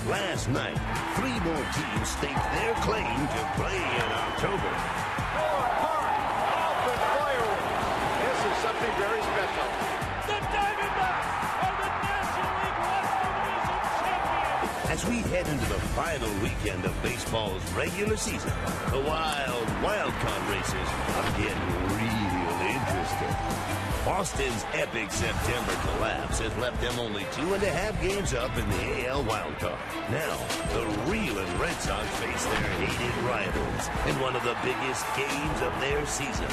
Last night, 3 more teams staked their claim to play in October. Open fireworks. This is something very special. The Diamondbacks are the National League Western Division champions. As we head into the final weekend of baseball's regular season, the wild card races are getting real interesting. Boston's epic September collapse has left them only 2.5 games up in the AL wildcard. Now, the reeling Red Sox face their hated rivals in one of the biggest games of their season.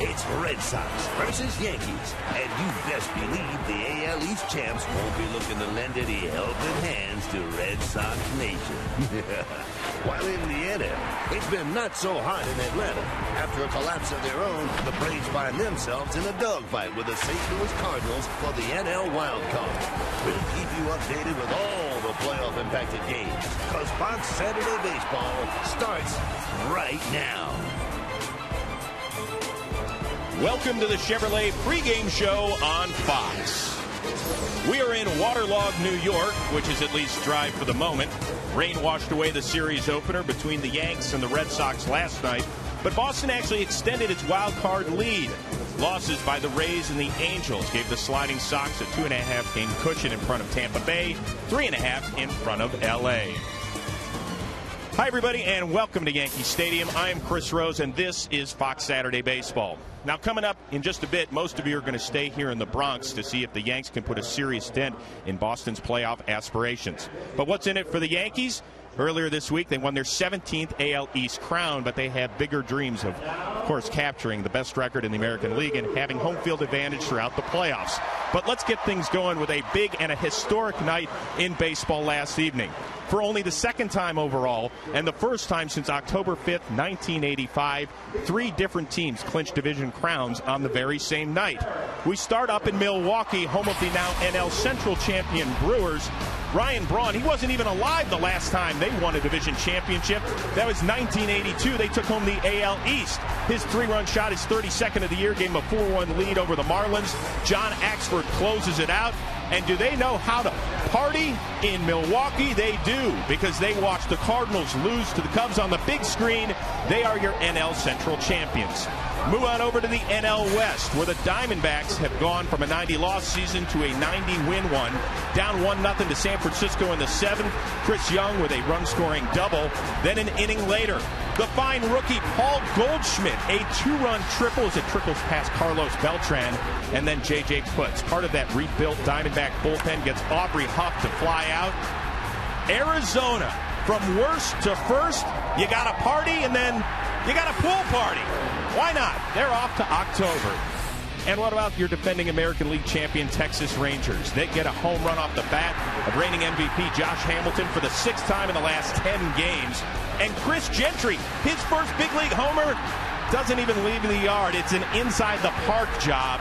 It's Red Sox versus Yankees, and you best believe the AL East champs won't be looking to lend any helping hands to Red Sox Nation. While in the NL, it's been not so hot in Atlanta. After a collapse of their own, the Braves find themselves in a dogfight with the St. Louis Cardinals for the NL wild card. We'll keep you updated with all the playoff-impacted games, because Fox Saturday Baseball starts right now. Welcome to the Chevrolet pregame show on Fox. We are in waterlogged New York, which is at least dry for the moment. Rain washed away the series opener between the Yanks and the Red Sox last night, but Boston actually extended its wild card lead. Losses by the Rays and the Angels gave the Sliding Sox a 2.5 game cushion in front of Tampa Bay, 3.5 in front of LA. Hi, everybody, and welcome to Yankee Stadium. I am Chris Rose, and this is Fox Saturday Baseball. Now, coming up in just a bit, most of you are going to stay here in the Bronx to see if the Yanks can put a serious dent in Boston's playoff aspirations. But what's in it for the Yankees? Earlier this week, they won their 17th AL East crown, but they have bigger dreams of course, capturing the best record in the American League and having home field advantage throughout the playoffs. But let's get things going with a big and a historic night in baseball last evening. For only the second time overall, and the first time since October 5th, 1985, 3 different teams clinched division crowns on the very same night. We start up in Milwaukee, home of the now NL Central champion Brewers. Ryan Braun, he wasn't even alive the last time they won a division championship. That was 1982. They took home the AL East. His 3-run shot, his 32nd of the year, gave him a 4-1 lead over the Marlins. John Axford closes it out. And do they know how to party in Milwaukee? They do, because they watched the Cardinals lose to the Cubs on the big screen. They are your NL Central champions. Move on over to the NL West, where the Diamondbacks have gone from a 90-loss season to a 90-win one. Down 1-0 to San Francisco in the 7th. Chris Young with a run-scoring double. Then an inning later, the fine rookie Paul Goldschmidt, a 2-run triple as it trickles past Carlos Beltran. And then J.J. Putz, part of that rebuilt Diamondback bullpen, gets Aubrey Huff to fly out. Arizona, from worst to first, you got a party and then you got a pool party. Why not? They're off to October. And what about your defending American League champion Texas Rangers? They get a home run off the bat of reigning MVP Josh Hamilton for the 6th time in the last 10 games. And Chris Gentry, his first big league homer, doesn't even leave the yard. It's an inside the park job.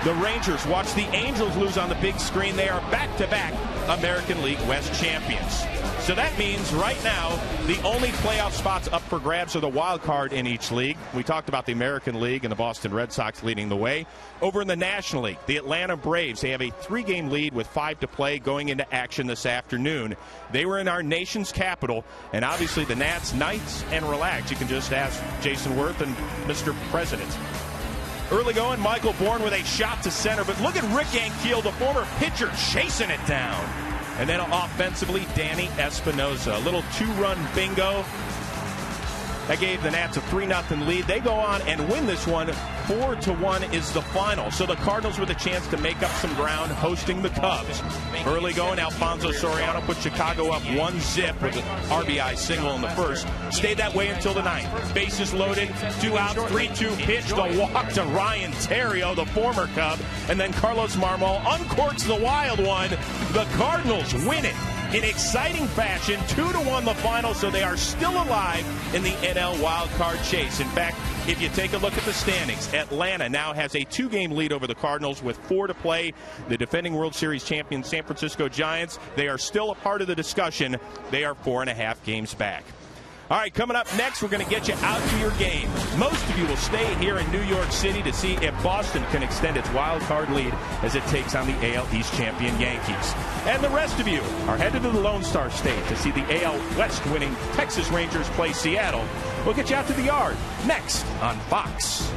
The Rangers watch the Angels lose on the big screen. They are back-to-back American League West champions. So that means right now the only playoff spots up for grabs are the wild card in each league. We talked about the American League and the Boston Red Sox leading the way. Over in the National League, the Atlanta Braves, they have a 3-game lead with 5 to play going into action this afternoon. They were in our nation's capital, and obviously the Nats, nice and relaxed. You can just ask Jason Worth and Mr. President. Early going, Michael Bourne with a shot to center, but look at Rick Ankiel, the former pitcher, chasing it down. And then offensively, Danny Espinosa. A little 2-run bingo. That gave the Nats a 3-0 lead. They go on and win this one. 4-1 is the final. So the Cardinals with a chance to make up some ground hosting the Cubs. Early going, Alfonso Soriano put Chicago up 1-0 with an RBI single in the first. Stayed that way until the 9th. Bases loaded, 2 outs, 3-2 pitch, the walk to Ryan Theriot, the former Cub. And then Carlos Marmol uncorks the wild one. The Cardinals win it in exciting fashion, 2-1 the final, so they are still alive in the NL wildcard chase. In fact, if you take a look at the standings, Atlanta now has a 2-game lead over the Cardinals with 4 to play. The defending World Series champion San Francisco Giants, they are still a part of the discussion. They are 4.5 games back. All right, coming up next, we're going to get you out to your game. Most of you will stay here in New York City to see if Boston can extend its wild card lead as it takes on the AL East champion Yankees. And the rest of you are headed to the Lone Star State to see the AL West winning Texas Rangers play Seattle. We'll get you out to the yard next on Fox.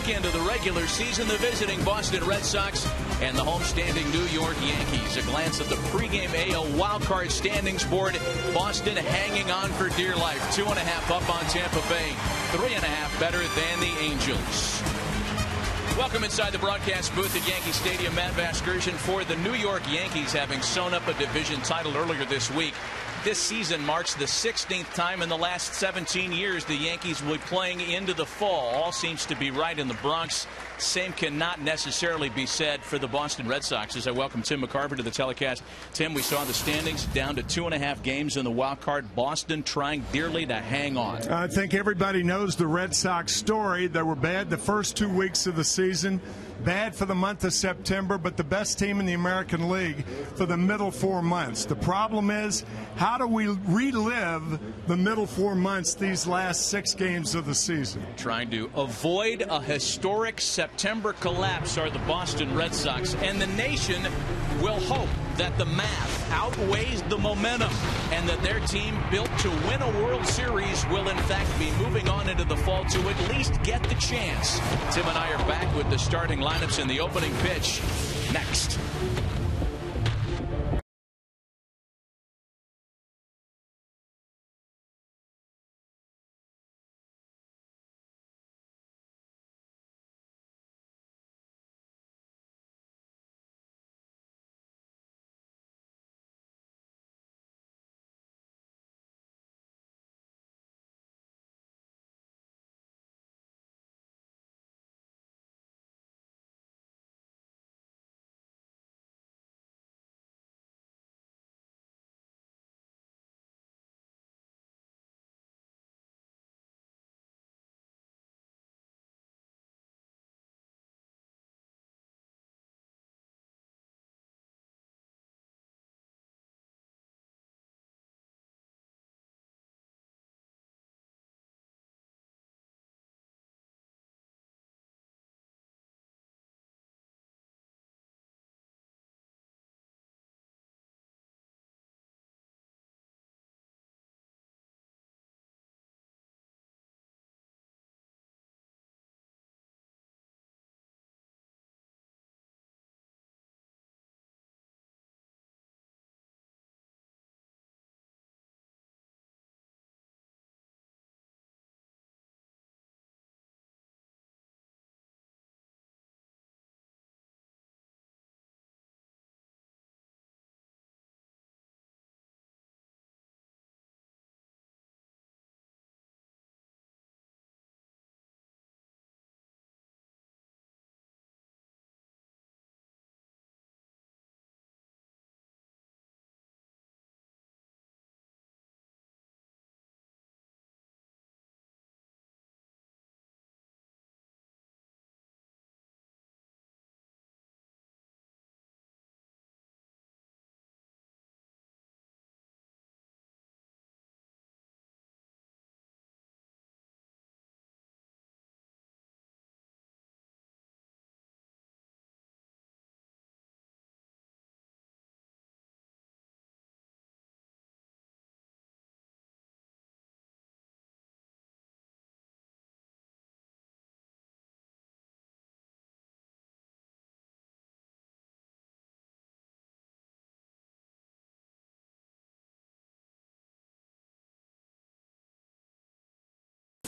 Of the regular season, the visiting Boston Red Sox and the homestanding New York Yankees. A glance at the pregame AL wildcard standings board. Boston hanging on for dear life. 2.5 up on Tampa Bay. 3.5 better than the Angels. Welcome inside the broadcast booth at Yankee Stadium. Matt Vasgersian for the New York Yankees, having sewn up a division title earlier this week. This season marks the 16th time in the last 17 years the Yankees will be playing into the fall. All seems to be right in the Bronx. Same cannot necessarily be said for the Boston Red Sox. As I welcome Tim McCarver to the telecast. Tim, we saw the standings down to 2.5 games in the wild card. Boston trying dearly to hang on. I think everybody knows the Red Sox story. They were bad the first 2 weeks of the season, bad for the month of September, but the best team in the American League for the middle 4 months. The problem is, how do we relive the middle 4 months these last 6 games of the season? Trying to avoid a historic September collapse are the Boston Red Sox, and the nation will hope that the math outweighs the momentum and that their team built to win a World Series will in fact be moving on into the fall to at least get the chance. Tim and I are back with the starting lineups in the opening pitch next.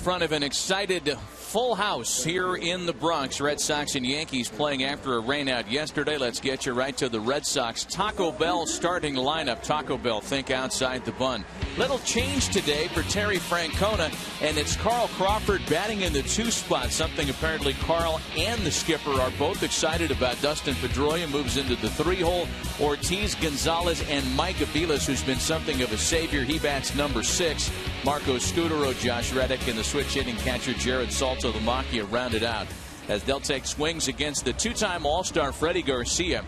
front of an excited full house here in the Bronx. Red Sox and Yankees playing after a rainout yesterday. Let's get you right to the Red Sox Taco Bell starting lineup. Taco Bell, think outside the bun. Little change today for Terry Francona, and it's Carl Crawford batting in the 2 spot, something apparently Carl and the skipper are both excited about. Dustin Pedroia moves into the 3-hole. Ortiz, Gonzalez, and Mike Aviles, who's been something of a savior, he bats number 6. Marco Scudero, Josh Reddick, and the switch hitting catcher Jared Salto Lamacchia rounded out as they'll take swings against the 2-time All-Star Freddie Garcia,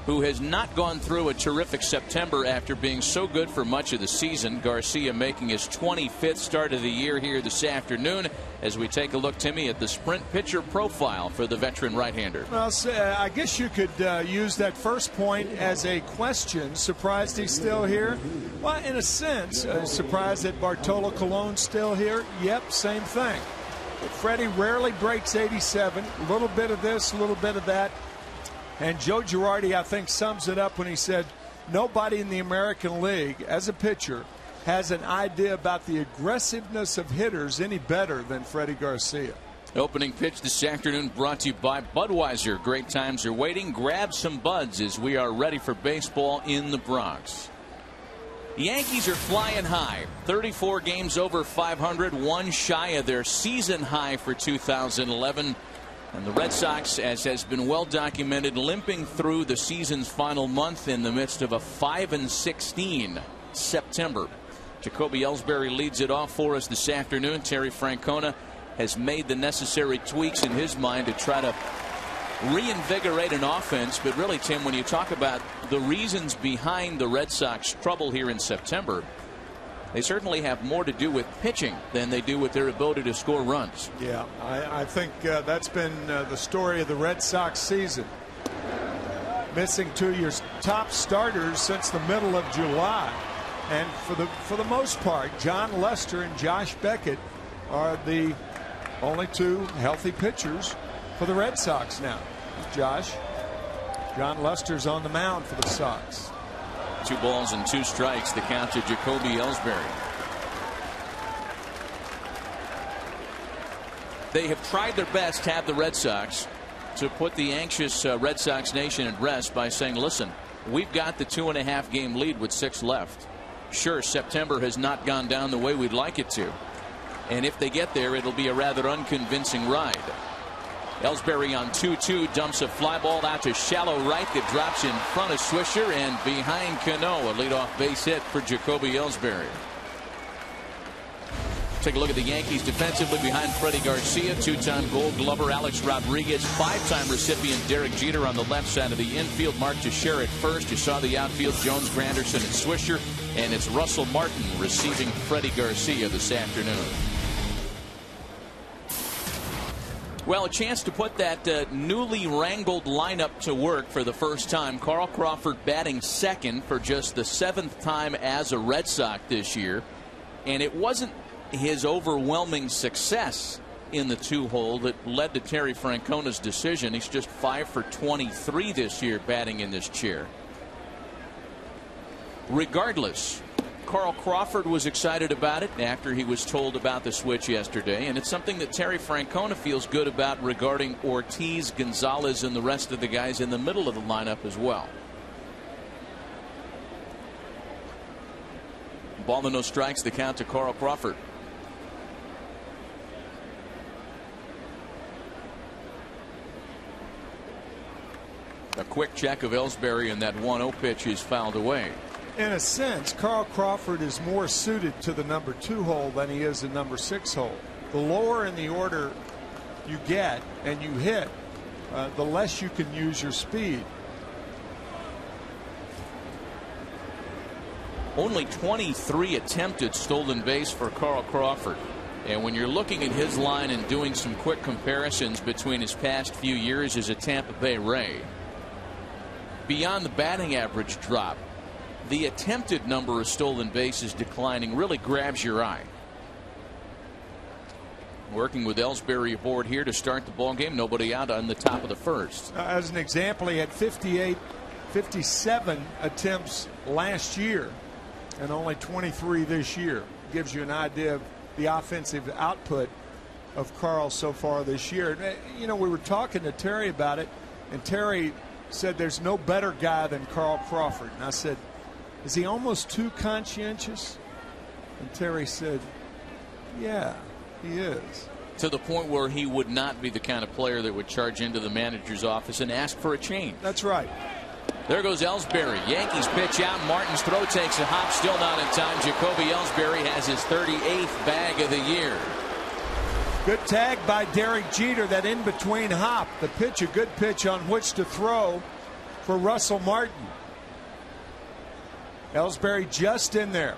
who has not gone through a terrific September after being so good for much of the season. Garcia making his 25th start of the year here this afternoon as we take a look, Timmy, at the Sprint pitcher profile for the veteran right-hander. Well, I guess you could use that first point as a question. Surprised he's still here? Well, in a sense, surprised that Bartolo Colon's still here? Yep, same thing. Freddie rarely breaks 87. A little bit of this, a little bit of that. And Joe Girardi, I think, sums it up when he said nobody in the American League as a pitcher has an idea about the aggressiveness of hitters any better than Freddie Garcia. Opening pitch this afternoon brought to you by Budweiser. Great times are waiting. Grab some buds as we are ready for baseball in the Bronx. The Yankees are flying high. 34 games over 500, one shy of their season high for 2011. And the Red Sox, as has been well documented, limping through the season's final month in the midst of a 5-16 September. Jacoby Ellsbury leads it off for us this afternoon. Terry Francona has made the necessary tweaks in his mind to try to reinvigorate an offense. But really, Tim, when you talk about the reasons behind the Red Sox trouble here in September, they certainly have more to do with pitching than they do with their ability to score runs. Yeah, I think that's been the story of the Red Sox season. Missing 2 of your top starters since the middle of July. And for the most part, John Lester and Josh Beckett are the only 2 healthy pitchers for the Red Sox now. John Lester's on the mound for the Sox. 2 balls and 2 strikes, the count to Jacoby Ellsbury. They have tried their best, have the Red Sox, to put the anxious Red Sox nation at rest by saying, listen, we've got the 2.5 game lead with 6 left. Sure, September has not gone down the way we'd like it to. And if they get there, it'll be a rather unconvincing ride. Ellsbury on 2-2 dumps a fly ball out to shallow right that drops in front of Swisher and behind Cano. A leadoff base hit for Jacoby Ellsbury. Take a look at the Yankees defensively behind Freddie Garcia, 2-time Gold Glover Alex Rodriguez, 5-time recipient Derek Jeter on the left side of the infield. Mark Teixeira at first. You saw the outfield, Jones, Granderson, and Swisher, and it's Russell Martin receiving Freddie Garcia this afternoon. Well, a chance to put that newly wrangled lineup to work for the first time. Carl Crawford batting second for just the 7th time as a Red Sox this year. And it wasn't his overwhelming success in the 2-hole that led to Terry Francona's decision. He's just 5 for 23 this year batting in this chair. Regardless, Carl Crawford was excited about it after he was told about the switch yesterday, and it's something that Terry Francona feels good about regarding Ortiz, Gonzalez, and the rest of the guys in the middle of the lineup as well. Ball and no strikes, the count to Carl Crawford. A quick check of Ellsbury, and that 1-0 pitch is fouled away. In a sense, Carl Crawford is more suited to the number 2 hole than he is the number 6 hole. The lower in the order you get and you hit, the less you can use your speed. Only 23 attempted stolen base for Carl Crawford. And when you're looking at his line and doing some quick comparisons between his past few years as a Tampa Bay Ray, beyond the batting average drop, the attempted number of stolen bases declining really grabs your eye. Working with Ellsbury aboard here to start the ball game. Nobody out on the top of the first. As an example, he had 57 attempts last year and only 23 this year. Gives you an idea of the offensive output of Carl so far this year. You know, we were talking to Terry about it, and Terry said there's no better guy than Carl Crawford. And I said, is he almost too conscientious? And Terry said, yeah, he is. To the point where he would not be the kind of player that would charge into the manager's office and ask for a change. That's right. There goes Ellsbury. Yankees pitch out. Martin's throw takes a hop. Still not in time. Jacoby Ellsbury has his 38th bag of the year. Good tag by Derek Jeter. That in-between hop. The pitch, a good pitch on which to throw for Russell Martin. Ellsbury just in there.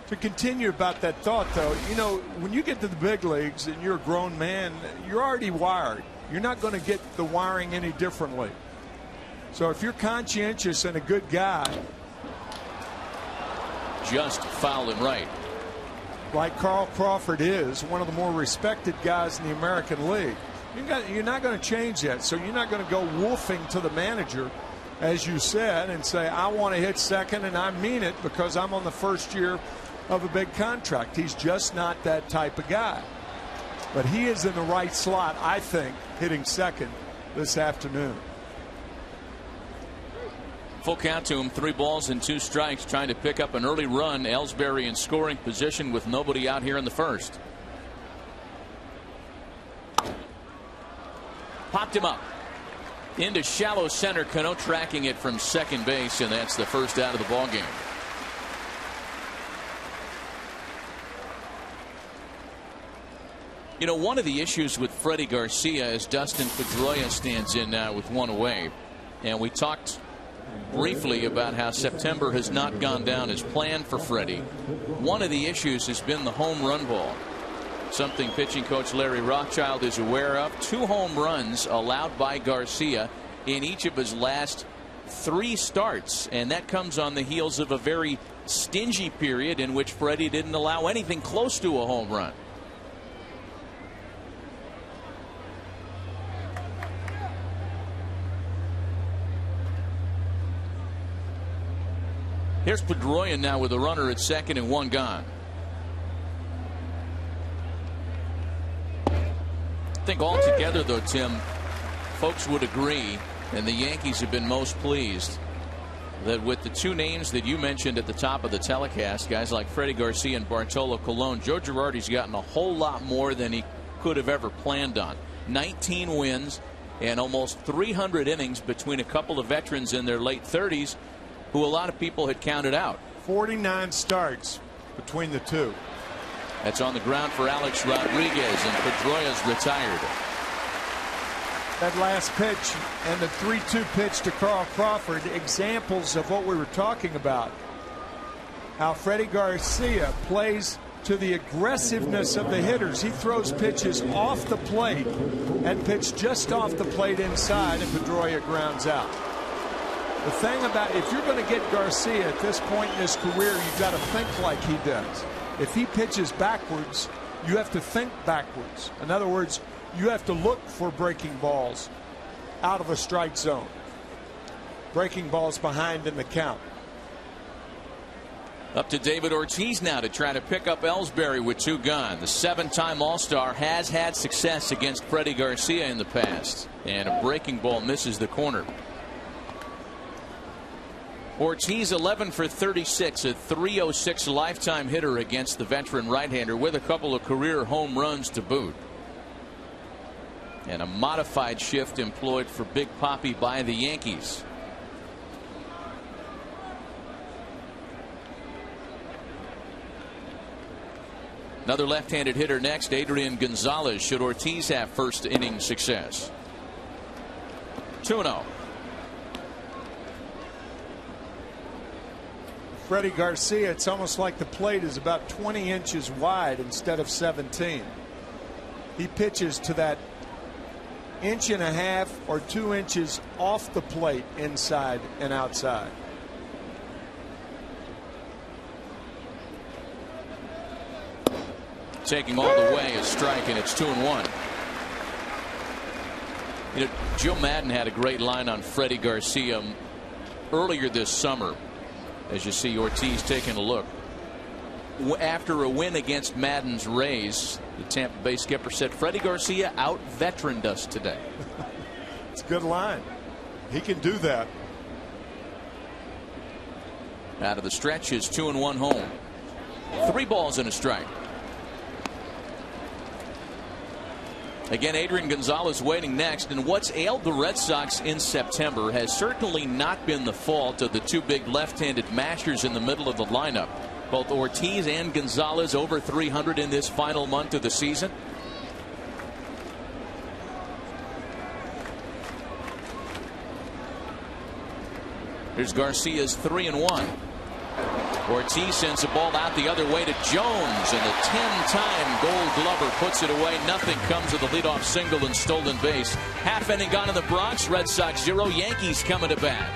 To continue about that thought, though, you know, when you get to the big leagues and you're a grown man, you're already wired. You're not going to get the wiring any differently. So if you're conscientious and a good guy, just foul and right, like Carl Crawford is, one of the more respected guys in the American League, you're not going to change that. So you're not going to go wolfing to the manager, as you said, and say, I want to hit second, and I mean it because I'm on the first year of a big contract. He's just not that type of guy. But he is in the right slot, I think, hitting second this afternoon. Full count to him, 3 balls and 2 strikes, trying to pick up an early run. Ellsbury in scoring position with nobody out here in the first. Popped him up into shallow center. Cano tracking it from second base, and that's the first out of the ball game. You know, one of the issues with Freddie Garcia is Dustin Pedroia stands in now with 1 away. And we talked briefly about how September has not gone down as planned for Freddie. One of the issues has been the home run ball, something pitching coach Larry Rothschild is aware of. 2 home runs allowed by Garcia in each of his last 3 starts, and that comes on the heels of a very stingy period in which Freddie didn't allow anything close to a home run. Here's Pedroia now with a runner at second and 1 gone. I think altogether, though, Tim, folks would agree, and the Yankees have been most pleased, that with the 2 names that you mentioned at the top of the telecast, guys like Freddie Garcia and Bartolo Colon, Joe Girardi's gotten a whole lot more than he could have ever planned on. 19 wins and almost 300 innings between a couple of veterans in their late 30s. Who a lot of people had counted out. 49 starts between the 2. That's on the ground for Alex Rodriguez, and Pedroia's retired. That last pitch and the 3-2 pitch to Carl Crawford, examples of what we were talking about. How Freddie Garcia plays to the aggressiveness of the hitters. He throws pitches off the plate and pitch just off the plate inside, and Pedroia grounds out. The thing about, if you're going to get Garcia at this point in his career, you've got to think like he does. If he pitches backwards, you have to think backwards. In other words, you have to look for breaking balls out of a strike zone. Breaking balls behind in the count. Up to David Ortiz now to try to pick up Ellsbury with 2 gone. The 7-time All-Star has had success against Freddie Garcia in the past, and a breaking ball misses the corner. Ortiz 11 for 36, a .306 lifetime hitter against the veteran right-hander with a couple of career home runs to boot. And a modified shift employed for Big Papi by the Yankees. Another left-handed hitter next, Adrian Gonzalez, should Ortiz have first inning success. 2-0. Freddie Garcia, it's almost like the plate is about 20 inches wide instead of 17. He pitches to that 1.5 or 2 inches off the plate, inside and outside. Taking all the way, a strike, and it's 2-1. You know, Joe Madden had a great line on Freddie Garcia earlier this summer. As you see Ortiz taking a look. after a win against Madden's Rays. The Tampa Bay skipper said Freddie Garcia out-veteraned us today. It's a good line. He can do that. Out of the stretch, his 2-1 home. 3 balls and a strike. Again, Adrian Gonzalez waiting next, and what's ailed the Red Sox in September has certainly not been the fault of the 2 big left-handed mashers in the middle of the lineup. Both Ortiz and Gonzalez over 300 in this final month of the season. Here's Garcia's 3-1. Ortiz sends the ball out the other way to Jones, and the 10-time Gold Glover puts it away. Nothing comes of the leadoff single and stolen base. Half inning gone in the Bronx. Red Sox 0. Yankees coming to bat.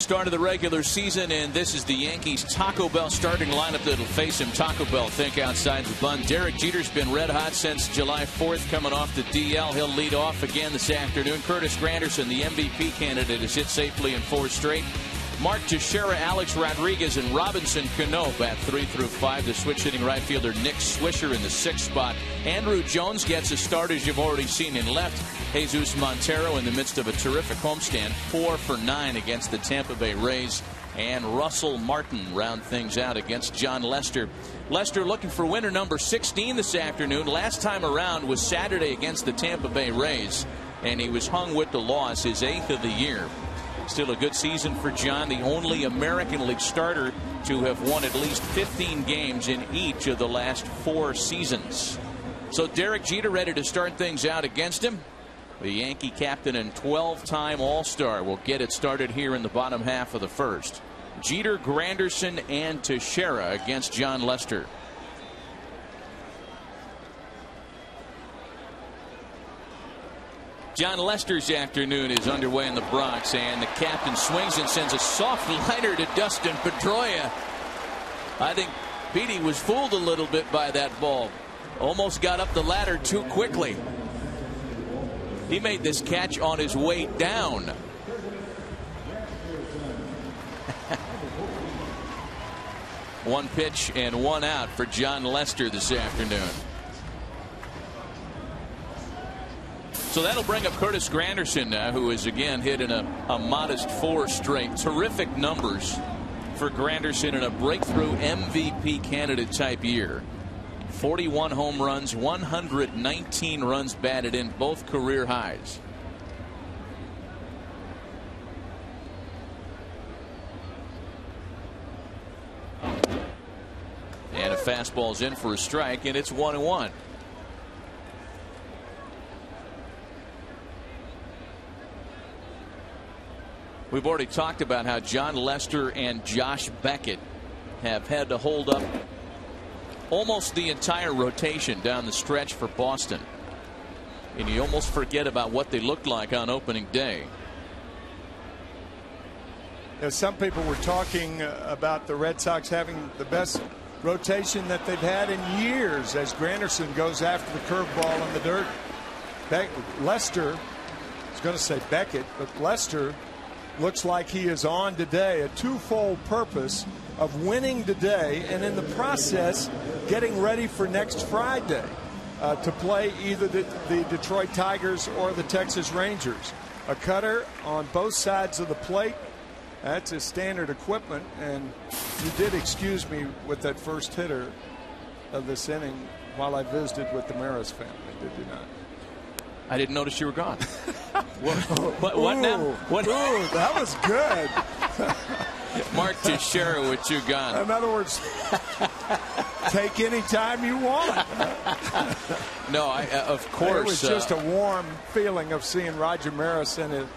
Start of the regular season, and this is the Yankees Taco Bell starting lineup that'll face him. Taco Bell, think outside the bun. Derek Jeter's been red hot since July 4th, coming off the DL. He'll lead off again this afternoon. Curtis Granderson, the MVP candidate, has hit safely in 4 straight. Mark Teixeira, Alex Rodriguez, and Robinson Cano bat 3 through 5. The switch hitting right fielder Nick Swisher in the 6th spot. Andrew Jones gets a start, as you've already seen in left. Jesus Montero in the midst of a terrific homestand, 4 for 9 against the Tampa Bay Rays. And Russell Martin round things out against John Lester. Lester looking for winner number 16 this afternoon. Last time around was Saturday against the Tampa Bay Rays, and he was hung with the loss, his 8th of the year. Still a good season for John, the only American League starter to have won at least 15 games in each of the last 4 seasons. So Derek Jeter ready to start things out against him. The Yankee captain and 12-time All-Star will get it started here in the bottom half of the first. Jeter, Granderson, and Teixeira against John Lester. John Lester's afternoon is underway in the Bronx, and the captain swings and sends a soft liner to Dustin Pedroia. I think Petey was fooled a little bit by that ball. Almost got up the ladder too quickly. He made this catch on his way down. One pitch and 1 out for John Lester this afternoon. So that'll bring up Curtis Granderson now, who has again hit in a modest 4 straight. Terrific numbers for Granderson in a breakthrough MVP candidate type year. 41 home runs, 119 runs batted in, both career highs. And a fastball's in for a strike, and it's 1-1. We've already talked about how John Lester and Josh Beckett have had to hold up almost the entire rotation down the stretch for Boston. And you almost forget about what they looked like on opening day. Some people were talking about the Red Sox having the best rotation that they've had in years as Granderson goes after the curveball in the dirt. Lester, I was going to say Beckett, but Lester looks like he is on today, a twofold purpose of winning today and in the process getting ready for next Friday to play either the Detroit Tigers or the Texas Rangers. A cutter on both sides of the plate. That's his standard equipment, and you did excuse me with that first hitter of this inning while I visited with the Maris family, did you not? I didn't notice you were gone. What now? What? Ooh, that was good. Mark Teixeira with you gone. In other words, take any time you want. No, of course. It was just a warm feeling of seeing Roger Maris and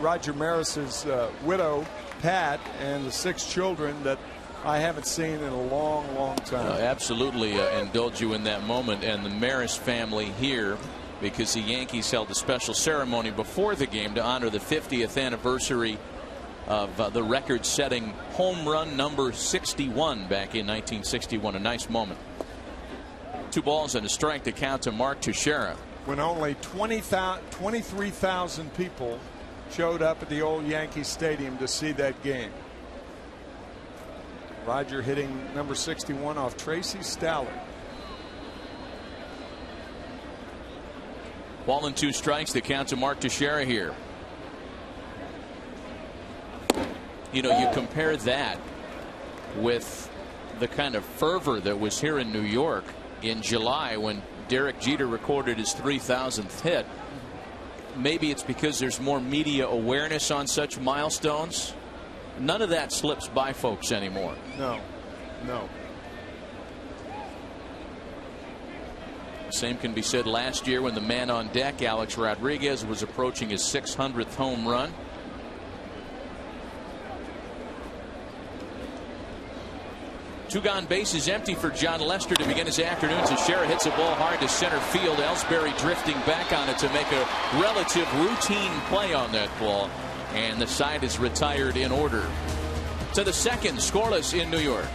Roger Maris's widow, Pat, and the 6 children that I haven't seen in a long, long time. Absolutely indulge you in that moment. And the Maris family here, because the Yankees held a special ceremony before the game to honor the 50th anniversary of the record-setting home run number 61 back in 1961. A nice moment. 2 balls and a strike to count to Mark Teixeira. When only 23,000 people showed up at the old Yankee Stadium to see that game. Roger hitting number 61 off Tracy Stallard. Ball and 2 strikes to count to Mark Teixeira here. You know, you compare that with the kind of fervor that was here in New York in July when Derek Jeter recorded his 3,000th hit. Maybe it's because there's more media awareness on such milestones. None of that slips by folks anymore. No. Same can be said last year when the man on deck, Alex Rodriguez, was approaching his 600th home run. Two gone, bases empty for John Lester to begin his afternoon. Teixeira hits a ball hard to center field. Ellsbury drifting back on it to make a relative routine play on that ball. And the side is retired in order. To the second, scoreless in New York.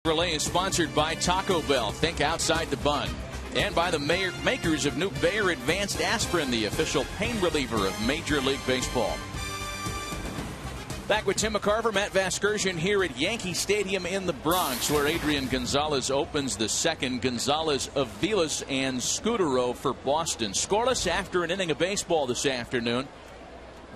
Relay is sponsored by Taco Bell. Think outside the bun. And by the makers of new Bayer Advanced Aspirin, the official pain reliever of Major League Baseball. Back with Tim McCarver, Matt Vasgersian here at Yankee Stadium in the Bronx, where Adrian Gonzalez opens the second. Gonzalez, Aviles, and Scudero for Boston. Scoreless after an inning of baseball this afternoon.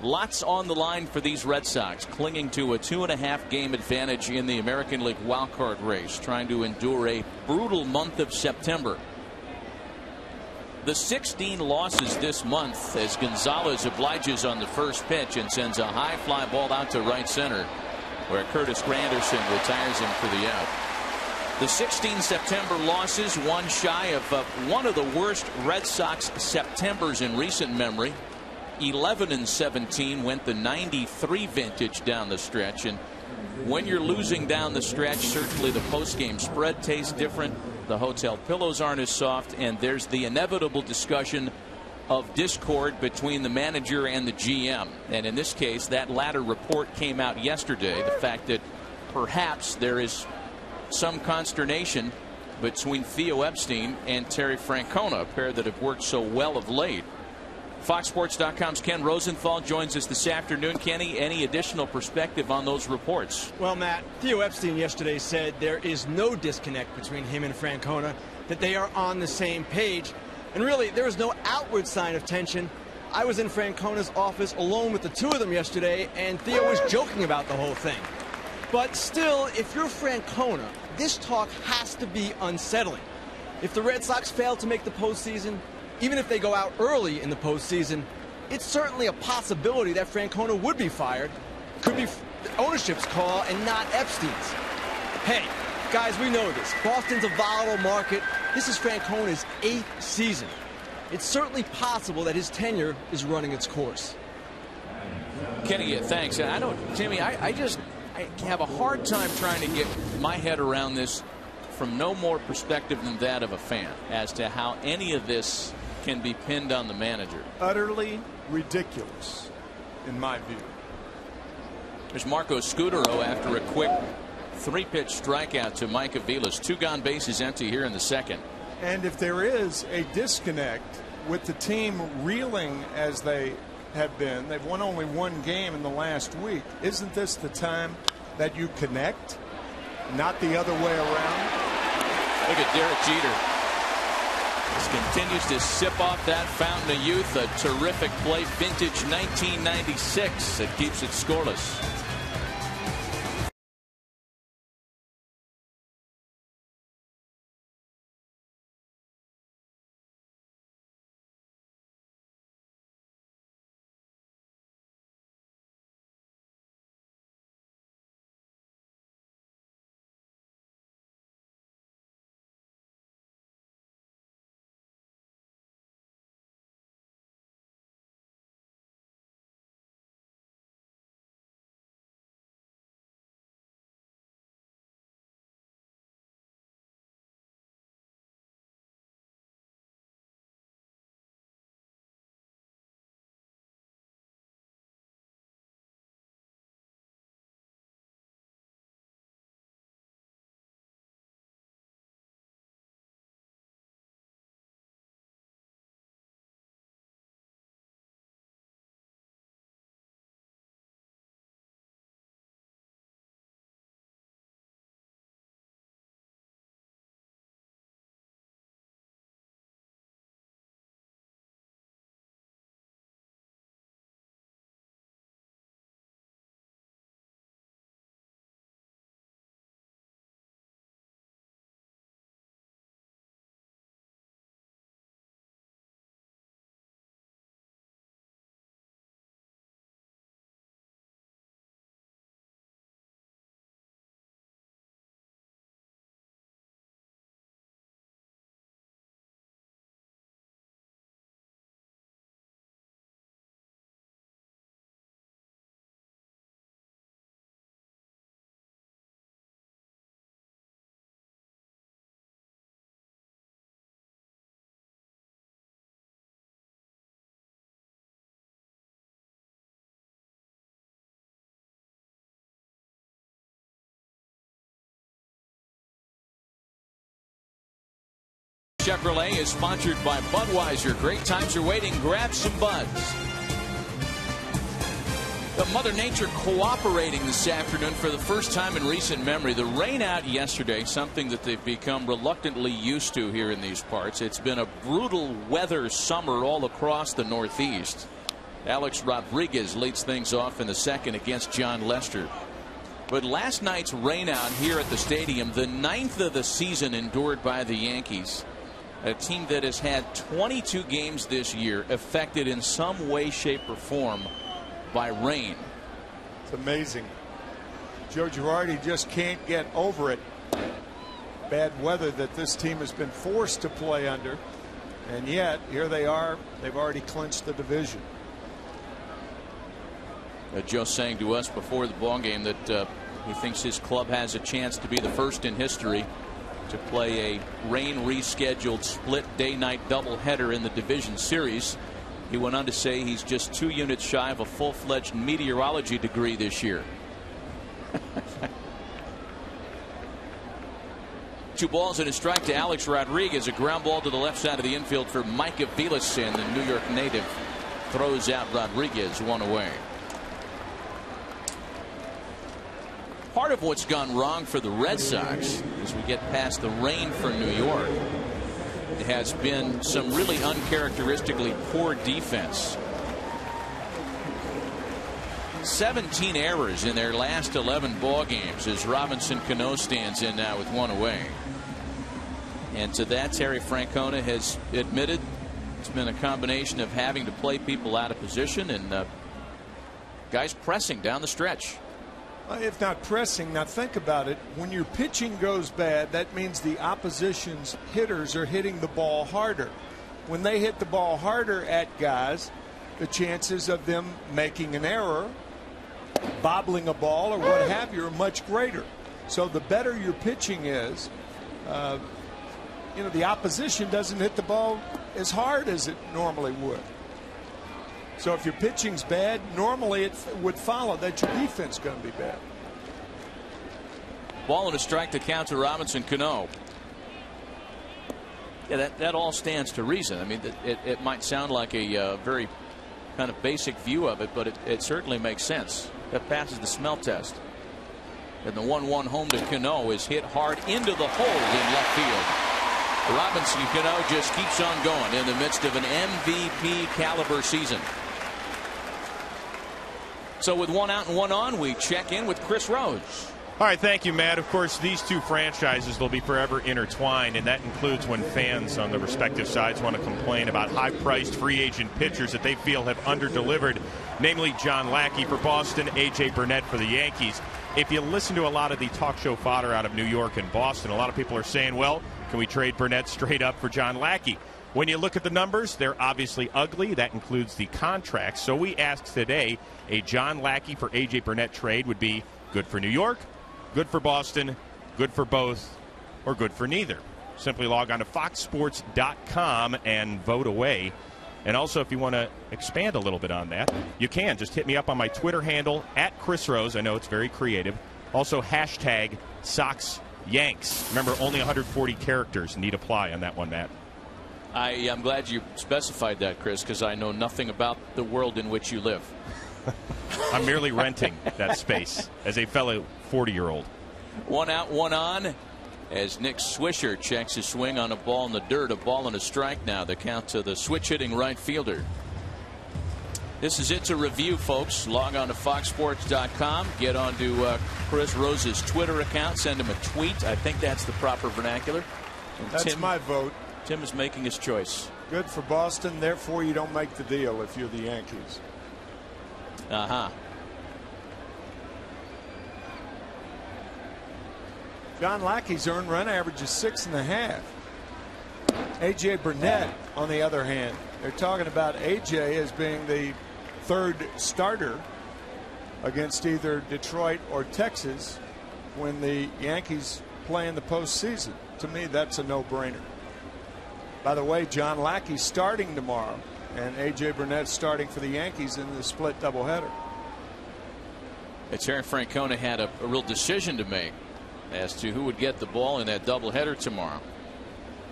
Lots on the line for these Red Sox, clinging to a 2.5 game advantage in the American League wildcard race, trying to endure a brutal month of September. The 16 losses this month as Gonzalez obliges on the first pitch and sends a high fly ball out to right center, where Curtis Granderson retires him for the out. The 16 September losses, one shy of one of the worst Red Sox Septembers in recent memory. 11-17 went the '93 vintage down the stretch, and when you're losing down the stretch, certainly the postgame spread tastes different. The hotel pillows aren't as soft, and there's the inevitable discussion of discord between the manager and the GM. And in this case, that latter report came out yesterday. The fact that perhaps there is some consternation between Theo Epstein and Terry Francona, a pair that have worked so well of late. FoxSports.com's Ken Rosenthal joins us this afternoon. Kenny, any additional perspective on those reports? Well, Matt, Theo Epstein yesterday said there is no disconnect between him and Francona, that they are on the same page. And really, there is no outward sign of tension. I was in Francona's office alone with the two of them yesterday, and Theo was joking about the whole thing. But still, if you're Francona, this talk has to be unsettling. If the Red Sox fail to make the postseason, even if they go out early in the postseason, it's certainly a possibility that Francona would be fired. Could be ownership's call and not Epstein's. Hey, guys, we know this. Boston's a volatile market. This is Francona's 8th season. It's certainly possible that his tenure is running its course. Kenny, thanks. I don't, Jimmy, I have a hard time trying to get my head around this from no more perspective than that of a fan as to how any of this can be pinned on the manager. Utterly ridiculous, in my view. There's Marco Scutaro after a quick 3-pitch strikeout to Mike Aviles. 2 gone, bases empty here in the second. And if there is a disconnect with the team reeling as they have been, they've won only 1 game in the last week. Isn't this the time that you connect, not the other way around? Look at Derek Jeter. Continues to sip off that fountain of youth. A terrific play, vintage 1996. It keeps it scoreless. Chevrolet is sponsored by Budweiser. Great times are waiting. Grab some buds. The Mother Nature cooperating this afternoon for the first time in recent memory. The rain out yesterday, something that they've become reluctantly used to here in these parts. It's been a brutal weather summer all across the Northeast. Alex Rodriguez leads things off in the second against John Lester. But last night's rain out here at the stadium, the 9th of the season endured by the Yankees, A team that has had 22 games this year affected in some way, shape, or form by rain. It's amazing. Joe Girardi just can't get over it. Bad weather that this team has been forced to play under. And yet, here they are. They've already clinched the division. Joe saying to us before the ball game that he thinks his club has a chance to be the first in history to play a rain rescheduled split day-night doubleheader in the division series. He went on to say he's just 2 units shy of a full-fledged meteorology degree this year. 2 balls and a strike to Alex Rodriguez. A ground ball to the left side of the infield for Micah Vilas, and the New York native throws out Rodriguez, 1 away. Part of what's gone wrong for the Red Sox as we get past the rain for New York has been some really uncharacteristically poor defense. 17 errors in their last 11 ball games as Robinson Cano stands in now with 1 away. And to that, Terry Francona has admitted it's been a combination of having to play people out of position and guys pressing down the stretch. If not pressing, now think about it. When your pitching goes bad, that means the opposition's hitters are hitting the ball harder. When they hit the ball harder at guys, the chances of them making an error, bobbling a ball, or what have you are much greater. So the better your pitching is, the opposition doesn't hit the ball as hard as it normally would. So if your pitching's bad, normally it would follow that your defense is going to be bad. Ball and a strike to count to Robinson Cano. Yeah, that all stands to reason. I mean, it might sound like a very kind of basic view of it, but it certainly makes sense. That passes the smell test. And the 1-1 home to Cano is hit hard into the hole in left field. Robinson Cano just keeps on going in the midst of an MVP caliber season. So with 1 out and 1 on, we check in with Chris Rose. All right, thank you, Matt. Of course, these two franchises, they'll be forever intertwined, and that includes when fans on the respective sides want to complain about high-priced free agent pitchers that they feel have underdelivered, namely John Lackey for Boston, A.J. Burnett for the Yankees. If you listen to a lot of the talk show fodder out of New York and Boston, a lot of people are saying, well, can we trade Burnett straight up for John Lackey? When you look at the numbers, they're obviously ugly. That includes the contracts. So we asked today, a John Lackey for A.J. Burnett trade would be good for New York, good for Boston, good for both, or good for neither. Simply log on to foxsports.com and vote away. And also, if you want to expand a little bit on that, you can. Just hit me up on my Twitter handle, @ChrisRose. I know it's very creative. Also, hashtag SoxYanks. Remember, only 140 characters need apply on that one, Matt. I'm glad you specified that, Chris, because I know nothing about the world in which you live. I'm merely renting that space as a fellow 40-year-old. 1 out, 1 on as Nick Swisher checks his swing on a ball in the dirt. A ball and a strike now. The count to the switch-hitting right fielder. This is it to review, folks. Log on to foxsports.com. Get on to Chris Rose's Twitter account. Send him a tweet. I think that's the proper vernacular. And that's my vote. Tim is making his choice. Good for Boston. Therefore, you don't make the deal if you're the Yankees. John Lackey's earned run average is 6.5. A.J. Burnett, on the other hand, they're talking about A.J. as being the third starter against either Detroit or Texas when the Yankees play in the postseason. To me, that's a no-brainer. By the way, John Lackey's starting tomorrow, and A.J. Burnett's starting for the Yankees in the split doubleheader. Terry Francona had a real decision to make as to who would get the ball in that doubleheader tomorrow.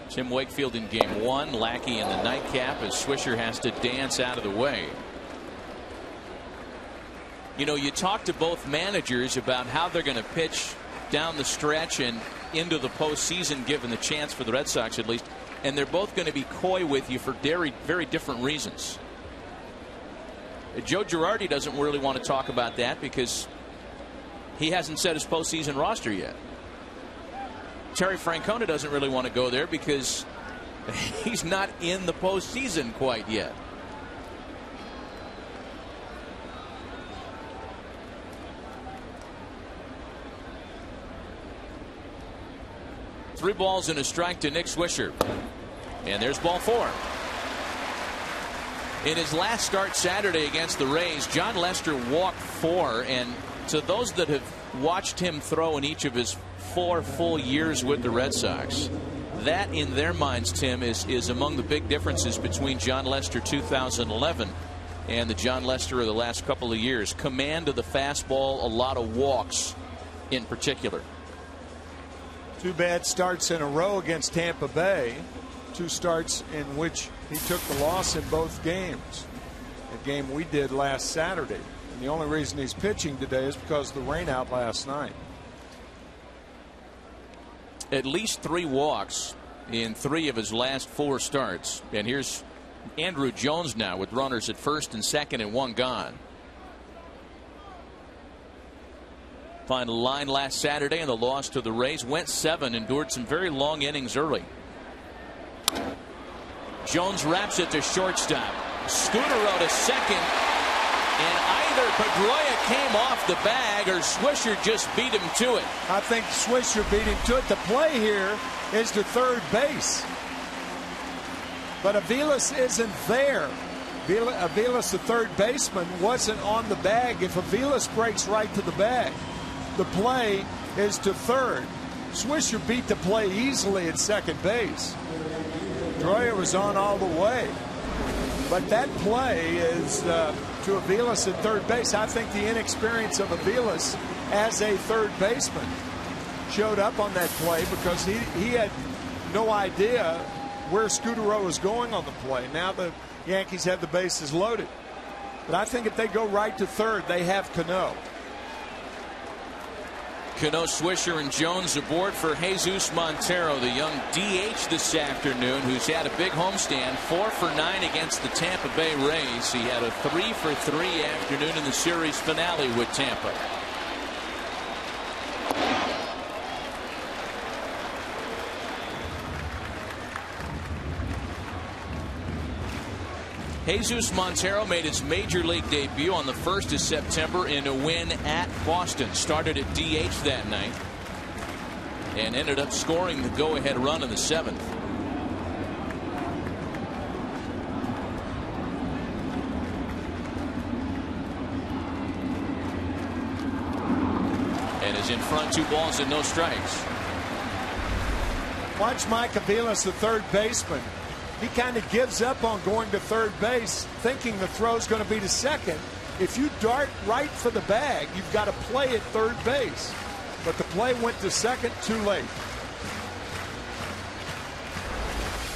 Tim Wakefield in game 1, Lackey in the nightcap as Swisher has to dance out of the way. You know, you talk to both managers about how they're going to pitch down the stretch and into the postseason, given the chance for the Red Sox at least, and they're both going to be coy with you for very, very different reasons. Joe Girardi doesn't really want to talk about that because he hasn't set his postseason roster yet. Terry Francona doesn't really want to go there because He's not in the postseason quite yet. Three balls and a strike to Nick Swisher. And there's ball four. In his last start Saturday against the Rays, John Lester walked 4. And to those that have watched him throw in each of his 4 full years with the Red Sox, that in their minds, Tim, is among the big differences between John Lester 2011 and the John Lester of the last couple of years. Command of the fastball, a lot of walks in particular. 2 bad starts in a row against Tampa Bay. 2 starts in which he took the loss in both games. A game we did last Saturday. And the only reason he's pitching today is because of the rain out last night. At least 3 walks in 3 of his last 4 starts. And here's Andrew Jones now with runners at first and second and 1 gone. Final line last Saturday in the loss to the Rays. Went 7, endured some very long innings early. Jones wraps it to shortstop. Scudero to second. And either Pedroia came off the bag or Swisher just beat him to it. I think Swisher beat him to it. The play here is to third base. But Aviles isn't there. Aviles, the third baseman, wasn't on the bag. If Aviles breaks right to the bag, the play is to third. Swisher beat the play easily at second base. Pedroia was on all the way. But that play is to Aviles at third base. I think the inexperience of Aviles as a third baseman showed up on that play because he had no idea where Scudero was going on the play. Now the Yankees have the bases loaded. But I think if they go right to third, they have Cano. Cano, Swisher, and Jones aboard for Jesus Montero, the young DH this afternoon, who's had a big homestand, 4 for 9 against the Tampa Bay Rays. He had a 3 for 3 afternoon in the series finale with Tampa. Jesus Montero made his major league debut on the 1st of September in a win at Boston. Started at DH that night and ended up scoring the go-ahead run in the 7th. And is in front, 2 balls and no strikes. Watch Mike Aviles, the third baseman. He kind of gives up on going to third base, thinking the throw's going to be to second. If you dart right for the bag, you've got to play at third base. But the play went to second too late.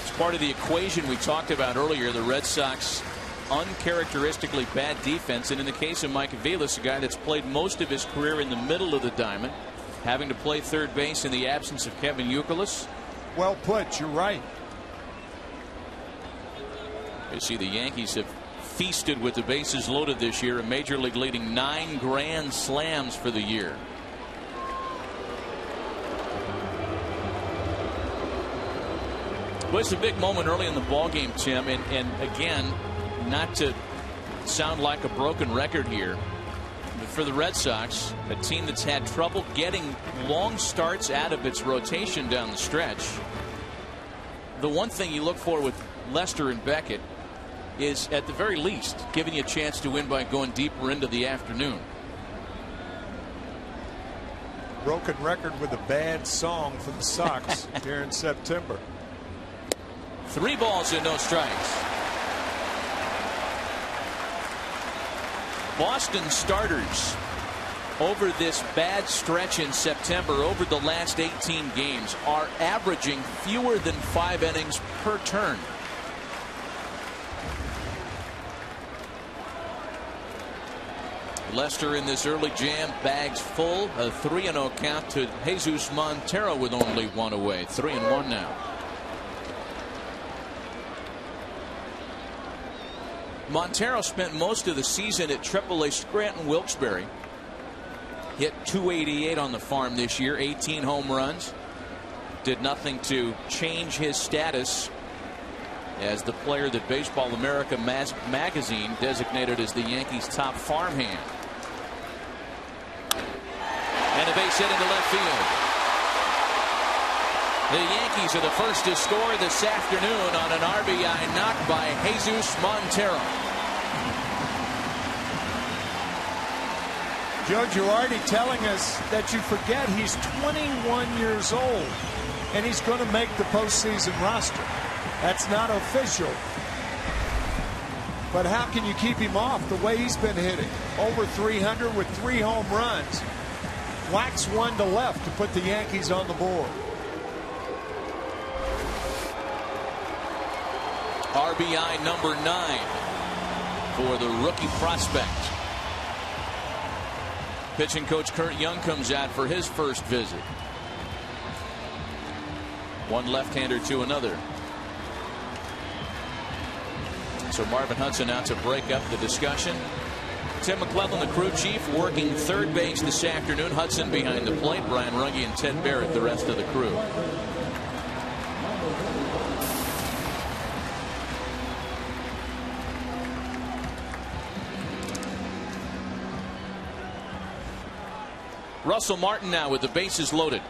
It's part of the equation we talked about earlier. The Red Sox uncharacteristically bad defense, and in the case of Mike Aviles, a guy that's played most of his career in the middle of the diamond, having to play third base in the absence of Kevin Youkilis. Well put, you're right. You see the Yankees have feasted with the bases loaded this year, a major league leading 9 grand slams for the year. Well, it's a big moment early in the ballgame, Tim, and again, not to sound like a broken record here, but for the Red Sox, a team that's had trouble getting long starts out of its rotation down the stretch, the one thing you look for with Lester and Beckett is at the very least giving you a chance to win by going deeper into the afternoon. Broken record with a bad song for the Sox here in September. 3 balls and no strikes. Boston starters over this bad stretch in September, over the last 18 games, are averaging fewer than 5 innings per turn. Lester in this early jam, bags full, a 3-0 count to Jesus Montero with only 1 away. 3-1 now. Montero spent most of the season at AAA Scranton Wilkes-Barre. Hit .288 on the farm this year, 18 home runs. Did nothing to change his status as the player that Baseball America magazine designated as the Yankees' top farmhand. And a base hit into left field. The Yankees are the first to score this afternoon on an RBI knock by Jesus Montero. Joe Girardi telling us that you forget he's 21 years old and he's going to make the postseason roster. That's not official. But how can you keep him off the way he's been hitting? Over 300 with 3 home runs. Whacks one to left to put the Yankees on the board. RBI number 9 for the rookie prospect. Pitching coach Kurt Young comes out for his first visit. One left-hander to another. So Marvin Hudson out to break up the discussion. Tim McClellan, the crew chief, working third base this afternoon. Hudson behind the plate. Brian Runge and Ted Barrett, the rest of the crew. Russell Martin now with the bases loaded.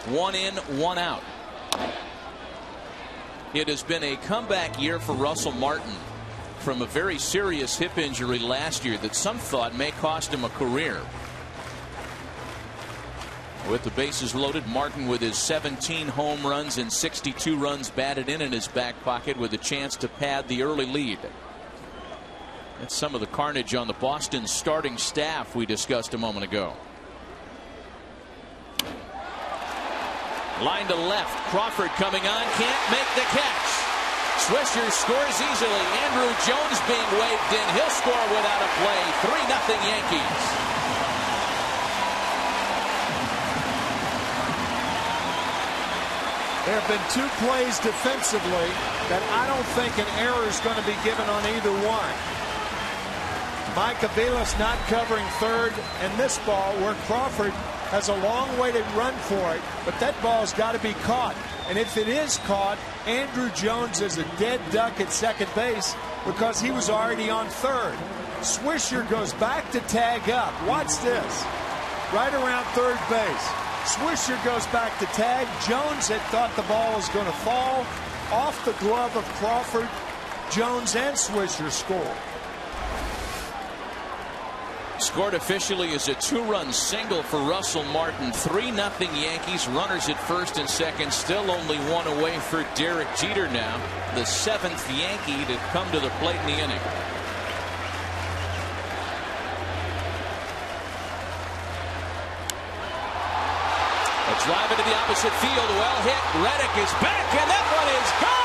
One in, one out. It has been a comeback year for Russell Martin from a very serious hip injury last year that some thought may cost him a career. With the bases loaded, Martin with his 17 home runs and 62 runs batted in his back pocket with a chance to pad the early lead. That's some of the carnage on the Boston starting staff we discussed a moment ago. Line to left. Crawford coming on. Can't make the catch. Swisher scores easily. Andrew Jones being waved in. He'll score without a play. 3-0 Yankees. There have been 2 plays defensively that I don't think an error is going to be given on either one. Mike Avila's not covering third, and this ball where Crawford has a long way to run for it, but that ball's got to be caught. And if it is caught, Andrew Jones is a dead duck at second base because he was already on third. Swisher goes back to tag up. Watch this. Right around third base. Swisher goes back to tag. Jones had thought the ball was going to fall off the glove of Crawford. Jones and Swisher score. Scored officially is a 2-run single for Russell Martin. 3-0 Yankees. Runners at first and second. Still only 1 away for Derek Jeter now. The 7th Yankee to come to the plate in the inning. A drive into the opposite field. Well hit. Reddick is back, and that one is gone.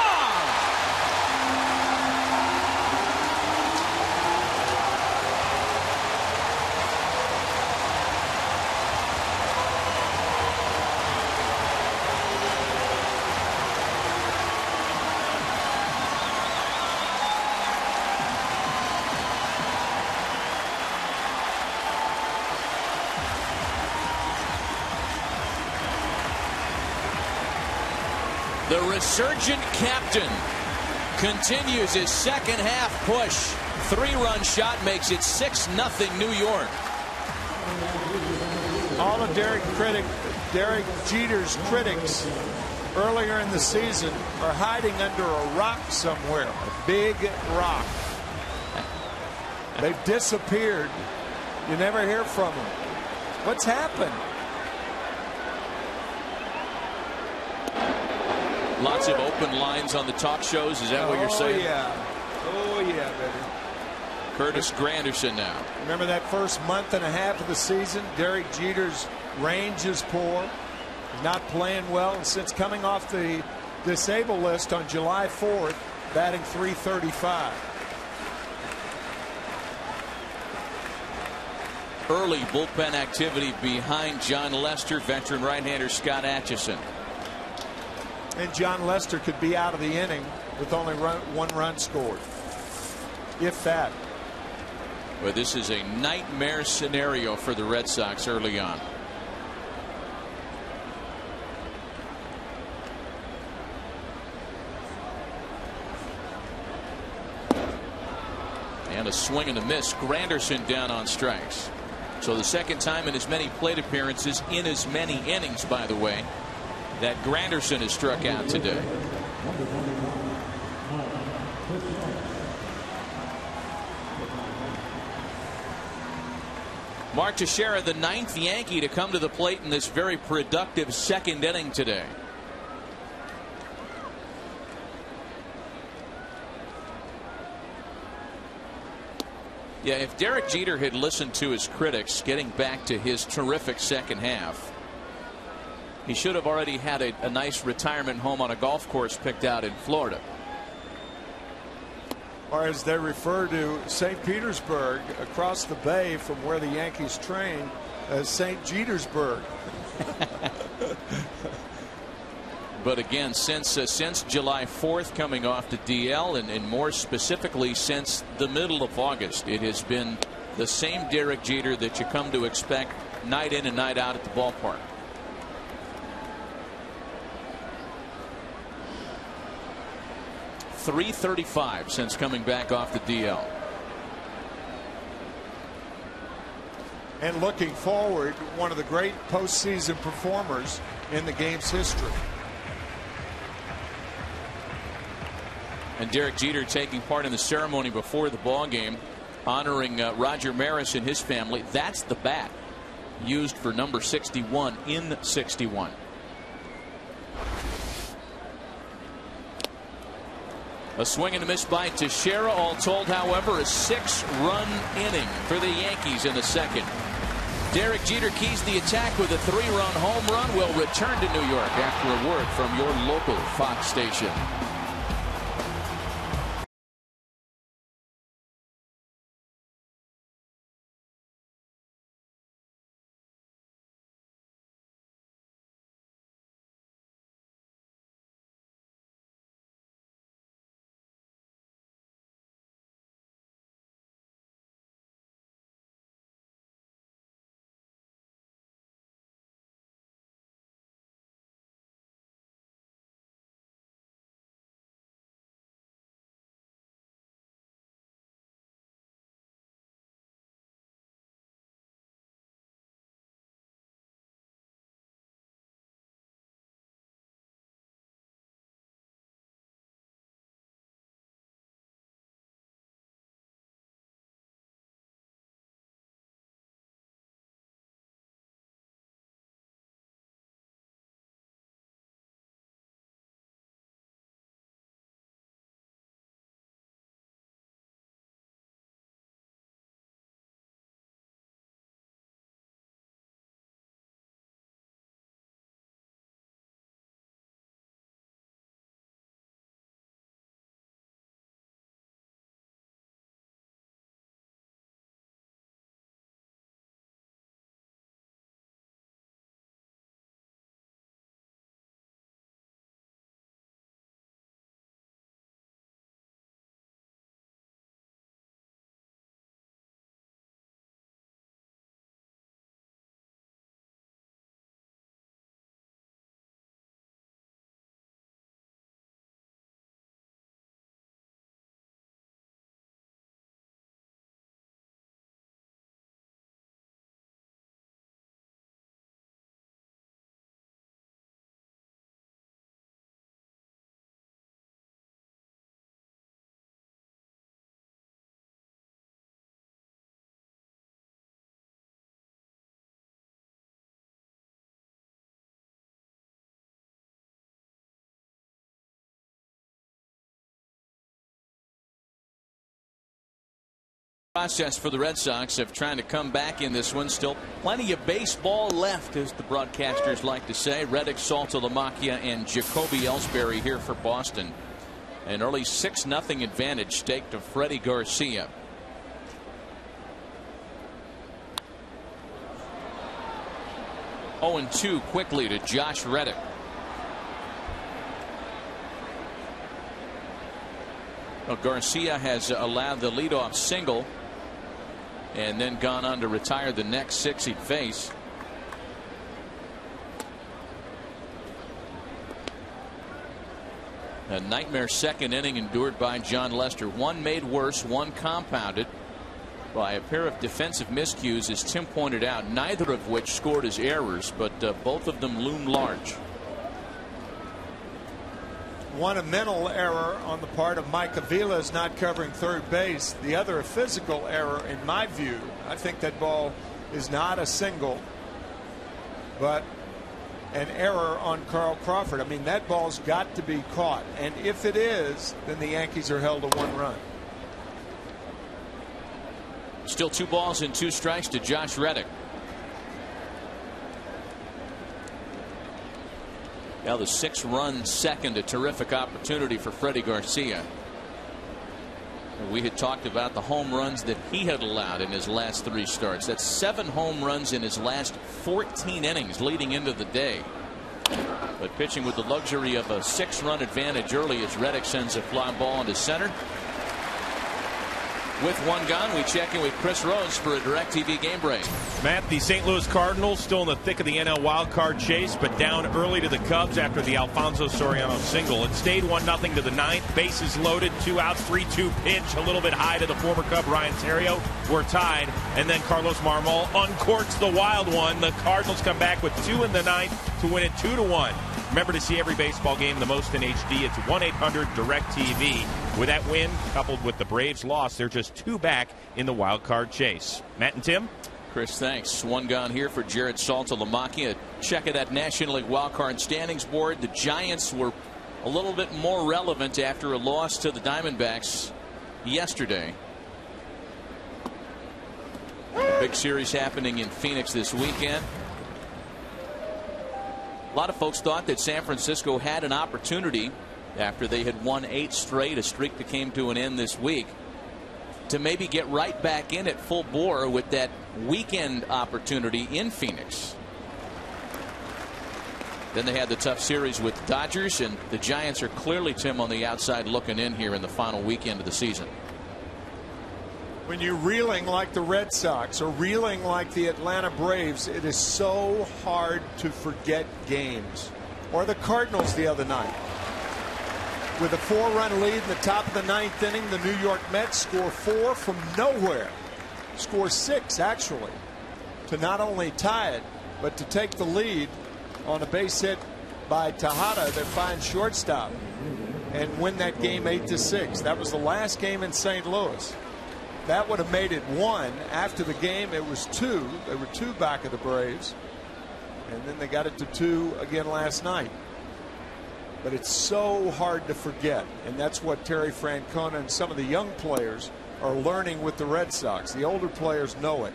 The resurgent captain continues his second half push. 3-run shot makes it 6-0 New York. All of Derek Jeter's critics earlier in the season are hiding under a rock somewhere, a big rock. They've disappeared. You never hear from them. What's happened? Lots of open lines on the talk shows. Is that what you're saying? Oh yeah, baby. Curtis Granderson now. Remember that first month and a half of the season? Derek Jeter's range is poor. He's not playing well. And since coming off the disabled list on July 4th, batting .335. Early bullpen activity behind John Lester, veteran right-hander Scott Atchison. And John Lester could be out of the inning with only 1 run scored, if that. But this is a nightmare scenario for the Red Sox early on. And a swing and a miss. Granderson down on strikes. So the second time in as many plate appearances in as many innings, by the way, that Granderson has struck out today. Mark Teixeira, the 9th Yankee to come to the plate in this very productive second inning today. Yeah, if Derek Jeter had listened to his critics getting back to his terrific second half, he should have already had a nice retirement home on a golf course picked out in Florida. Or as they refer to St. Petersburg, across the bay from where the Yankees train, as St. Jetersburg. But again, since July 4th, coming off the DL, and more specifically since the middle of August, it has been the same Derek Jeter that you come to expect night in and night out at the ballpark. .335 since coming back off the DL. And looking forward, one of the great postseason performers in the game's history. And Derek Jeter taking part in the ceremony before the ball game, honoring Roger Maris and his family. That's the bat used for number 61 in '61. A swing and a miss by Teixeira. All told, however, a 6-run inning for the Yankees in the second. Derek Jeter keys the attack with a 3-run home run. Will return to New York after a word from your local Fox station. Process for the Red Sox of trying to come back in this one. Still plenty of baseball left, as the broadcasters like to say. Reddick, Saltalamacchia, and Jacoby Ellsbury here for Boston. An early 6-0 advantage staked to Freddie Garcia. Oh, and 2 quickly to Josh Reddick. Well, Garcia has allowed the leadoff single and then gone on to retire the next 6 he'd face. A nightmare second inning endured by John Lester. One made worse, one compounded by a pair of defensive miscues, as Tim pointed out, neither of which scored as errors, but both of them loomed large. One, a mental error on the part of Mike Avila's not covering third base. The other, a physical error in my view. I think that ball is not a single, but an error on Carl Crawford. I mean, that ball's got to be caught, and if it is, then the Yankees are held to 1 run. Still 2 balls and 2 strikes to Josh Reddick. Now the 6-run second, a terrific opportunity for Freddie Garcia. We had talked about the home runs that he had allowed in his last 3 starts. That's 7 home runs in his last 14 innings leading into the day. But pitching with the luxury of a 6-run advantage early as Reddick sends a fly ball into center. With 1 gone, we check in with Chris Rose for a DirecTV game break. Matt, the St. Louis Cardinals still in the thick of the NL wildcard chase, but down early to the Cubs after the Alfonso Soriano single. It stayed 1-0 to the 9th. Bases loaded, 2 outs, 3-2 pitch, a little bit high to the former Cub Ryan Theriot. We're tied, and then Carlos Marmol uncorks the wild one. The Cardinals come back with 2 in the 9th to win it 2-1. Remember, to see every baseball game the most in HD, it's 1-800-DIRECTV. With that win, coupled with the Braves' loss, they're just 2 back in the wild card chase. Matt and Tim? Chris, thanks. 1 gone here for Jared Saltalamacchia. Check of that National League wild card standings board. The Giants were a little bit more relevant after a loss to the Diamondbacks yesterday. A big series happening in Phoenix this weekend. A lot of folks thought that San Francisco had an opportunity after they had won 8 straight, a streak that came to an end this week, to maybe get right back in at full bore with that weekend opportunity in Phoenix. Then they had the tough series with the Dodgers, and the Giants are clearly, Tim, on the outside looking in here in the final weekend of the season. When you're reeling like the Red Sox or reeling like the Atlanta Braves, it is so hard to forget games. Or the Cardinals the other night. With a 4-run lead in the top of the 9th inning, the New York Mets score 4 from nowhere. Score 6, actually, to not only tie it, but to take the lead on a base hit by Tejada, their fine shortstop, and win that game 8-6. That was the last game in St. Louis. That would have made it 1. After the game, it was 2. They were 2 back of the Braves. And then they got it to 2 again last night. But it's so hard to forget. And that's what Terry Francona and some of the young players are learning with the Red Sox. The older players know it.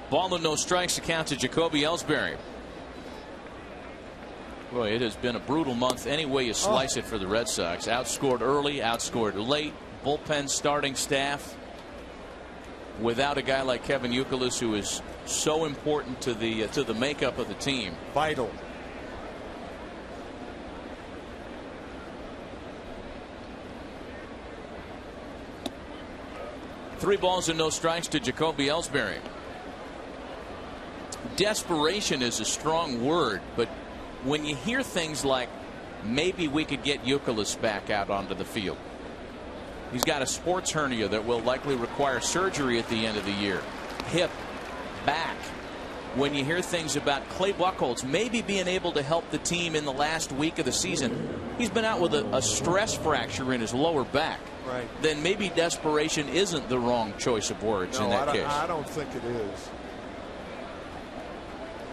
Ball and no strikes to count to Jacoby Ellsbury. Boy, it has been a brutal month any way you slice it for the Red Sox. Outscored early, outscored late. Bullpen starting staff without a guy like Kevin Youkilis, who is so important to the makeup of the team. Vital. Three balls and no strikes to Jacoby Ellsbury. Desperation is a strong word, but when you hear things like maybe we could get Youkilis back out onto the field, he's got a sports hernia that will likely require surgery at the end of the year, hip, back. When you hear things about Clay Buchholz maybe being able to help the team in the last week of the season, he's been out with a stress fracture in his lower back. Right. Then maybe desperation isn't the wrong choice of words in that case. I don't think it is.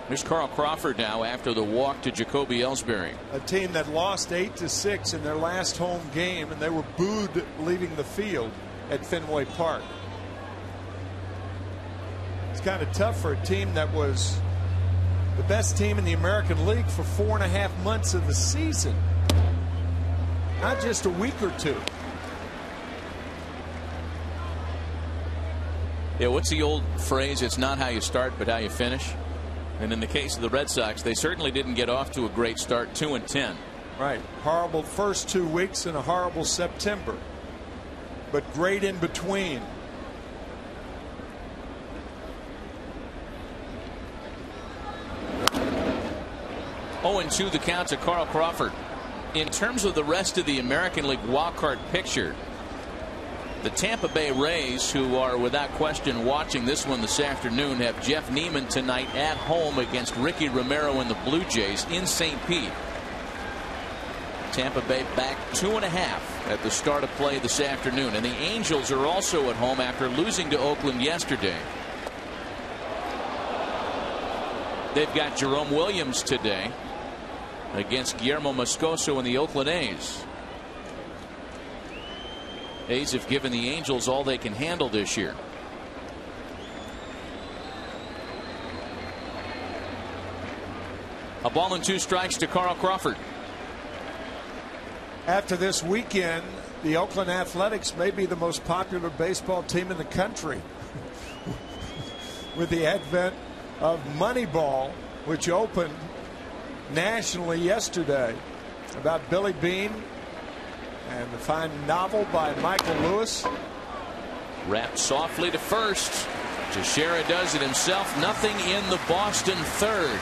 Here's Carl Crawford now after the walk to Jacoby Ellsbury. A team that lost 8-6 in their last home game, and they were booed leaving the field at Fenway Park. It's kind of tough for a team that was the best team in the American League for 4.5 months of the season. Not just a week or two. Yeah, what's the old phrase? It's not how you start, but how you finish. And in the case of the Red Sox, they certainly didn't get off to a great start, 2-10. Right. Horrible first 2 weeks and a horrible September. but great in between. Oh, and 2 the count to Carl Crawford. In terms of the rest of the American League wildcard picture, the Tampa Bay Rays, who are without question watching this one this afternoon, have Jeff Neiman tonight at home against Ricky Romero and the Blue Jays in St. Pete. Tampa Bay back 2.5 at the start of play this afternoon. And the Angels are also at home after losing to Oakland yesterday. They've got Jerome Williams today against Guillermo Moscoso and the Oakland A's. A's have given the Angels all they can handle this year. A ball and 2 strikes to Carl Crawford. After this weekend, the Oakland Athletics may be the most popular baseball team in the country. With the advent of Moneyball, which opened nationally yesterday, about Billy Beane and the fine novel by Michael Lewis. Wrapped softly to first. Teixeira does it himself. Nothing in the Boston third.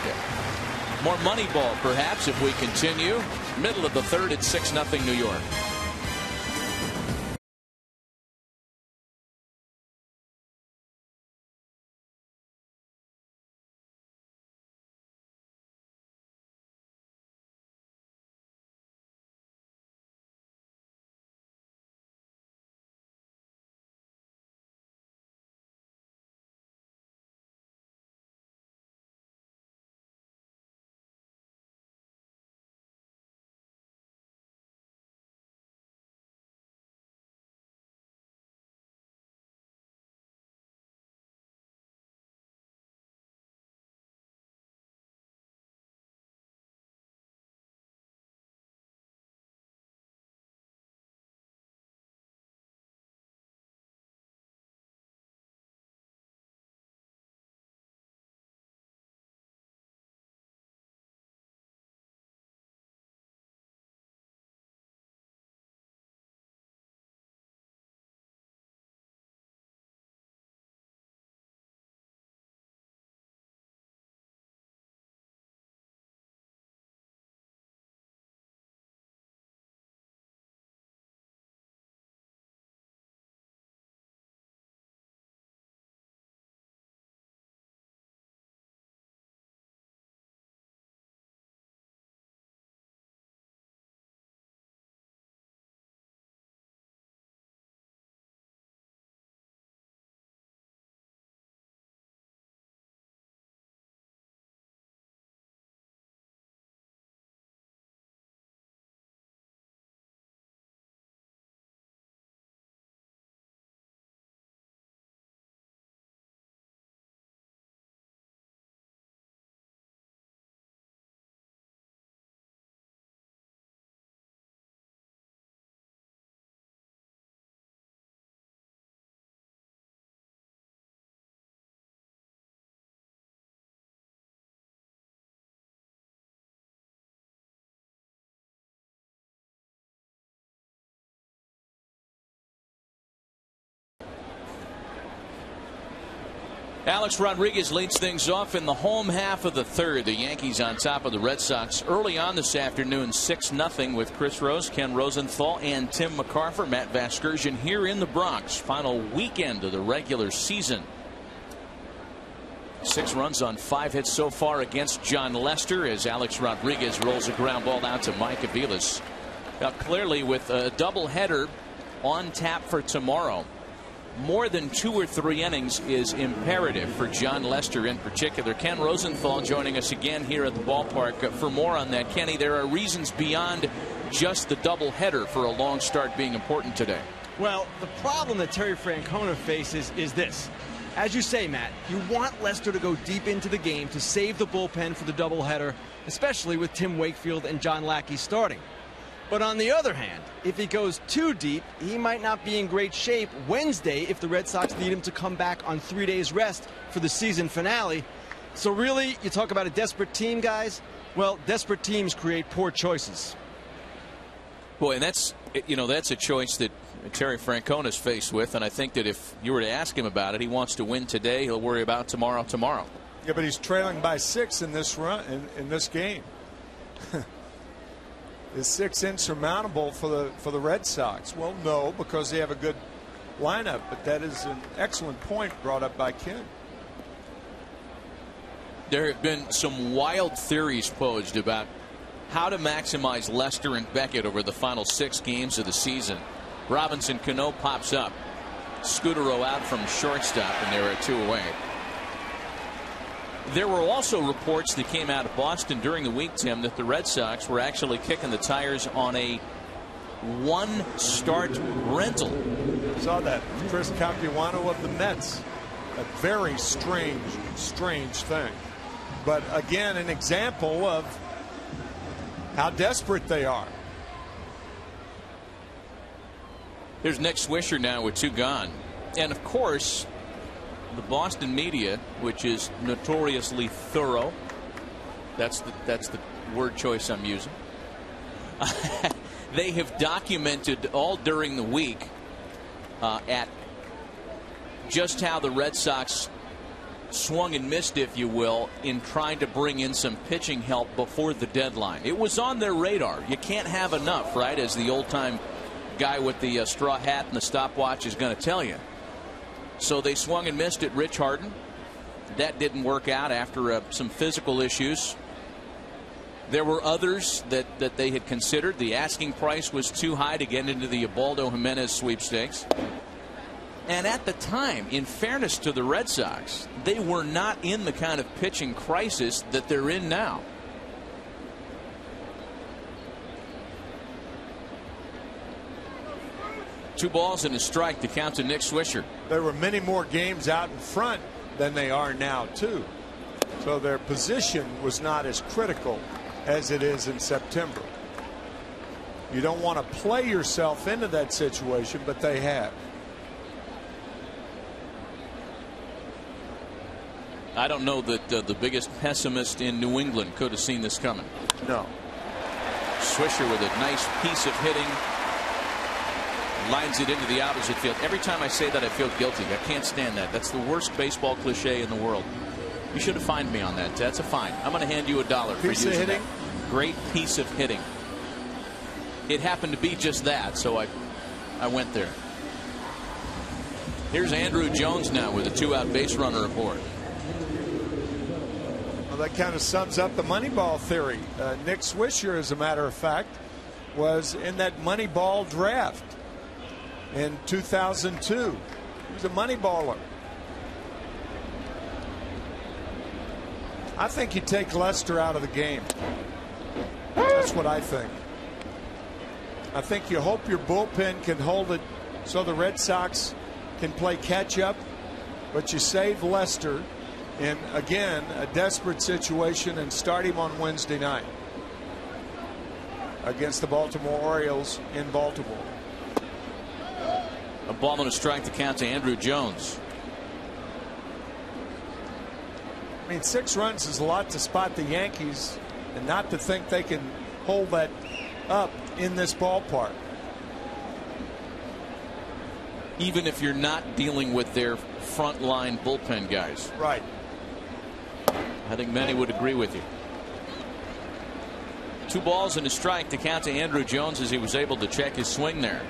More Moneyball perhaps if we continue. Middle of the third at 6-0 New York. Alex Rodriguez leads things off in the home half of the third. The Yankees on top of the Red Sox early on this afternoon, 6-0 with Chris Rose, Ken Rosenthal, and Tim McCarver. Matt Vasgersian here in the Bronx. Final weekend of the regular season. 6 runs on 5 hits so far against John Lester as Alex Rodriguez rolls a ground ball out to Mike Aviles. Now clearly with a doubleheader on tap for tomorrow, more than 2 or 3 innings is imperative for John Lester in particular. Ken Rosenthal joining us again here at the ballpark for more on that. Kenny, there are reasons beyond just the doubleheader for a long start being important today. Well, the problem that Terry Francona faces is this. As you say, Matt, you want Lester to go deep into the game to save the bullpen for the doubleheader, especially with Tim Wakefield and John Lackey starting. But on the other hand, if he goes too deep, he might not be in great shape Wednesday if the Red Sox need him to come back on 3 days rest for the season finale. So really, you talk about a desperate team, guys. Well, desperate teams create poor choices. Boy, and that's a choice that Terry Francona is faced with, and I think that if you were to ask him about it, he wants to win today. He'll worry about tomorrow. Yeah, but he's trailing by 6 in this run in this game. Is 6 insurmountable for the Red Sox? Well, no, because they have a good lineup. But that is an excellent point brought up by Ken. There have been some wild theories posed about how to maximize Lester and Beckett over the final 6 games of the season. Robinson Cano pops up. Scudero out from shortstop, and there are 2 away. There were also reports that came out of Boston during the week, Tim, that the Red Sox were actually kicking the tires on a 1-start rental. Saw that. Chris Capuano of the Mets. A very strange thing. But again, an example of how desperate they are. There's Nick Swisher now with 2 gone. And of course, the Boston media, which is notoriously thorough, that's the word choice I'm using. They have documented all during the week at just how the Red Sox swung and missed, if you will, in trying to bring in some pitching help before the deadline. It was on their radar. You can't have enough, right, as the old-time guy with the straw hat and the stopwatch is going to tell you. So they swung and missed at Rich Harden. That didn't work out after some physical issues. There were others that they had considered. The asking price was too high to get into the Ubaldo Jimenez sweepstakes. And at the time, in fairness to the Red Sox, they were not in the kind of pitching crisis that they're in now. Two balls and a strike to count to Nick Swisher. There were many more games out in front than they are now, too. So their position was not as critical as it is in September. You don't want to play yourself into that situation, but they have. I don't know that the biggest pessimist in New England could have seen this coming. No. Swisher with a nice piece of hitting. Lines it into the opposite field. Every time I say that, I feel guilty. I can't stand that. That's the worst baseball cliche in the world. You should have fined me on that. That's a fine. I'm going to hand you $1 for using that. Great piece of hitting. It happened to be just that, so I went there. Here's Andrew Jones now with a 2-out base runner aboard. Well, that kind of sums up the Moneyball theory. Nick Swisher, as a matter of fact, was in that Moneyball draft in 2002. He was a Moneyballer. I think you take Lester out of the game. That's what I think. I think you hope your bullpen can hold it so the Red Sox can play catch up, but you save Lester in, again, a desperate situation and start him on Wednesday night against the Baltimore Orioles in Baltimore. A ball and a strike to count to Andrew Jones. I mean, 6 runs is a lot to spot the Yankees, and not to think they can hold that up in this ballpark. Even if you're not dealing with their frontline bullpen guys. Right. I think many would agree with you. 2 balls and a strike to count to Andrew Jones as he was able to check his swing there.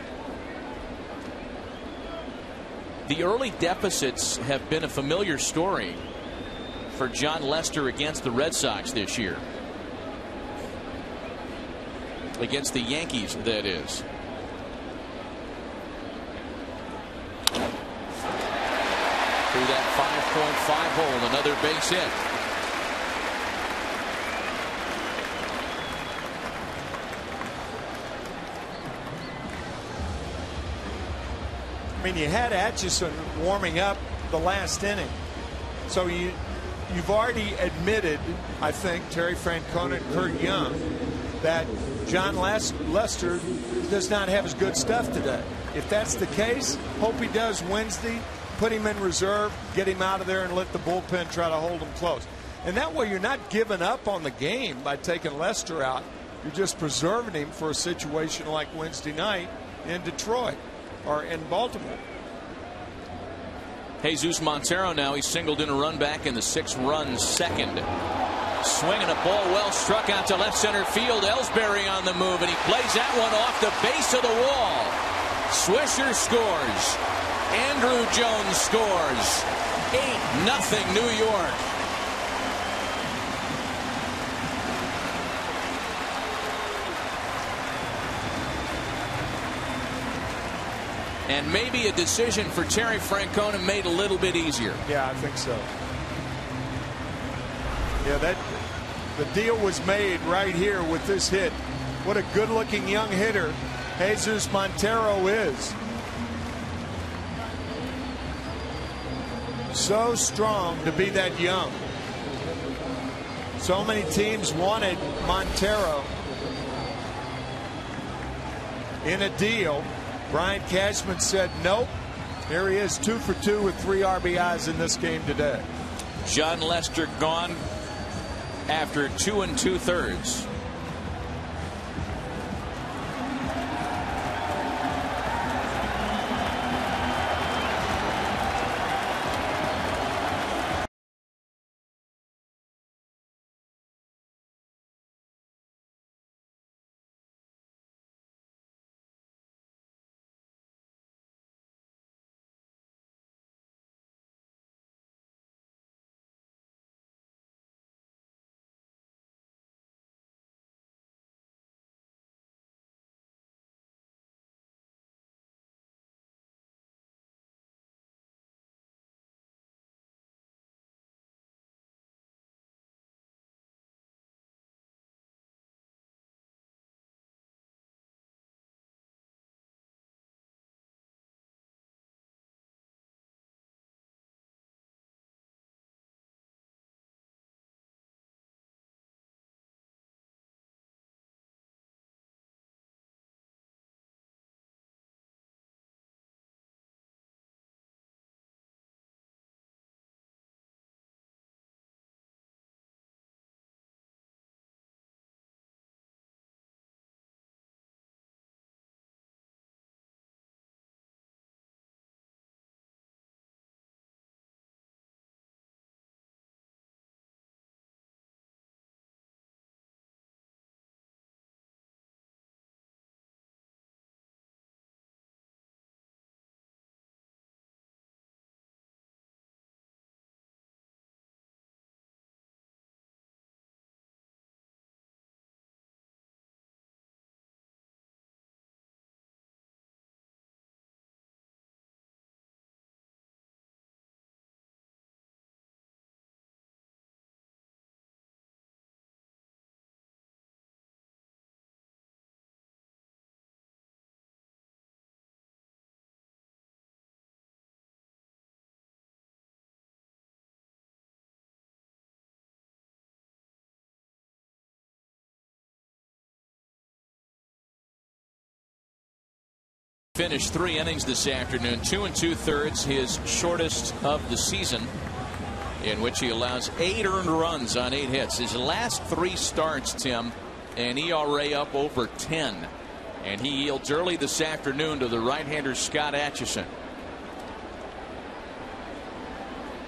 The early deficits have been a familiar story for John Lester against the Red Sox this year. Against the Yankees, that is. Through that 5.5 hole, another base hit. I mean, you had Atchison warming up the last inning. So you've already admitted, I think, Terry Francona and Kurt Young, that John Lester does not have his good stuff today. If that's the case, hope he does Wednesday. Put him in reserve, get him out of there, and let the bullpen try to hold him close. And that way you're not giving up on the game by taking Lester out. You're just preserving him for a situation like Wednesday night in Detroit. or in Baltimore. Jesus Montero now, he singled in a run back in the 6-run second. Swinging a ball well struck out to left center field. Ellsbury on the move, and he plays that one off the base of the wall. Swisher scores. Andrew Jones scores. 8-0 New York. And maybe a decision for Terry Francona made a little bit easier. Yeah, I think so. Yeah, the deal was made right here with this hit. What a good-looking young hitter Jesus Montero is. So strong to be that young. So many teams wanted Montero in a deal. Brian Cashman said nope. Here he is, 2 for 2 with 3 RBIs in this game today. John Lester gone after 2 2/3. Finished 3 innings this afternoon, 2 2/3, his shortest of the season, in which he allows 8 earned runs on 8 hits. His last 3 starts, Tim, an ERA up over 10, and he yields early this afternoon to the right-hander Scott Atchison.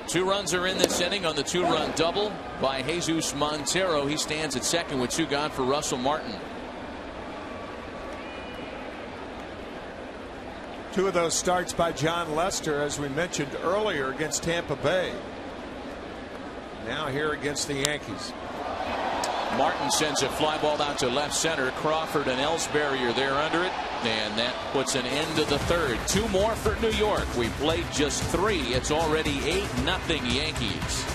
2 runs are in this inning on the 2-run double by Jesus Montero. He stands at second with 2 gone for Russell Martin. 2 of those starts by John Lester, as we mentioned earlier, against Tampa Bay. Now here against the Yankees. Martin sends a fly ball out to left center. Crawford and Ellsbury are there under it, and that puts an end to the 3rd. 2 more for New York. We played just 3. It's already 8-0 Yankees.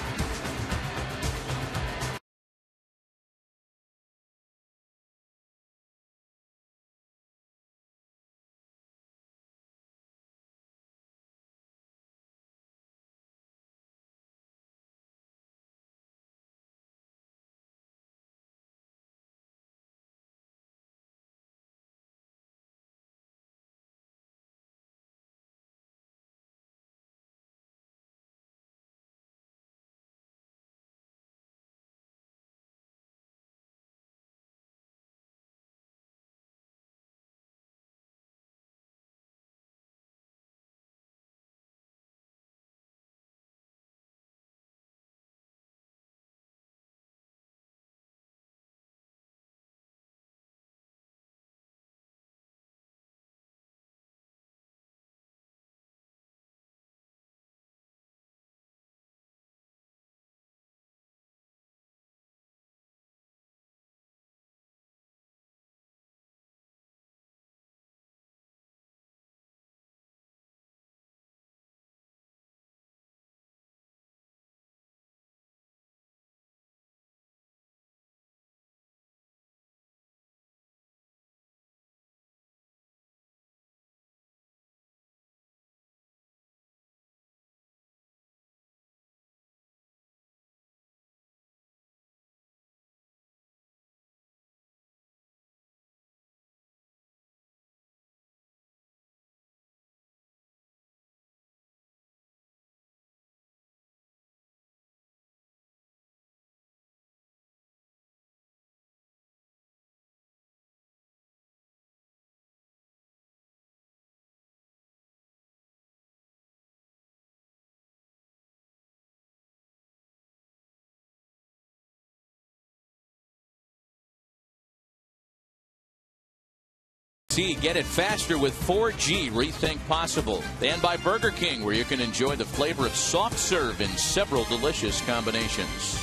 See, get it faster with 4G. Rethink possible. And by Burger King, where you can enjoy the flavor of soft serve in several delicious combinations.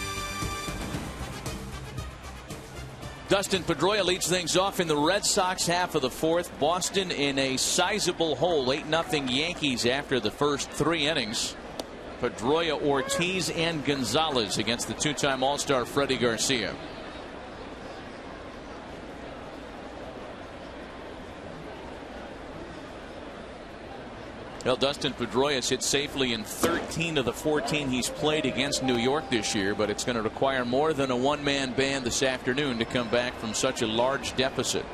Dustin Pedroia leads things off in the Red Sox half of the fourth. Boston in a sizable hole, 8-0 Yankees after the first 3 innings. Pedroia, Ortiz, and Gonzalez against the two-time All-Star Freddie Garcia. Well, Dustin Pedroia's hit safely in 13 of the 14 he's played against New York this year, but it's going to require more than a one-man band this afternoon to come back from such a large deficit.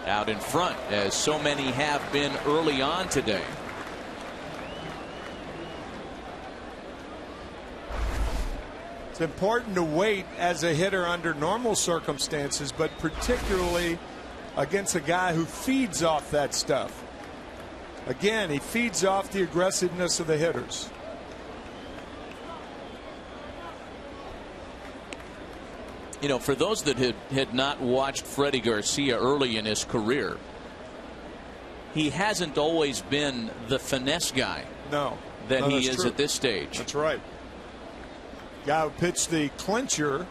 Out in front, as so many have been early on today. It's important to wait as a hitter under normal circumstances, but particularly against a guy who feeds off that stuff. Again, he feeds off the aggressiveness of the hitters. You know, for those that had not watched Freddie Garcia early in his career, he hasn't always been the finesse guy. No. That he is true. at this stage. That's right. Guy who pitched the clincher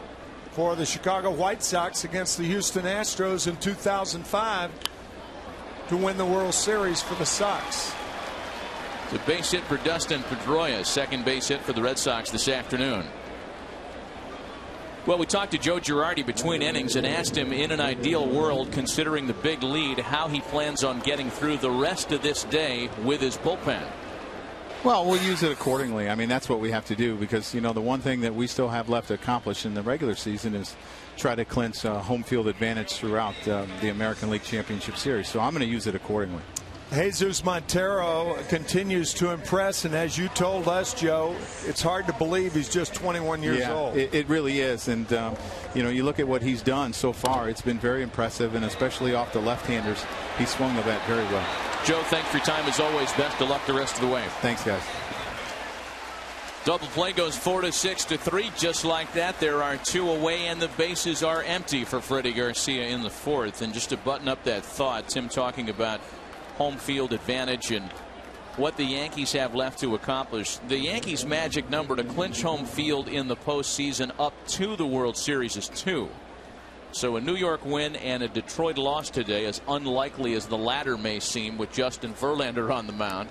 for the Chicago White Sox against the Houston Astros in 2005 to win the World Series for the Sox. It's a base hit for Dustin Pedroia, second base hit for the Red Sox this afternoon. Well, we talked to Joe Girardi between innings and asked him, in an ideal world, considering the big lead, how he plans on getting through the rest of this day with his bullpen. Well, we'll use it accordingly. I mean, that's what we have to do, because, you know, the one thing that we still have left to accomplish in the regular season is try to clinch home field advantage throughout the American League Championship Series. So I'm going to use it accordingly. Jesus Montero continues to impress, and as you told us, Joe, it's hard to believe he's just 21 years old. It really is, and you know, you look at what he's done so far, it's been very impressive, and especially off the left-handers, he swung the bat very well. Joe, thanks for your time as always. Best of luck the rest of the way. Thanks, guys. Double play goes 4-6-3, just like that. There are 2 away, and the bases are empty for Freddie Garcia in the fourth. And just to button up that thought, Tim talking about home field advantage and what the Yankees have left to accomplish. The Yankees' magic number to clinch home field in the postseason up to the World Series is 2. So a New York win and a Detroit loss today, as unlikely as the latter may seem with Justin Verlander on the mound,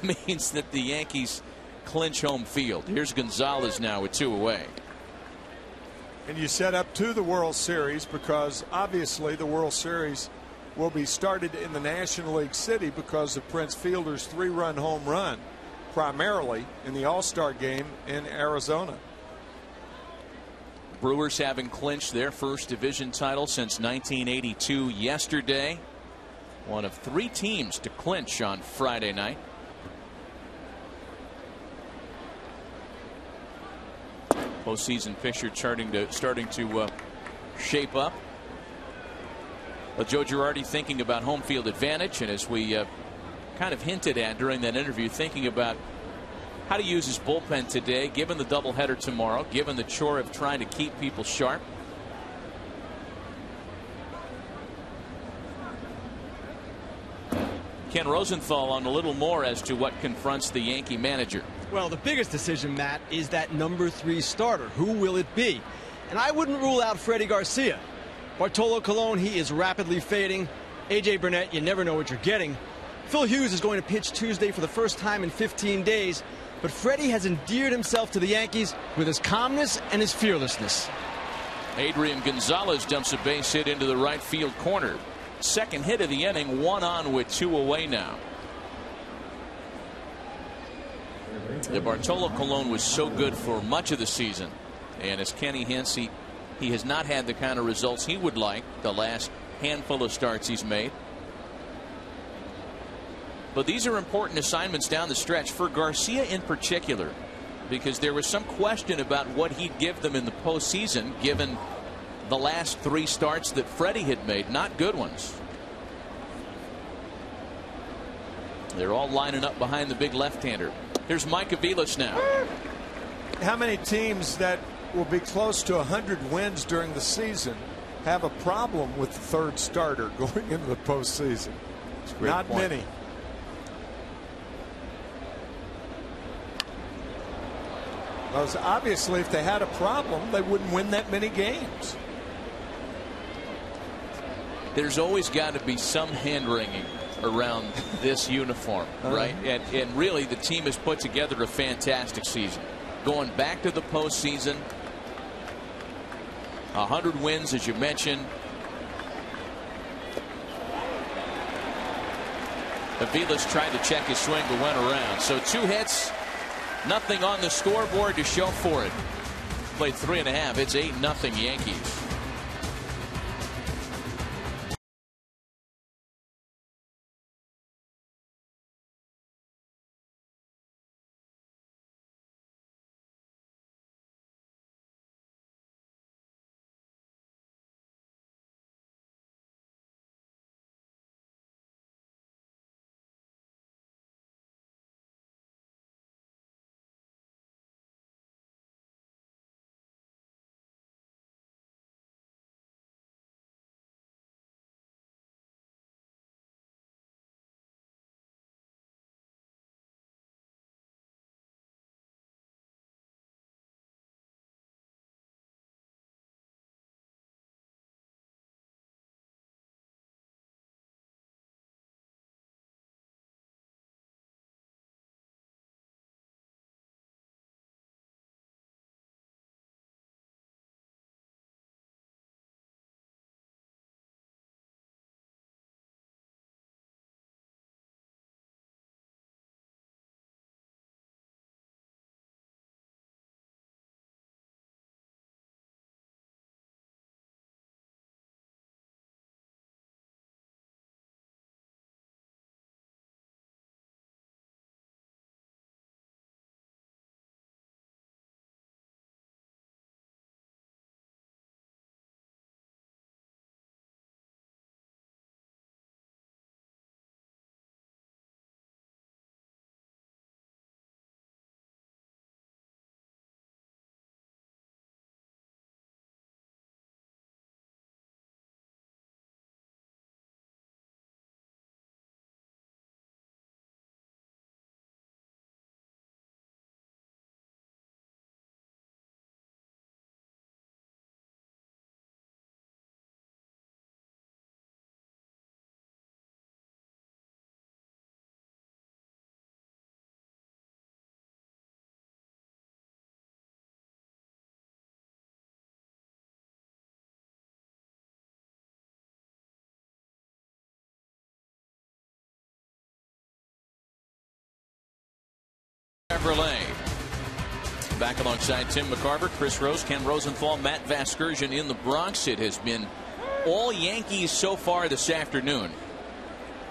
means that the Yankees clinch home field. Here's Gonzalez now with 2 away. And you set up to the World Series, because obviously the World Series will be started in the National League City because of Prince Fielder's 3-run home run, primarily in the All-Star game in Arizona. Brewers having clinched their first division title since 1982 yesterday. One of 3 teams to clinch on Friday night. Postseason picture starting to shape up. But Joe Girardi thinking about home field advantage, and as we kind of hinted at during that interview, thinking about how to use his bullpen today, given the doubleheader tomorrow, given the chore of trying to keep people sharp. Ken Rosenthal on a little more as to what confronts the Yankee manager. Well, the biggest decision, Matt, is that number 3 starter. Who will it be? And I wouldn't rule out Freddie Garcia. Bartolo Colon, he is rapidly fading. A.J. Burnett, you never know what you're getting. Phil Hughes is going to pitch Tuesday for the first time in 15 days. But Freddie has endeared himself to the Yankees with his calmness and his fearlessness. Adrian Gonzalez dumps a base hit into the right field corner. Second hit of the inning, 1 on with 2 away now. The Bartolo Colon was so good for much of the season, and as Kenny hints, he has not had the kind of results he would like the last handful of starts he's made. But these are important assignments down the stretch for Garcia in particular, because there was some question about what he'd give them in the postseason, given the last 3 starts that Freddie had made, not good ones. They're all lining up behind the big left-hander. Here's Mike Aviles now. How many teams that will be close to 100 wins during the season have a problem with the third starter going into the postseason? Not many. Because obviously, if they had a problem, they wouldn't win that many games. There's always got to be some hand-wringing around this uniform, right? And really, the team has put together a fantastic season. Going back to the postseason, 100 wins, as you mentioned. Avila's tried to check his swing but went around. So 2 hits, nothing on the scoreboard to show for it. Played 3.5. It's 8-0 Yankees. Chevrolet. Back alongside Tim McCarver, Chris Rose, Ken Rosenthal, Matt Vasgersian in the Bronx. It has been all Yankees so far this afternoon.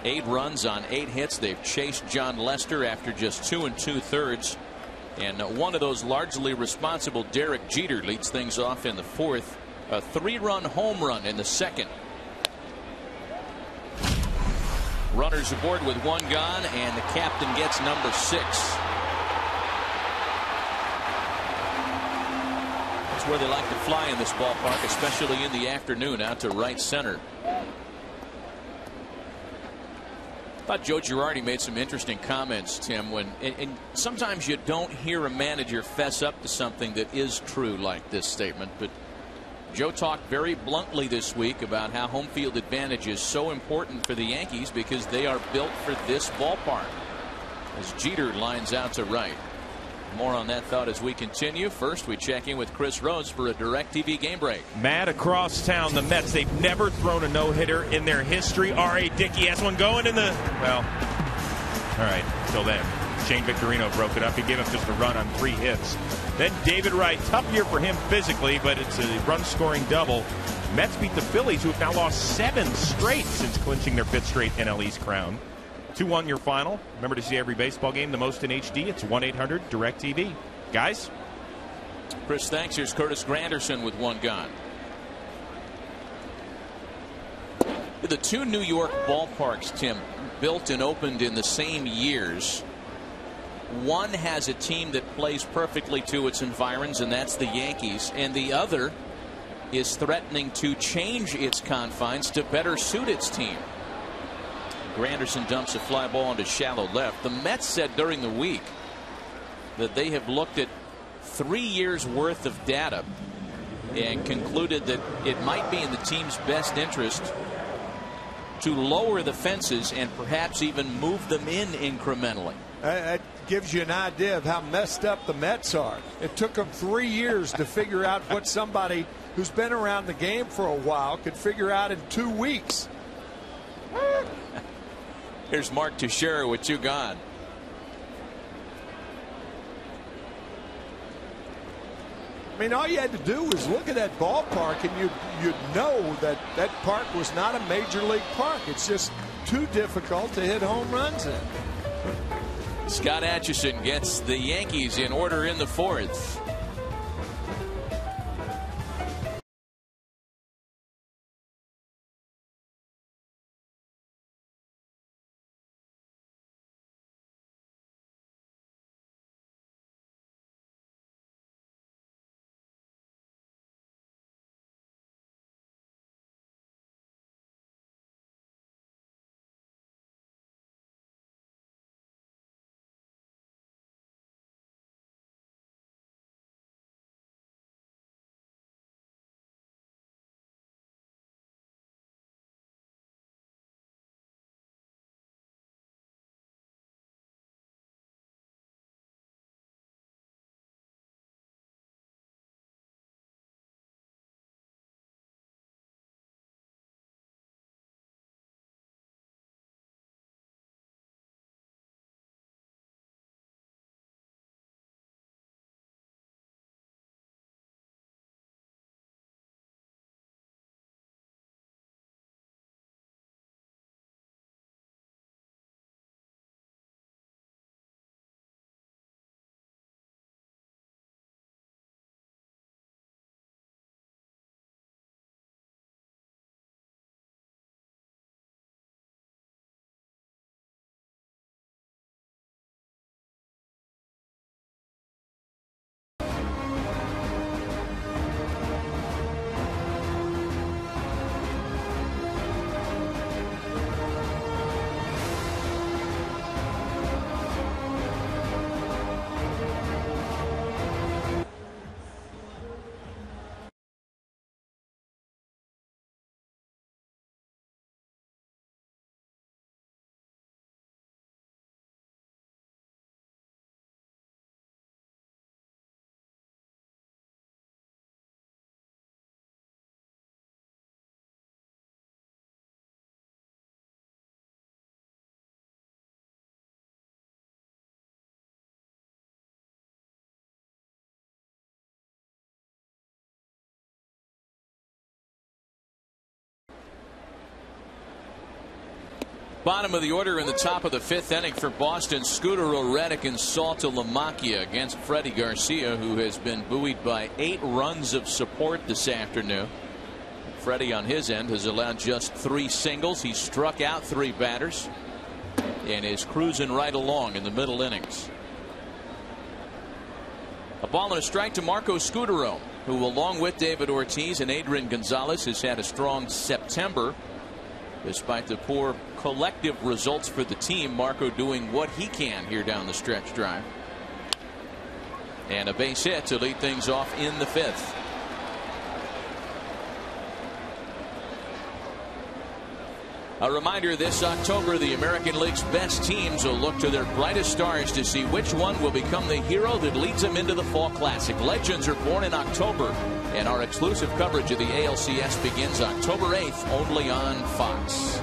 8 runs on 8 hits. They've chased John Lester after just 2 2/3. And one of those largely responsible, Derek Jeter, leads things off in the 4th. A 3-run home run in the 2nd. Runners aboard with 1 gone, and the captain gets number 6. That's where they like to fly in this ballpark, especially in the afternoon, out to right center. I thought Joe Girardi made some interesting comments, Tim, and sometimes you don't hear a manager fess up to something that is true like this statement, but Joe talked very bluntly this week about how home field advantage is so important for the Yankees because they are built for this ballpark. As Jeter lines out to right. More on that thought as we continue. First, we check in with Chris Rose for a DirecTV game break. Mad across town, the Mets, they've never thrown a no-hitter in their history. R.A. Dickey has one going in the, well, all right, till then. Shane Victorino broke it up. He gave up just a run on 3 hits. Then David Wright, tough year for him physically, but it's a run-scoring double. Mets beat the Phillies, who have now lost 7 straight since clinching their 5th straight NL East crown. 2-1 your final. Remember to see every baseball game the most in HD. It's 1-800-DIRECTV. Guys? Chris, thanks. Here's Curtis Granderson with 1 gone. The 2 New York ballparks, Tim, built and opened in the same years. One has a team that plays perfectly to its environs, and that's the Yankees, and the other is threatening to change its confines to better suit its team. Granderson dumps a fly ball into shallow left. The Mets said during the week that they have looked at 3 years worth of data and concluded that it might be in the team's best interest to lower the fences and perhaps even move them in incrementally. That gives you an idea of how messed up the Mets are. It took them 3 years to figure out what somebody who's been around the game for a while could figure out in 2 weeks. Here's Mark Teixeira with 2 gone. I mean, all you had to do was look at that ballpark and you'd know that that park was not a major league park. It's just too difficult to hit home runs in. Scott Atchison gets the Yankees in order in the 4th. Bottom of the order in the top of the 5th inning for Boston. Scooter O'Reddick and Salta Lamacchia against Freddie Garcia, who has been buoyed by 8 runs of support this afternoon. Freddie on his end has allowed just 3 singles. He struck out 3 batters and is cruising right along in the middle innings. A ball and a strike to Marco Scutaro, who along with David Ortiz and Adrian Gonzalez has had a strong September. Despite the poor collective results for the team, Marco doing what he can here down the stretch drive. And a base hit to lead things off in the 5th. A reminder, this October the American League's best teams will look to their brightest stars to see which one will become the hero that leads them into the Fall Classic. Legends are born in October, and our exclusive coverage of the ALCS begins October 8th only on Fox.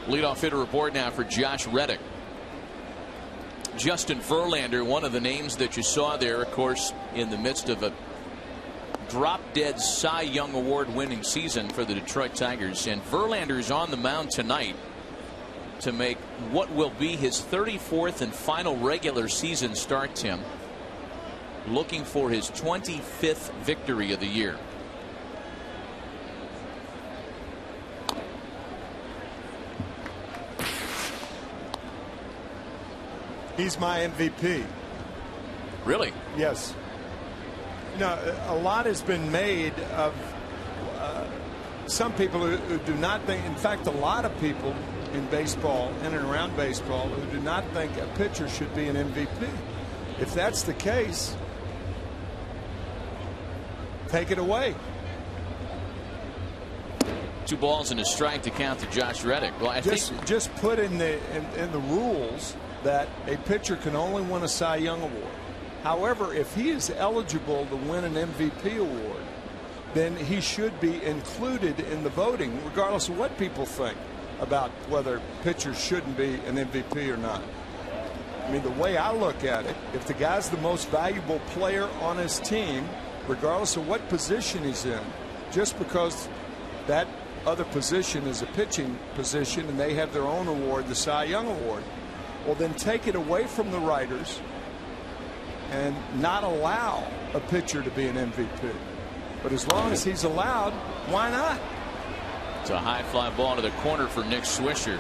Leadoff hitter report now for Josh Reddick. Justin Verlander, one of the names that you saw there, of course, in the midst of a drop-dead Cy Young Award winning season for the Detroit Tigers. And Verlander's on the mound tonight to make what will be his 34th and final regular season start, Tim. Looking for his 25th victory of the year. He's my MVP. Really? Yes. You know, a lot has been made of some people who do not think, in fact, a lot of people in baseball, in and around baseball, who do not think a pitcher should be an MVP. If that's the case, take it away. 2 balls and a strike to count to Josh Reddick. Well, I think just put in the rules that a pitcher can only win a Cy Young award. However, if he is eligible to win an MVP award, then he should be included in the voting, regardless of what people think about whether pitchers shouldn't be an MVP or not. I mean, the way I look at it, if the guy's the most valuable player on his team, regardless of what position he's in, just because that other position is a pitching position and they have their own award, the Cy Young Award, well, then take it away from the writers and not allow a pitcher to be an MVP. But as long as he's allowed, why not? It's a high fly ball to the corner for Nick Swisher.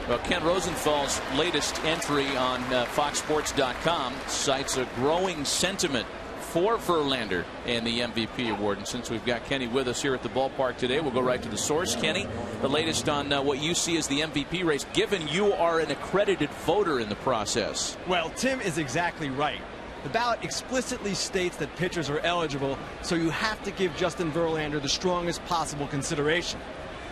Well, Ken Rosenthal's latest entry on FoxSports.com cites a growing sentiment for Verlander and the MVP award. And since we've got Kenny with us here at the ballpark today, we'll go right to the source. Kenny, the latest on what you see as the MVP race, given you are an accredited voter in the process. Well, Tim is exactly right. The ballot explicitly states that pitchers are eligible, so you have to give Justin Verlander the strongest possible consideration.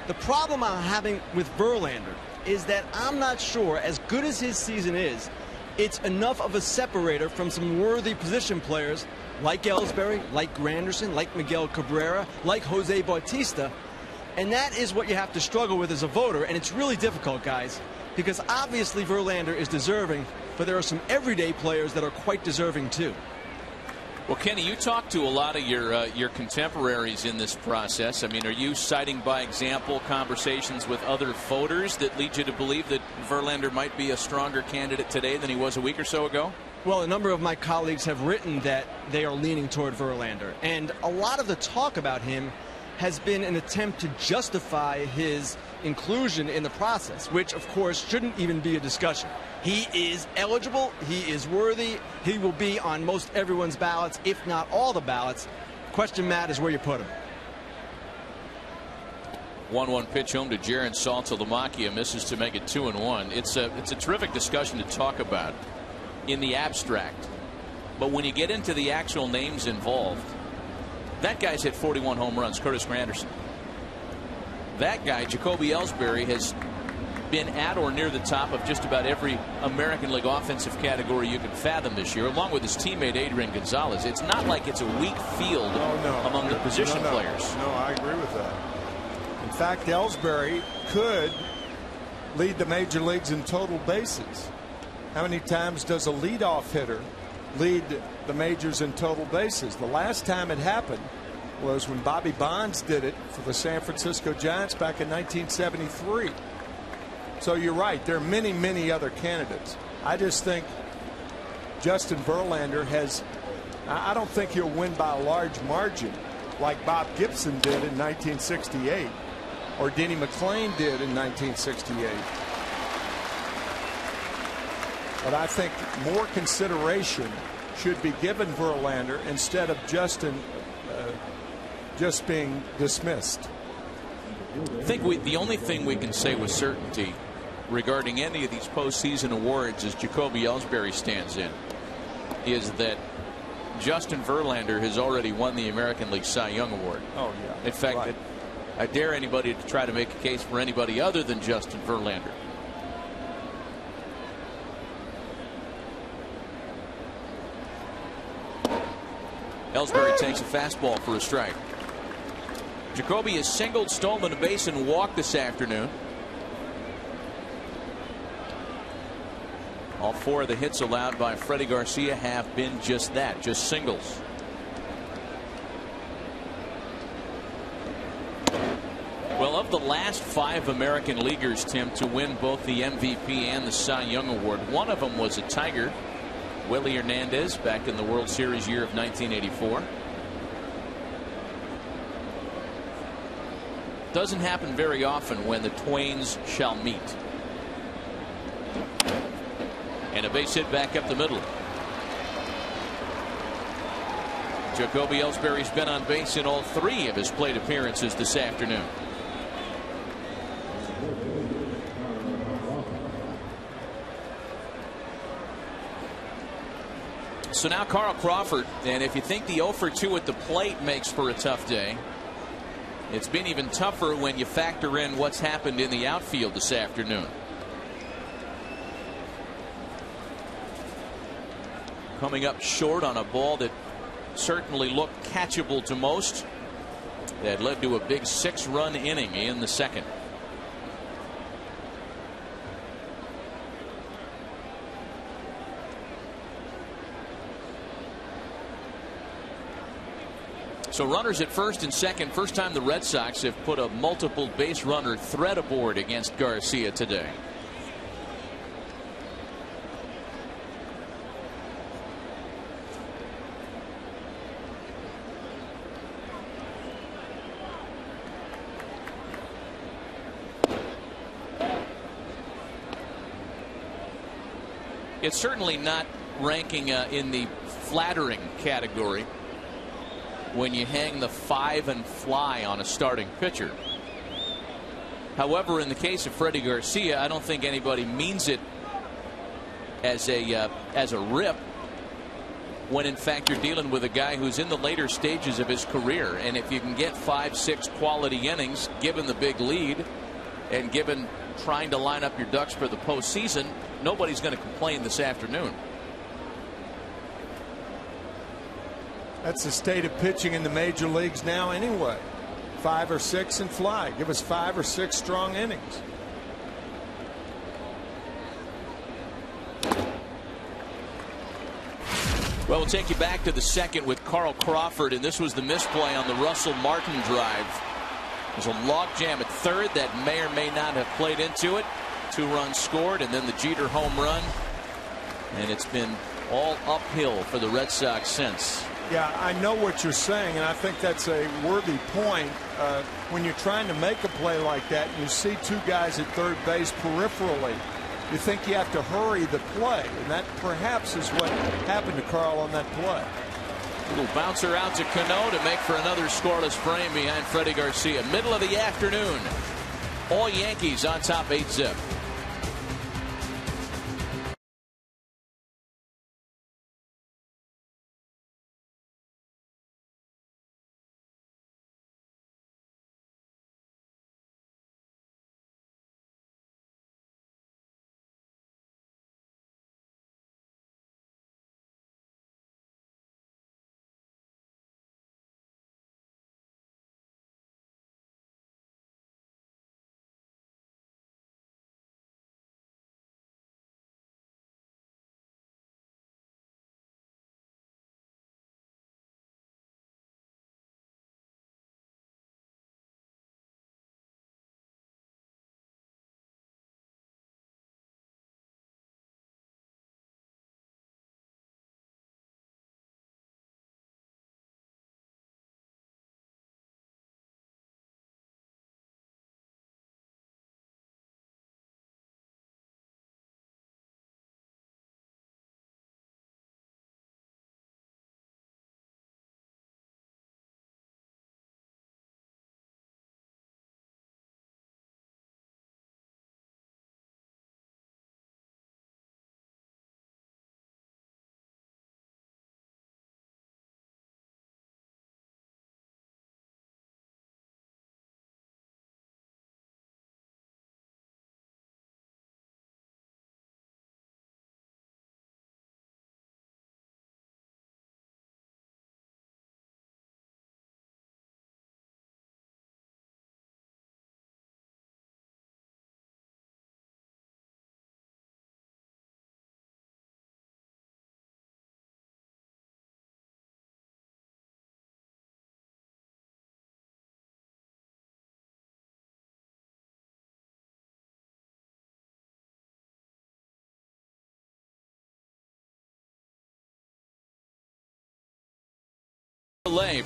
The problem I'm having with Verlander is that I'm not sure, as good as his season is, it's enough of a separator from some worthy position players like Ellsbury, like Granderson, like Miguel Cabrera, like Jose Bautista. And that is what you have to struggle with as a voter, and it's really difficult, guys, because obviously Verlander is deserving, but there are some everyday players that are quite deserving too. Well, Kenny, you talk to a lot of your contemporaries in this process. I mean, are you citing by example conversations with other voters that lead you to believe that Verlander might be a stronger candidate today than he was a week or so ago? Well, a number of my colleagues have written that they are leaning toward Verlander, and a lot of the talk about him has been an attempt to justify his inclusion in the process, which of course shouldn't even be a discussion. He is eligible, he is worthy, he will be on most everyone's ballots, if not all the ballots. Question, Matt, is where you put him. 1-1 pitch home to Jaron Saltalamacchia, misses to make it 2-1. It's a terrific discussion to talk about in the abstract, but when you get into the actual names involved, that guy's hit 41 home runs, Curtis Granderson. That guy, Jacoby Ellsbury, has been at or near the top of just about every American League offensive category you can fathom this year, along with his teammate Adrian Gonzalez. It's not like it's a weak field among the position players. No, I agree with that. In fact, Ellsbury could lead the major leagues in total bases. How many times does a leadoff hitter lead the majors in total bases? The last time it happened was when Bobby Bonds did it for the San Francisco Giants back in 1973. So you're right, there are many, many other candidates. I just think Justin Verlander has, I don't think he'll win by a large margin like Bob Gibson did in 1968 or Denny McClain did in 1968. But I think more consideration should be given Verlander instead of Justin just being dismissed. I think the only thing we can say with certainty regarding any of these postseason awards as Jacoby Ellsbury stands in is that Justin Verlander has already won the American League Cy Young Award. Oh, yeah. In fact, right. I dare anybody to try to make a case for anybody other than Justin Verlander. Ellsbury takes a fastball for a strike. Jacoby has singled, stolen a base, and walked this afternoon. All 4 of the hits allowed by Freddie Garcia have been just that, just singles. Well, of the last 5 American leaguers, Tim, to win both the MVP and the Cy Young Award, one of them was a Tiger, Willie Hernandez, back in the World Series year of 1984. Doesn't happen very often when the twains shall meet. And a base hit back up the middle. Jacoby Ellsbury's been on base in all 3 of his plate appearances this afternoon. So now Carl Crawford, and if you think the 0 for 2 at the plate makes for a tough day, it's been even tougher when you factor in what's happened in the outfield this afternoon. Coming up short on a ball that certainly looked catchable to most. That led to a big 6-run inning in the second. So runners at first and second. First time the Red Sox have put a multiple base runner threat aboard against Garcia today. It's certainly not ranking in the flattering category when you hang the 5 and fly on a starting pitcher. However, in the case of Freddie Garcia, I don't think anybody means it as a rip, when in fact you're dealing with a guy who's in the later stages of his career. And if you can get 5-6 quality innings, given the big lead and given trying to line up your ducks for the postseason, nobody's going to complain this afternoon. That's the state of pitching in the major leagues now anyway. 5 or 6 and fly. Give us 5 or 6 strong innings. Well, we'll take you back to the second with Carl Crawford, and this was the misplay on the Russell Martin drive. There's a logjam at third that may or may not have played into it. 2 runs scored, and then the Jeter home run. And it's been all uphill for the Red Sox since. Yeah, I know what you're saying, and I think that's a worthy point. When you're trying to make a play like that, and you see 2 guys at third base peripherally, you think you have to hurry the play, and that perhaps is what happened to Carl on that play. Little bouncer out to Cano to make for another scoreless frame behind Freddie Garcia. Middle of the afternoon. All Yankees on top 8-zip.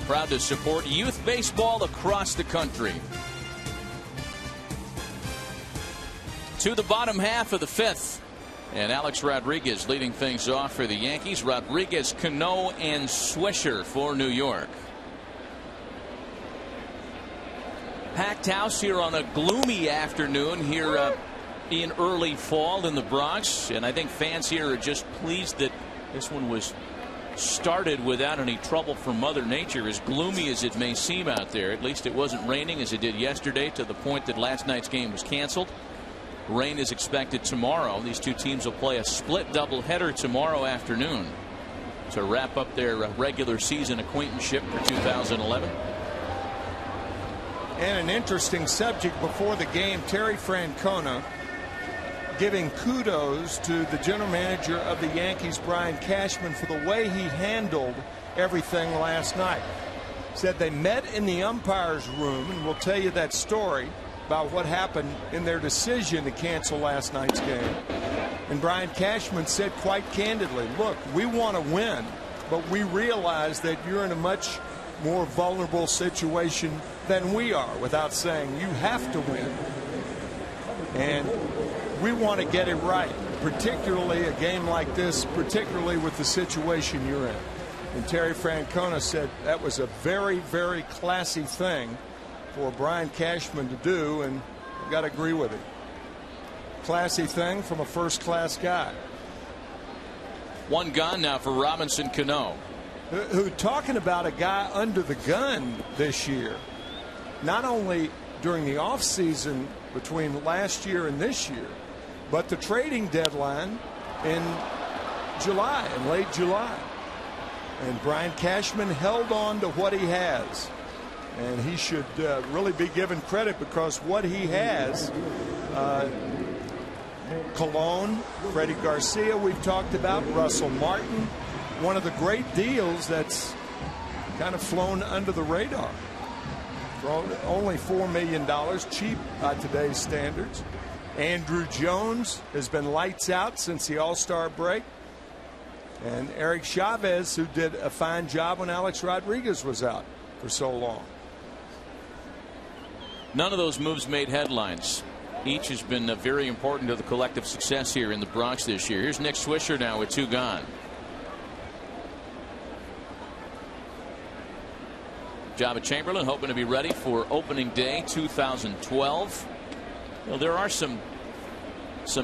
Proud to support youth baseball across the country. To the bottom half of the 5th, And Alex Rodriguez leading things off for the Yankees. Rodriguez, Cano, and Swisher for New York. Packed house here on a gloomy afternoon here in early fall in the Bronx. And I think fans here are just pleased that this one was started without any trouble from Mother Nature. As gloomy as it may seem out there, at least it wasn't raining as it did yesterday, to the point that last night's game was canceled. Rain is expected tomorrow. These two teams will play a split doubleheader tomorrow afternoon to wrap up their regular season acquaintanceship for 2011. And an interesting subject before the game, Terry Francona giving kudos to the general manager of the Yankees, Brian Cashman, for the way he handled everything last night. Said they met in the umpires room, and we'll tell you that story about what happened in their decision to cancel last night's game. And Brian Cashman said quite candidly, look, we want to win, but we realize that you're in a much more vulnerable situation than we are, without saying you have to win. And we want to get it right, particularly a game like this, particularly with the situation you're in. And Terry Francona said that was a very, very classy thing for Brian Cashman to do, and I've got to agree with it. Classy thing from a first-class guy. One gone now for Robinson Cano. Who talking about a guy under the gun this year, not only during the offseason between last year and this year, but the trading deadline in July, in late July. And Brian Cashman held on to what he has. And he should really be given credit, because what he has, Colon, Freddie Garcia, we've talked about, Russell Martin, one of the great deals that's kind of flown under the radar. For only $4 million, cheap by today's standards. Andrew Jones has been lights out since the All-Star break. And Eric Chavez, who did a fine job when Alex Rodriguez was out for so long. None of those moves made headlines. Each has been very important to the collective success here in the Bronx this year. Here's Nick Swisher now with two gone. Jabba Chamberlain hoping to be ready for opening day 2012. Well, there are some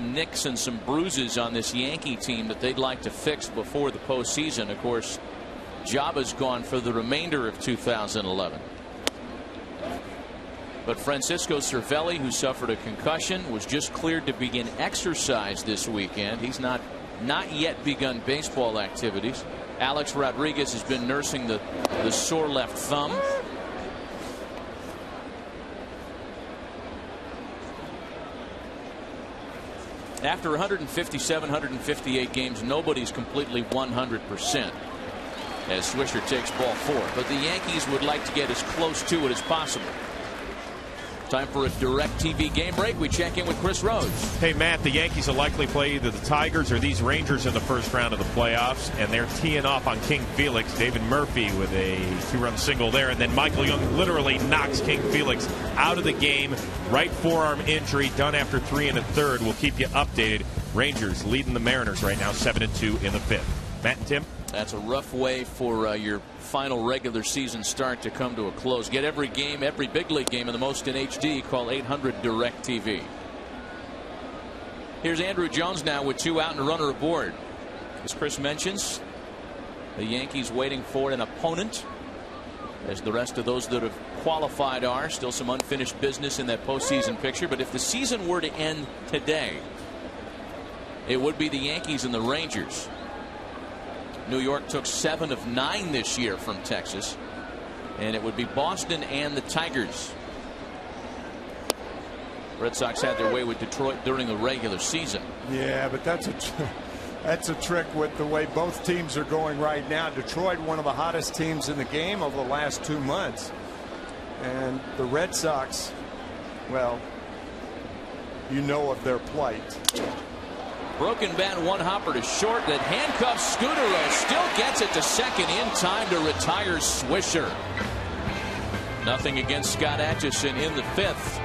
nicks and some bruises on this Yankee team that they'd like to fix before the postseason. Of course, Jabba's gone for the remainder of 2011. But Francisco Cervelli, who suffered a concussion, was just cleared to begin exercise this weekend. He's not yet begun baseball activities. Alex Rodriguez has been nursing the sore left thumb. After 157, 158 games, nobody's completely 100%. As Swisher takes ball 4. But the Yankees would like to get as close to it as possible. Time for a direct TV game break. We check in with Chris Rhodes. Hey, Matt, the Yankees will likely play either the Tigers or these Rangers in the first round of the playoffs, and they're teeing off on King Felix. David Murphy with a 2-run single there, and then Michael Young literally knocks King Felix out of the game. Right forearm injury, done after 3 1/3. We'll keep you updated. Rangers leading the Mariners right now 7-2 in the 5th. Matt and Tim? That's a rough way for your final regular season start to come to a close. Get every game, every big league game, and the most in HD. Call 800 Direct TV. Here's Andrew Jones now with 2 out and a runner aboard. As Chris mentions, the Yankees waiting for an opponent, as the rest of those that have qualified are. Still some unfinished business in that postseason picture. But if the season were to end today, it would be the Yankees and the Rangers. New York took 7 of 9 this year from Texas, and it would be Boston and the Tigers. Red Sox had their way with Detroit during the regular season. Yeah, but that's a trick with the way both teams are going right now. Detroit, one of the hottest teams in the game over the last 2 months, and the Red Sox, well, you know of their plight. Broken bat, one hopper to short. That handcuffs Scudero, still gets it to second in time to retire Swisher. Nothing against Scott Atchison in the 5th.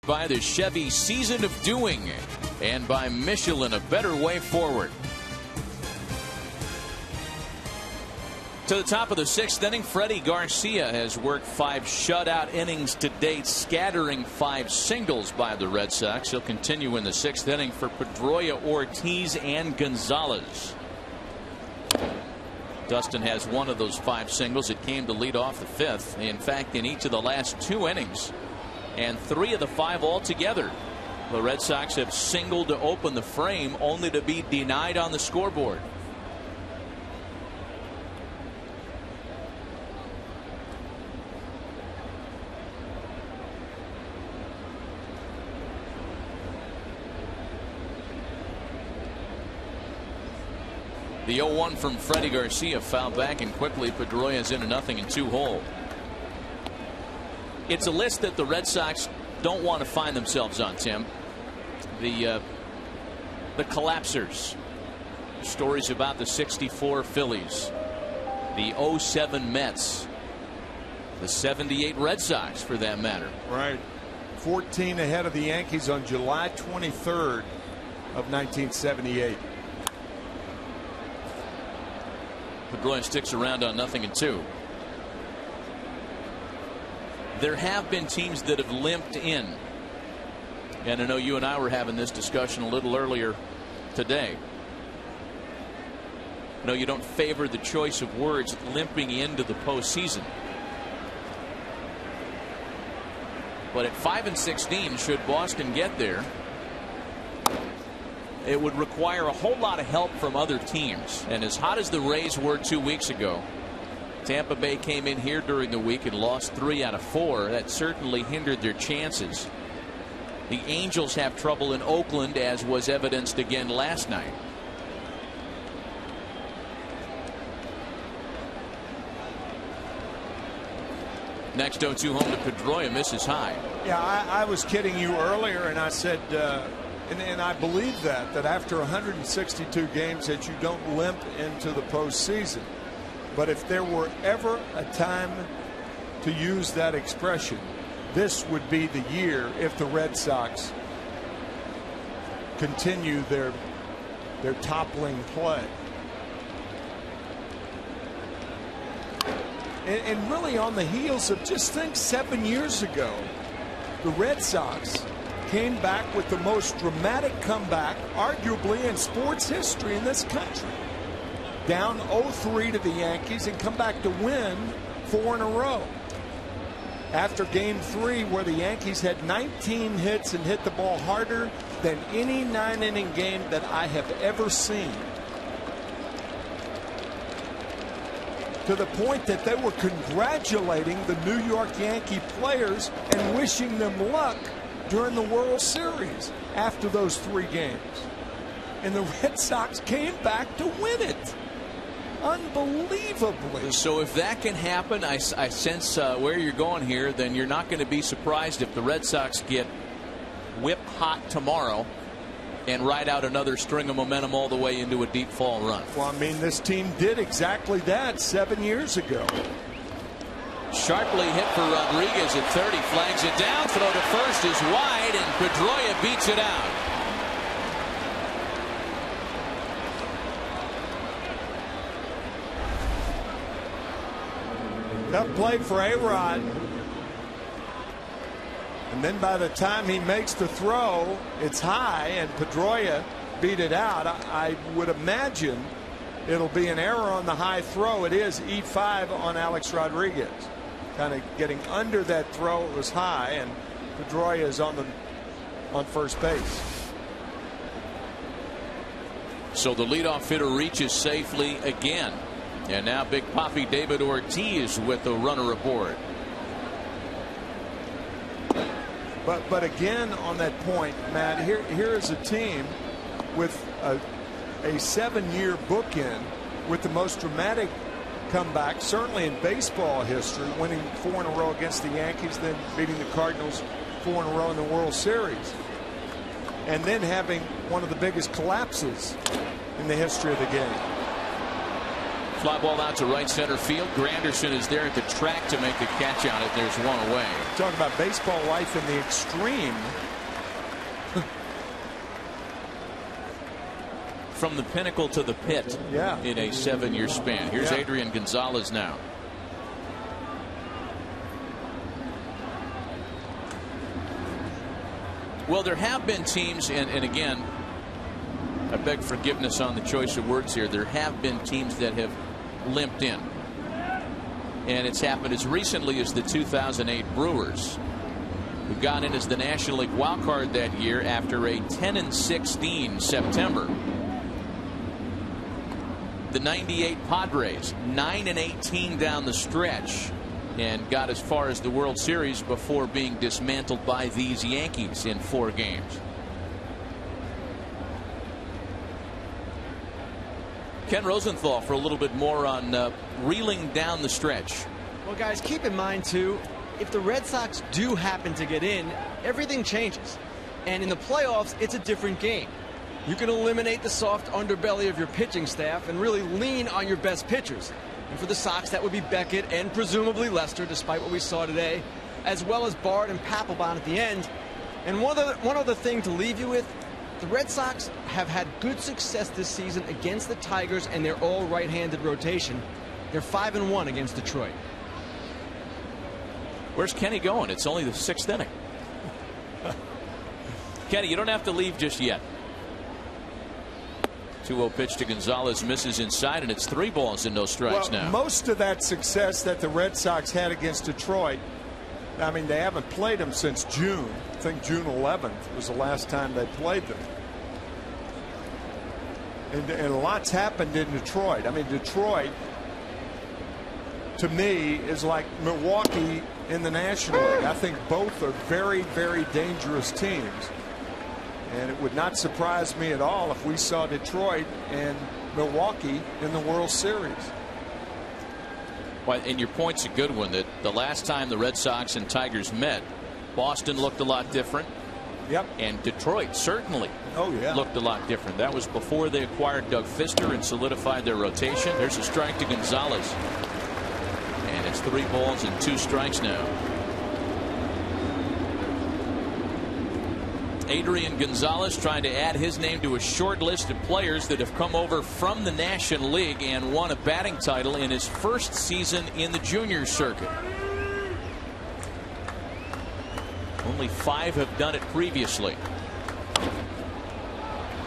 By the Chevy Season of Doing and by Michelin, a better way forward. To the top of the 6th inning, Freddie Garcia has worked 5 shutout innings to date, scattering 5 singles by the Red Sox. He'll continue in the 6th inning for Pedroia, Ortiz, and Gonzalez. Dustin has 1 of those 5 singles. It came to lead off the 5th. In fact, in each of the last 2 innings, and 3 of the 5 altogether, the Red Sox have singled to open the frame, only to be denied on the scoreboard. The 0-1 from Freddie Garcia, fouled back, and quickly Pedroia is in a 0-2 hole. It's a list that the Red Sox don't want to find themselves on, Tim. The collapsers. Stories about the '64 Phillies, the '07 Mets, the '78 Red Sox, for that matter. Right. 14 ahead of the Yankees on July 23rd of 1978. Pedroia sticks around on 0-2. There have been teams that have limped in, and I know you and I were having this discussion a little earlier today. No, you don't favor the choice of words, limping into the postseason. But at 5-16, should Boston get there, it would require a whole lot of help from other teams. And as hot as the Rays were 2 weeks ago, Tampa Bay came in here during the week and lost 3 out of 4. That certainly hindered their chances. The Angels have trouble in Oakland, as was evidenced again last night. Next 0-2 home to Pedroia, misses high. Yeah, I was kidding you earlier, and I said, and I believe that after 162 games that you don't limp into the postseason. But if there were ever a time to use that expression, this would be the year if the Red Sox continue their toppling play. And really on the heels of, just think, 7 years ago, the Red Sox came back with the most dramatic comeback arguably in sports history in this country. Down 0-3 to the Yankees and come back to win 4 in a row. After game 3, where the Yankees had 19 hits and hit the ball harder than any 9-inning game that I have ever seen. To the point that they were congratulating the New York Yankee players and wishing them luck during the World Series after those 3 games. And the Red Sox came back to win it. Unbelievably. So if that can happen, I sense where you're going here, then you're not going to be surprised if the Red Sox get whip hot tomorrow and ride out another string of momentum all the way into a deep fall run. Well, I mean, this team did exactly that 7 years ago. Sharply hit for Rodriguez at 30, flags it down, throw to first is wide, and Pedroia beats it out. Tough play for A-Rod. And then by the time he makes the throw, it's high, and Pedroia beat it out. I would imagine it'll be an error on the high throw. It is E5 on Alex Rodriguez. Kind of getting under that throw. It was high, and Pedroia is on first base. So the leadoff hitter reaches safely again. And now Big Papi David Ortiz with the runner aboard. But again, on that point, Matt, here is a team with a 7-year bookend with the most dramatic comeback, certainly in baseball history, winning 4 in a row against the Yankees, then beating the Cardinals 4 in a row in the World Series, and then having one of the biggest collapses in the history of the game. Fly ball out to right center field. Granderson is there at the track to make the catch on it. There's one away. Talking about baseball life in the extreme. From the pinnacle to the pit in a 7-year span. Here's Adrian Gonzalez now. Well, there have been teams, and again, I beg forgiveness on the choice of words here. There have been teams that have limped in. And it's happened as recently as the 2008 Brewers, who got in as the National League wild card that year after a 10-16 September. The 98 Padres, 9-18 down the stretch, and got as far as the World Series before being dismantled by these Yankees in 4 games. Ken Rosenthal for a little bit more on reeling down the stretch. Well, guys, keep in mind, too, if the Red Sox do happen to get in, everything changes. And in the playoffs, it's a different game. You can eliminate the soft underbelly of your pitching staff and really lean on your best pitchers. And for the Sox, that would be Beckett and presumably Lester, despite what we saw today, as well as Bard and Papelbon at the end. And one other thing to leave you with, the Red Sox have had good success this season against the Tigers and their all right-handed rotation. They're 5-1 against Detroit. Where's Kenny going? It's only the 6th inning. Kenny, you don't have to leave just yet. 2-0 pitch to Gonzalez, misses inside, and it's 3 balls and no strikes now. Most of that success that the Red Sox had against Detroit, I mean, they haven't played them since June. I think June 11th was the last time they played them. And lots happened in Detroit. I mean, Detroit, to me, is like Milwaukee in the National League. I think both are very, very dangerous teams. And it would not surprise me at all if we saw Detroit and Milwaukee in the World Series. Well, and your point's a good one, that the last time the Red Sox and Tigers met, Boston looked a lot different. Yep. And Detroit certainly looked a lot different. That was before they acquired Doug Fister and solidified their rotation. There's a strike to Gonzalez. And it's 3 balls and 2 strikes now. Adrian Gonzalez trying to add his name to a short list of players that have come over from the National League and won a batting title in his first season in the junior circuit. Only 5 have done it previously.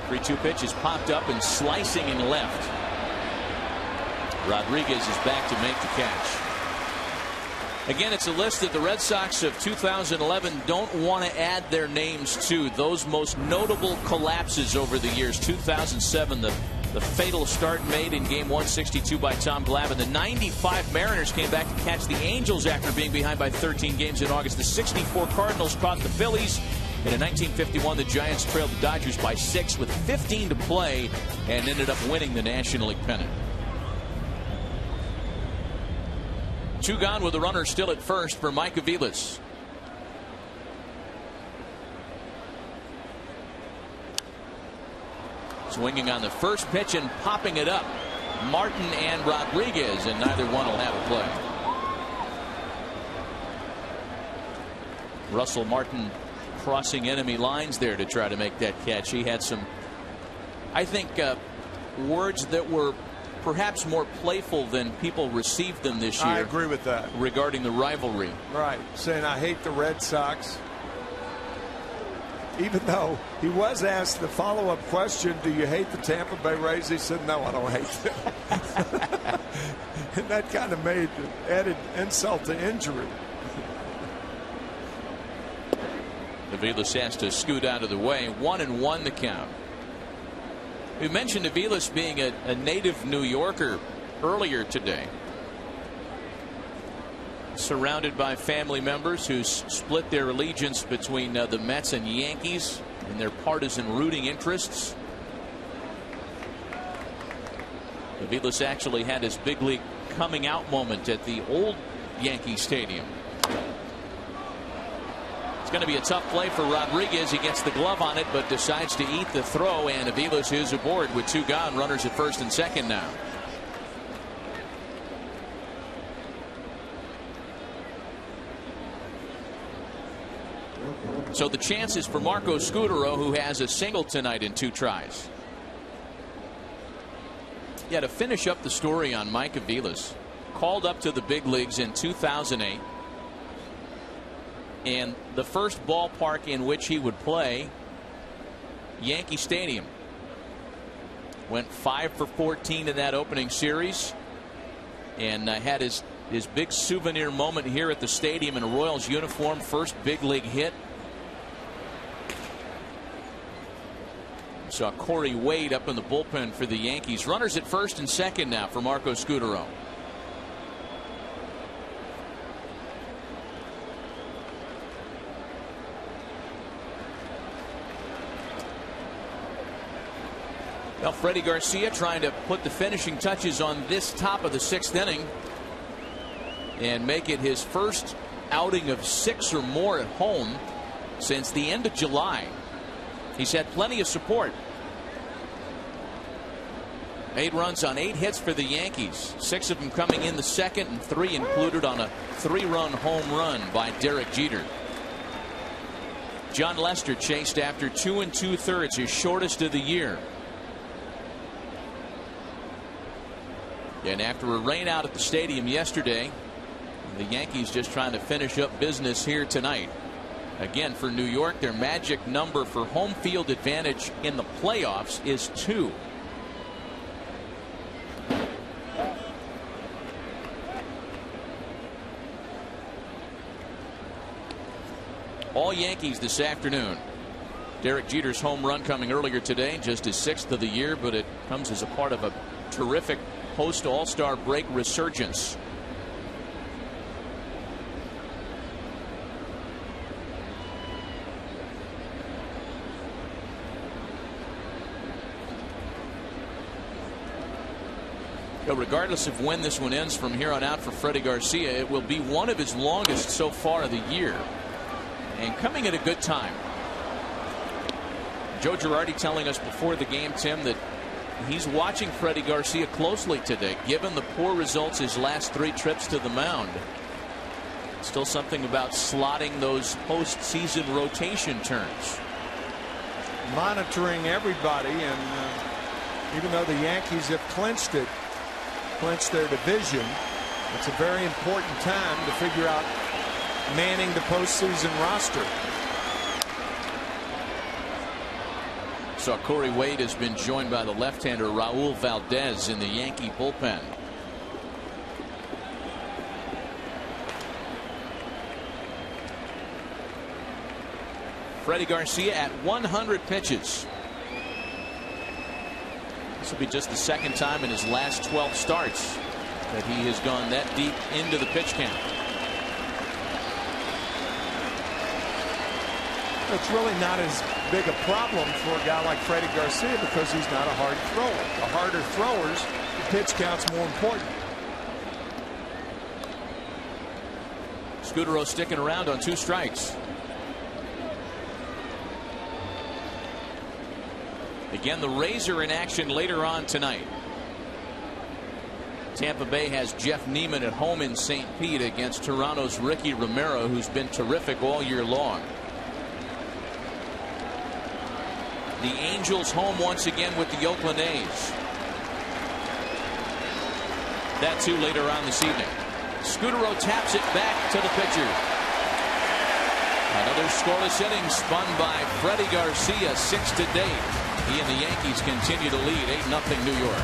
3-2 pitch is popped up and slicing in left. Rodriguez is back to make the catch. Again, it's a list that the Red Sox of 2011 don't want to add their names to. Those most notable collapses over the years. 2007, the fatal start made in game 162 by Tom Glavine. The 95 Mariners came back to catch the Angels after being behind by 13 games in August. The 64 Cardinals caught the Phillies. And in 1951, the Giants trailed the Dodgers by 6 with 15 to play and ended up winning the National League pennant. 2 gone with the runner still at first for Mike Aviles. Swinging on the first pitch and popping it up. Martin and Rodriguez, and neither one will have a play. Russell Martin crossing enemy lines there to try to make that catch. He had some, I think, words that were perhaps more playful than people received them this year. I agree with that. Regarding the rivalry. Right. Saying, I hate the Red Sox. Even though he was asked the follow-up question, do you hate the Tampa Bay Rays? He said, no, I don't hate them. And that kind of made added insult to injury. Aviles has to scoot out of the way. 1-1 the count. We mentioned Aviles being a native New Yorker earlier today. Surrounded by family members who split their allegiance between the Mets and Yankees and their partisan rooting interests. Aviles actually had his big league coming out moment at the old Yankee Stadium. It's going to be a tough play for Rodriguez. He gets the glove on it, but decides to eat the throw, and Aviles is aboard with 2 gone. Runners at first and second now. So the chances for Marco Scutaro, who has a single tonight in 2 tries. Yeah, to finish up the story on Mike Aviles, called up to the big leagues in 2008. And the first ballpark in which he would play, Yankee Stadium. Went 5 for 14 in that opening series. And had his big souvenir moment here at the stadium in a Royals uniform. First big league hit. Saw Corey Wade up in the bullpen for the Yankees. Runners at first and second now for Marco Scutaro. Well, Freddie Garcia trying to put the finishing touches on this top of the 6th inning and make it his first outing of 6 or more at home since the end of July. He's had plenty of support. 8 runs on 8 hits for the Yankees. 6 of them coming in the second, and 3 included on a 3-run home run by Derek Jeter. John Lester chased after 2 2/3, his shortest of the year. And after a rain out at the stadium yesterday, the Yankees just trying to finish up business here tonight. Again, for New York, their magic number for home field advantage in the playoffs is 2. All Yankees this afternoon. Derek Jeter's home run coming earlier today, just his 6th of the year, but it comes as a part of a terrific post All-Star break resurgence. Regardless of when this one ends from here on out for Freddie Garcia, it will be one of his longest so far of the year, and coming at a good time. Joe Girardi telling us before the game, Tim, that he's watching Freddie Garcia closely today, given the poor results his last 3 trips to the mound. Still something about slotting those postseason rotation turns. Monitoring everybody, and even though the Yankees have clinched their division, it's a very important time to figure out manning the postseason roster. So Corey Wade has been joined by the left-hander Raul Valdez in the Yankee bullpen. Freddie Garcia at 100 pitches. This will be just the 2nd time in his last 12 starts that he has gone that deep into the pitch count. It's really not as big a problem for a guy like Freddie Garcia because he's not a hard thrower. The harder throwers, the pitch count's more important. Scutaro sticking around on 2 strikes. Again, the Rays are in action later on tonight. Tampa Bay has Jeff Neiman at home in St. Pete against Toronto's Ricky Romero, who's been terrific all year long. The Angels home once again with the Oakland A's. That too later on this evening. Scutaro taps it back to the pitcher. Another scoreless inning spun by Freddie Garcia, 6 to date. He and the Yankees continue to lead 8-0 New York.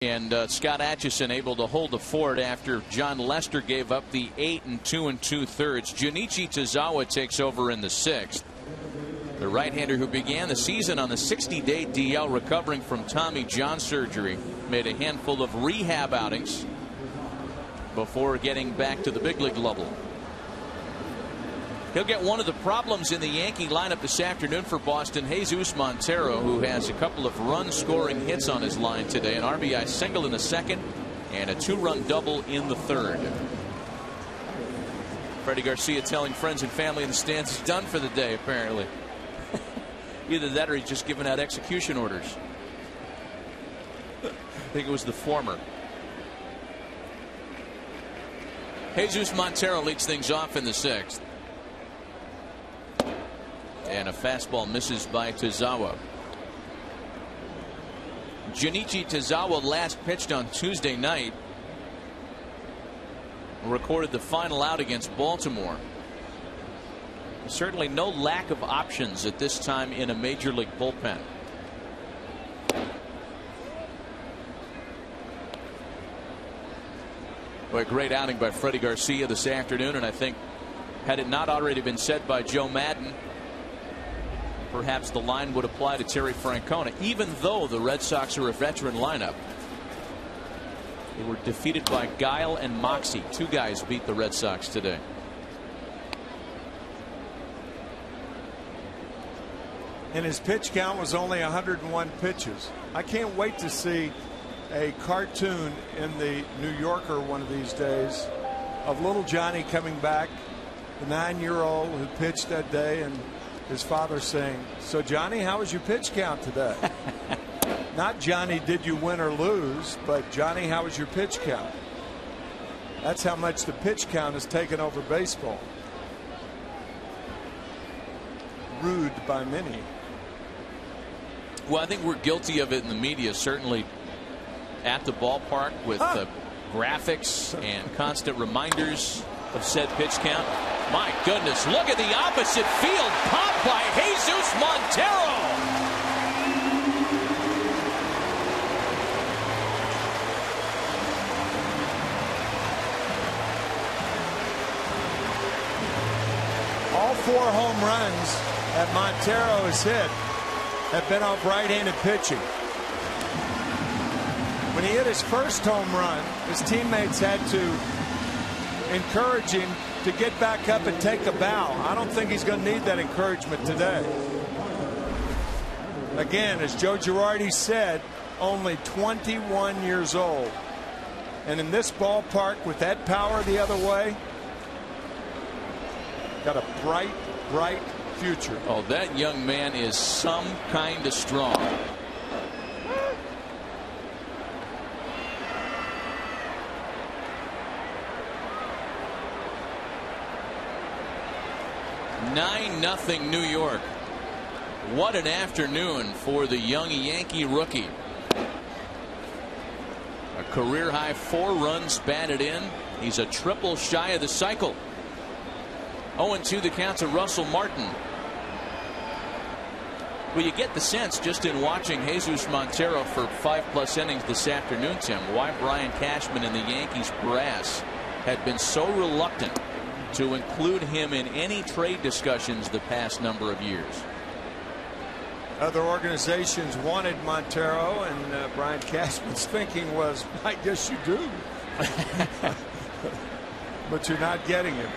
And Scott Atchison able to hold the fort after John Lester gave up the 8 2 2/3. Junichi Tozawa takes over in the 6th. The right-hander who began the season on the 60-day DL recovering from Tommy John surgery made a handful of rehab outings before getting back to the big league level. He'll get one of the problems in the Yankee lineup this afternoon for Boston, Jesus Montero, who has a couple of run-scoring hits on his line today, an RBI single in the 2nd and a 2-run double in the 3rd. Freddie Garcia telling friends and family in the stands he's done for the day, apparently. Either that or he's just giving out execution orders. I think it was the former. Jesus Montero leads things off in the 6th. And a fastball misses by Tozawa. Junichi Tozawa last pitched on Tuesday night. Recorded the final out against Baltimore. Certainly no lack of options at this time in a major league bullpen. Boy, great outing by Freddie Garcia this afternoon, and I think had it not already been said by Joe Madden, perhaps the line would apply to Terry Francona. Even though the Red Sox are a veteran lineup, they were defeated by Guile and Moxie. 2 guys beat the Red Sox today. And his pitch count was only 101 pitches. I can't wait to see a cartoon in the New Yorker one of these days of little Johnny coming back, the 9-year-old who pitched that day, and his father saying, "So Johnny, how was your pitch count today?" Not Johnny, did you win or lose, but Johnny, how was your pitch count? That's how much the pitch count has taken over baseball. Rude by many. Well, I think we're guilty of it in the media, certainly at the ballpark, with graphics and constant reminders of said pitch count. My goodness, look at the opposite field pop by Jesus Montero. All 4 home runs that Montero has hit have been off right-handed pitching. When he hit his first home run, his teammates had to encourage him to get back up and take a bow. I don't think he's going to need that encouragement today. Again, as Joe Girardi said, only 21 years old. And in this ballpark with that power the other way, got a bright, bright future. Oh, that young man is some kind of strong. Nothing New York. What an afternoon for the young Yankee rookie. A career high 4 runs batted in. He's a triple shy of the cycle. 0-2 the count to Russell Martin. Well, you get the sense just in watching Jesus Montero for 5+ innings this afternoon, Tim, why Brian Cashman and the Yankees brass had been so reluctant to include him in any trade discussions the past number of years. Other organizations wanted Montero, and Brian Cashman's thinking was, I guess you do. But you're not getting him.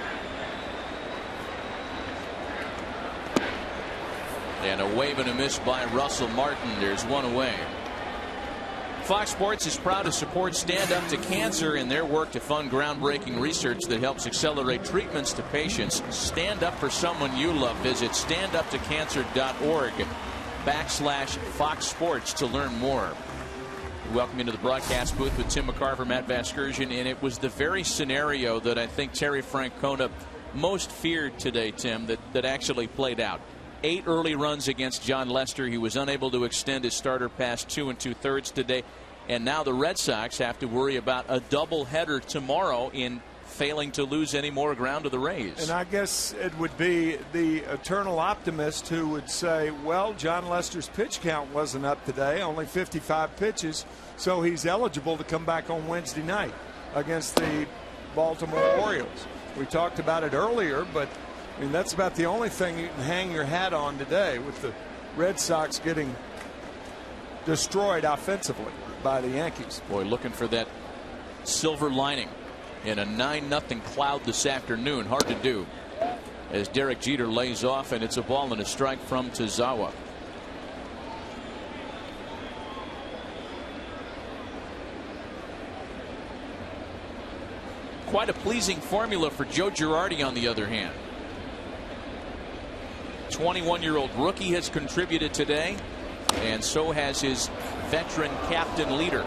And a wave and a miss by Russell Martin. There's one away. Fox Sports is proud to support Stand Up to Cancer in their work to fund groundbreaking research that helps accelerate treatments to patients. Stand up for someone you love. Visit standuptocancer.org/Fox Sports to learn more. Welcome into the broadcast booth with Tim McCarver, Matt Vasgersian, and it was the very scenario that I think Terry Francona most feared today, Tim, that actually played out. 8 early runs against John Lester. He was unable to extend his starter past 2 2/3 today. And now the Red Sox have to worry about a doubleheader tomorrow in failing to lose any more ground to the Rays. And I guess it would be the eternal optimist who would say, well, John Lester's pitch count wasn't up today, only 55 pitches, so he's eligible to come back on Wednesday night against the Baltimore Orioles. We talked about it earlier, but I mean, that's about the only thing you can hang your hat on today, with the Red Sox getting destroyed offensively by the Yankees. Boy, looking for that silver lining in a 9-0 cloud this afternoon. Hard to do as Derek Jeter lays off, and it's a ball and a strike from Tozawa. Quite a pleasing formula for Joe Girardi, on the other hand. 21-year-old rookie has contributed today, and so has his veteran captain leader.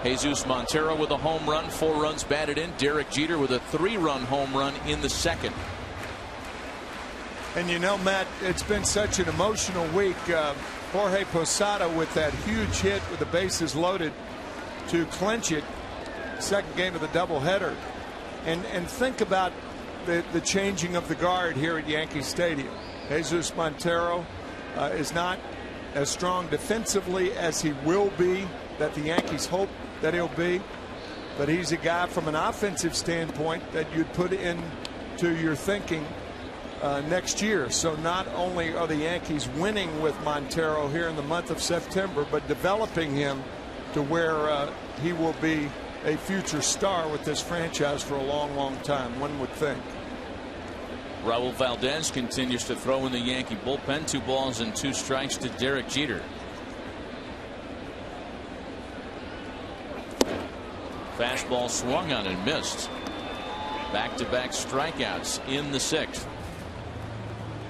Jesus Montero with a home run, 4 runs batted in. Derek Jeter with a 3-run home run in the second. And you know, Matt, it's been such an emotional week. Jorge Posada with that huge hit with the bases loaded to clinch it, second game of the doubleheader. And think about the changing of the guard here at Yankee Stadium. Jesus Montero is not as strong defensively as he will be, that the Yankees hope that he'll be, but he's a guy from an offensive standpoint that you'd put into your thinking next year. So not only are the Yankees winning with Montero here in the month of September, but developing him to where he will be a future star with this franchise for a long, long time, one would think. Raul Valdez continues to throw in the Yankee bullpen. 2 balls and 2 strikes to Derek Jeter. Fastball swung on and missed. Back-to-back strikeouts in the 6th.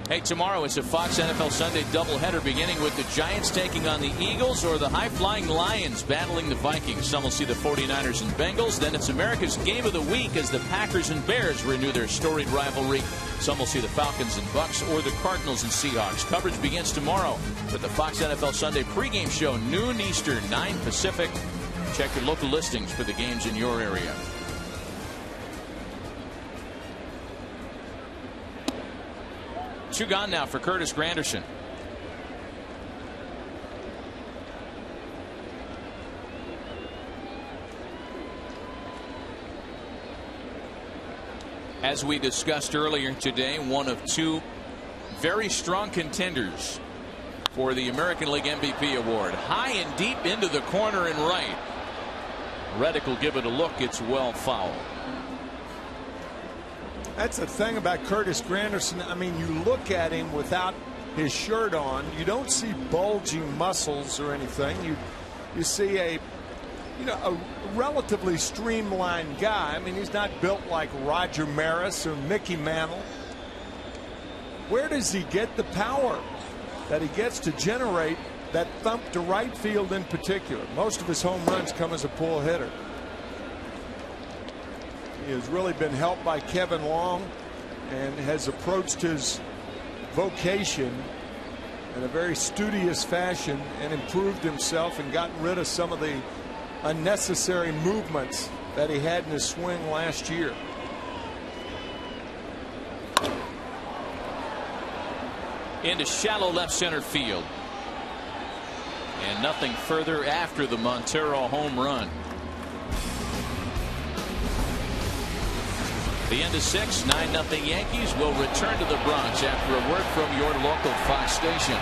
Hey, tomorrow it's a Fox NFL Sunday doubleheader, beginning with the Giants taking on the Eagles, or the high-flying Lions battling the Vikings. Some will see the 49ers and Bengals. Then it's America's Game of the Week as the Packers and Bears renew their storied rivalry. Some will see the Falcons and Bucks, or the Cardinals and Seahawks. Coverage begins tomorrow with the Fox NFL Sunday pregame show, noon Eastern, 9 Pacific. Check your local listings for the games in your area. Two gone now for Curtis Granderson. As we discussed earlier today, one of 2 very strong contenders for the American League MVP award. High and deep into the corner and right. Reddick will give it a look. It's well foul. That's the thing about Curtis Granderson. I mean, you look at him without his shirt on, you don't see bulging muscles or anything. You see a relatively streamlined guy. I mean, he's not built like Roger Maris or Mickey Mantle. Where does he get the power that he gets to generate that thump to right field in particular? Most of his home runs come as a pull hitter. He has really been helped by Kevin Long and has approached his vocation in a very studious fashion and improved himself and gotten rid of some of the unnecessary movements that he had in his swing last year. Into shallow left center field. And nothing further after the Montero home run. The end of 6, 9-0 Yankees will return to the Bronx after a word from your local Fox station.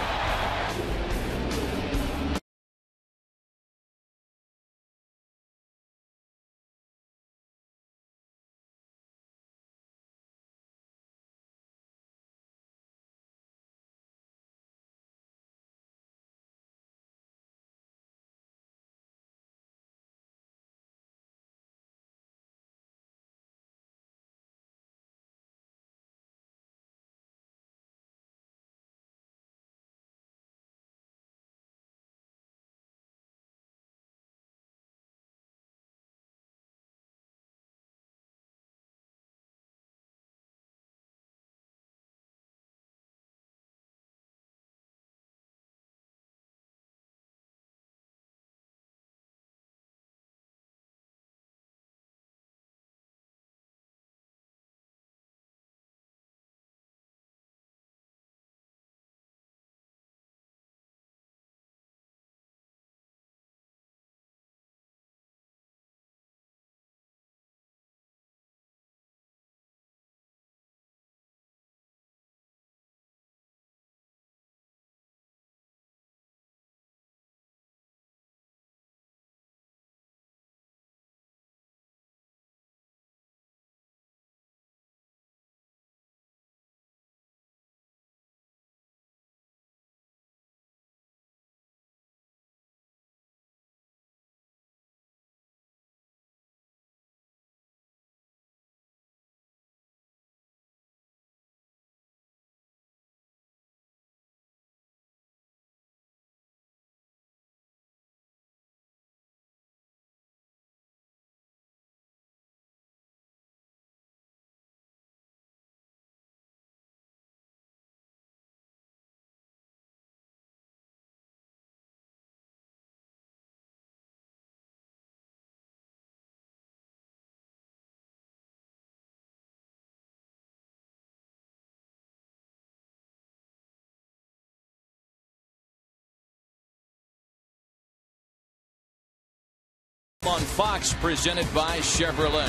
on Fox, presented by Chevrolet.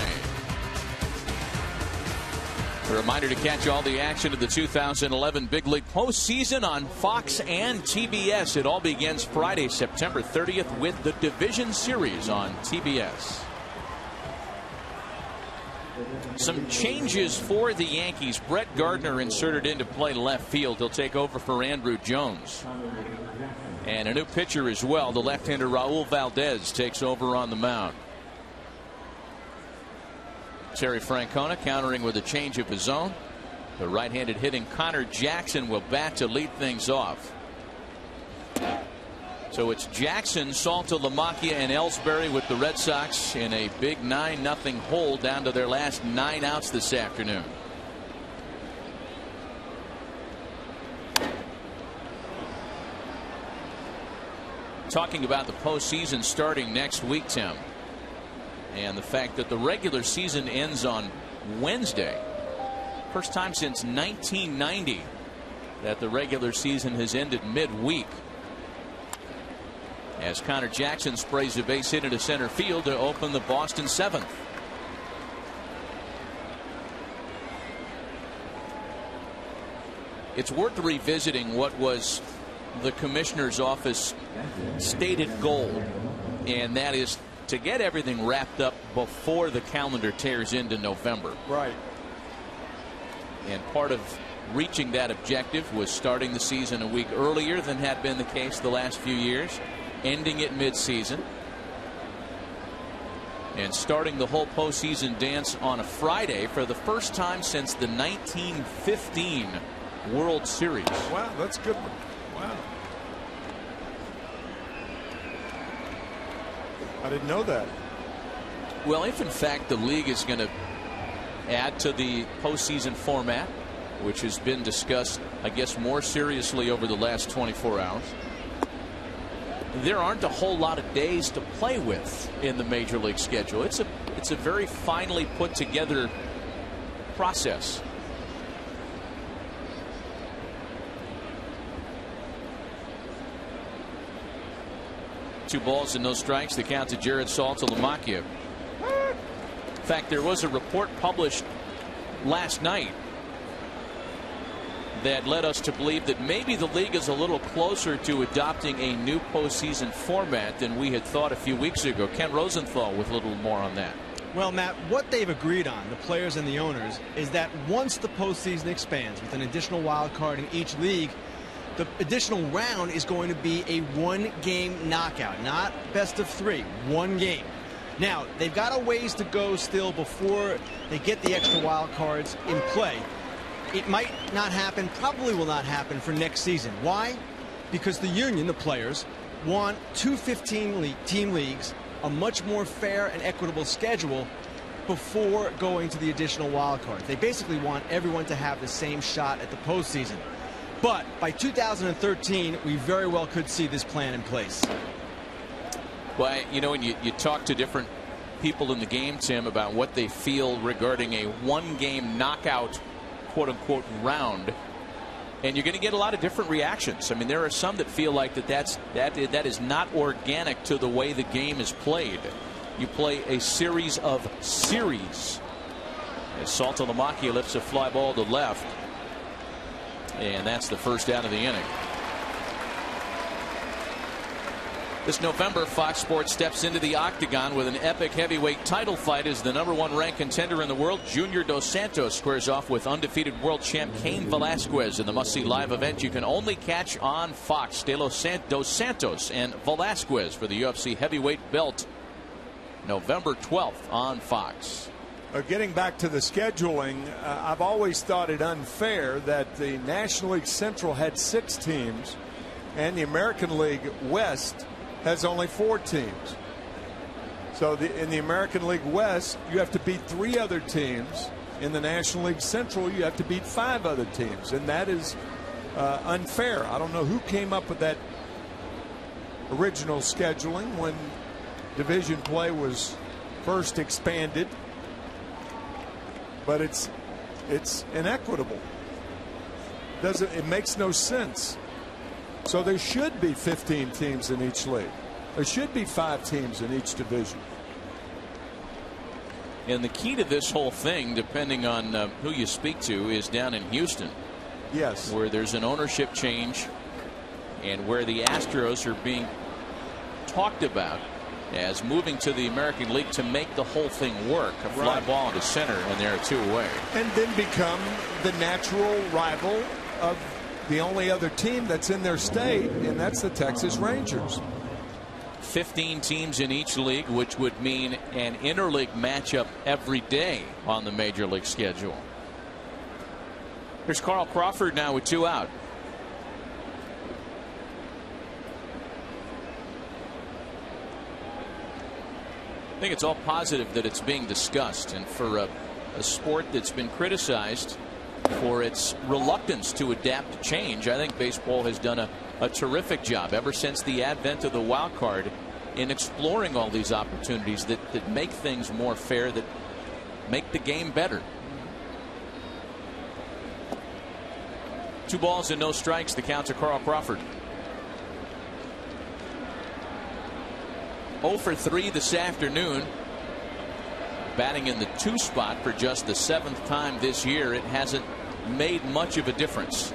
A reminder to catch all the action of the 2011 Big League postseason on Fox and TBS. It all begins Friday, September 30th with the Division Series on TBS. Some changes for the Yankees. Brett Gardner inserted into play left field. He'll take over for Andrew Jones. And a new pitcher as well. The left-hander Raul Valdez takes over on the mound. Terry Francona countering with a change of his own. The right-handed hitting Connor Jackson will bat to lead things off. So it's Jackson, Salta, LaMacchia, and Ellsbury with the Red Sox in a big 9-0 hole down to their last 9 outs this afternoon. Talking about the postseason starting next week, Tim, and the fact that the regular season ends on Wednesday. First time since 1990 that the regular season has ended midweek. As Connor Jackson sprays a base hit into center field to open the Boston 7th. It's worth revisiting what was the commissioner's office stated goal, and that is to get everything wrapped up before the calendar tears into November. Right. And part of reaching that objective was starting the season a week earlier than had been the case the last few years, ending it mid-season, and starting the whole postseason dance on a Friday for the first time since the 1915 World Series. Wow, that's a good one. Wow. I didn't know that. Well, if in fact the league is going to add to the postseason format, which has been discussed, I guess, more seriously over the last 24 hours, there aren't a whole lot of days to play with in the major league schedule. It's a very finely put together process. Two balls and no strikes. The count to Jared Salta LaMacchia. In fact, there was a report published last night that led us to believe that maybe the league is a little closer to adopting a new postseason format than we had thought a few weeks ago. Ken Rosenthal with a little more on that. Well, Matt, what they've agreed on, the players and the owners, is that once the postseason expands with an additional wild card in each league, the additional round is going to be a one-game knockout, not best of 3, one game. Now, they've got a ways to go still before they get the extra wild cards in play. It might not happen, probably will not happen for next season. Why? Because the union, the players, want 2 15-team leagues, a much more fair and equitable schedule before going to the additional wild cards. They basically want everyone to have the same shot at the postseason. But by 2013, we very well could see this plan in place. Well, you know, when you talk to different people in the game, Tim, about what they feel regarding a one-game knockout, quote-unquote, round, and you're going to get a lot of different reactions. I mean, there are some that feel like that is not organic to the way the game is played. You play a series of series. As Salta LaMacchia lifts a fly ball to left. And that's the first out of the inning. This November, Fox Sports steps into the octagon with an epic heavyweight title fight as the #1 ranked contender in the world, Junior Dos Santos, squares off with undefeated world champ Cain Velasquez in the must-see live event you can only catch on Fox. Dos Santos and Velasquez for the UFC heavyweight belt, November 12th on Fox. Getting back to the scheduling, I've always thought it unfair that the National League Central had 6 teams and the American League West has only 4 teams. So in the American League West, you have to beat 3 other teams. In the National League Central, you have to beat 5 other teams, and that is unfair. I don't know who came up with that original scheduling when division play was first expanded. But it's inequitable. It makes no sense. So there should be 15 teams in each league. There should be 5 teams in each division. And the key to this whole thing, depending on who you speak to, is down in Houston. Yes. Where there's an ownership change and where the Astros are being talked about as moving to the American League to make the whole thing work. A fly ball into center, and they're 2 away. And then become the natural rival of the only other team that's in their state, and that's the Texas Rangers. 15 teams in each league, which would mean an interleague matchup every day on the major league schedule. Here's Carl Crawford now with 2 out. I think it's all positive that it's being discussed, and for a sport that's been criticized for its reluctance to adapt to change, I think baseball has done a terrific job ever since the advent of the wild card in exploring all these opportunities that make things more fair, that make the game better. 2 balls and no strikes, the count to Carl Crawford. 0 for 3 this afternoon. Batting in the 2 spot for just the 7th time this year. It hasn't made much of a difference.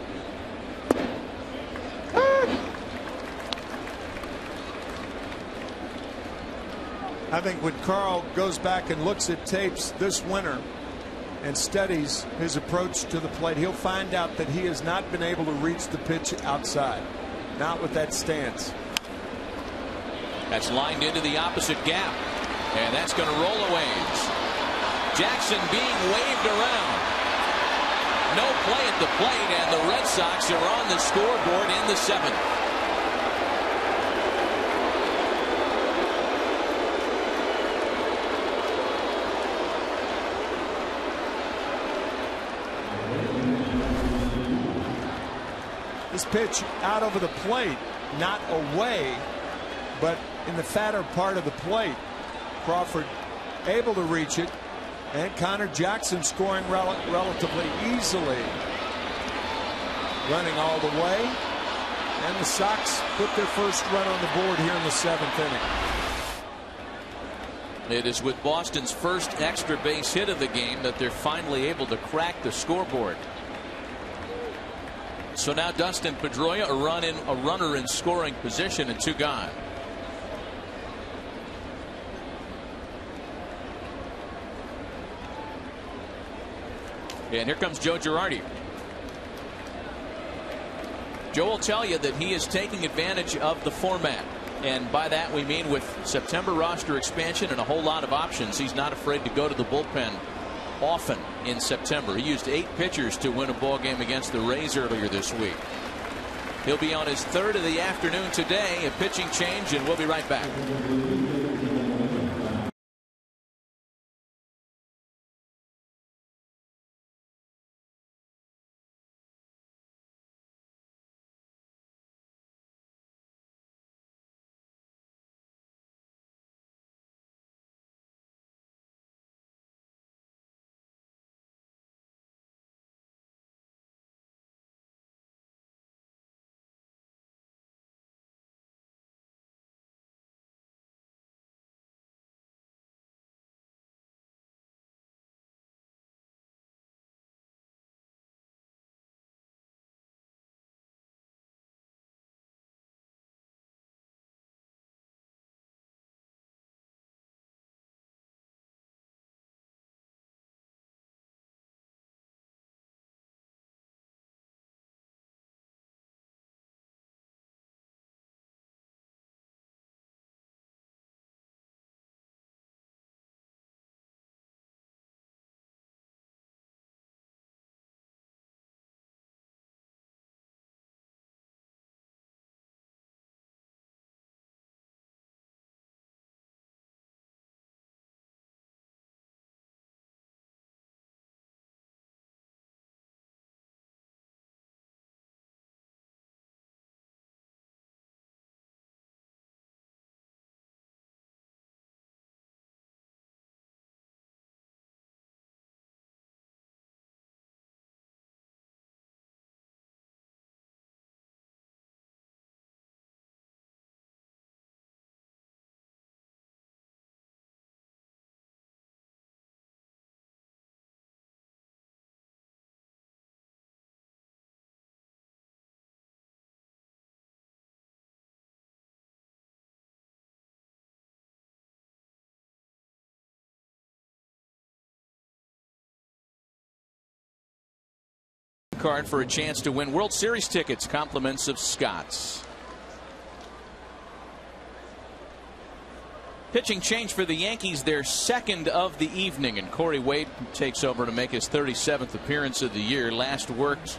I think when Carl goes back and looks at tapes this winter and studies his approach to the plate, he'll find out that he has not been able to reach the pitch outside. Not with that stance. That's lined into the opposite gap, and that's going to roll a ways. Jackson being waved around. No play at the plate, and the Red Sox are on the scoreboard in the 7th. This pitch out over the plate, not away, but in the fatter part of the plate. Crawford able to reach it, and Connor Jackson scoring relatively easily. Running all the way, and the Sox put their first run on the board here in the 7th inning. It is with Boston's first extra base hit of the game that they're finally able to crack the scoreboard. So now Dustin Pedroia, a runner in scoring position, and 2 gone. And here comes Joe Girardi. Joe will tell you that he is taking advantage of the format, and by that we mean with September roster expansion and a whole lot of options, he's not afraid to go to the bullpen often in September. He used 8 pitchers to win a ball game against the Rays earlier this week. He'll be on his 3rd of the afternoon today, a pitching change, and we'll be right back. card for a chance to win World Series tickets. Compliments of Scott's. Pitching change for the Yankees, their second of the evening, and Corey Wade takes over to make his 37th appearance of the year. Last worked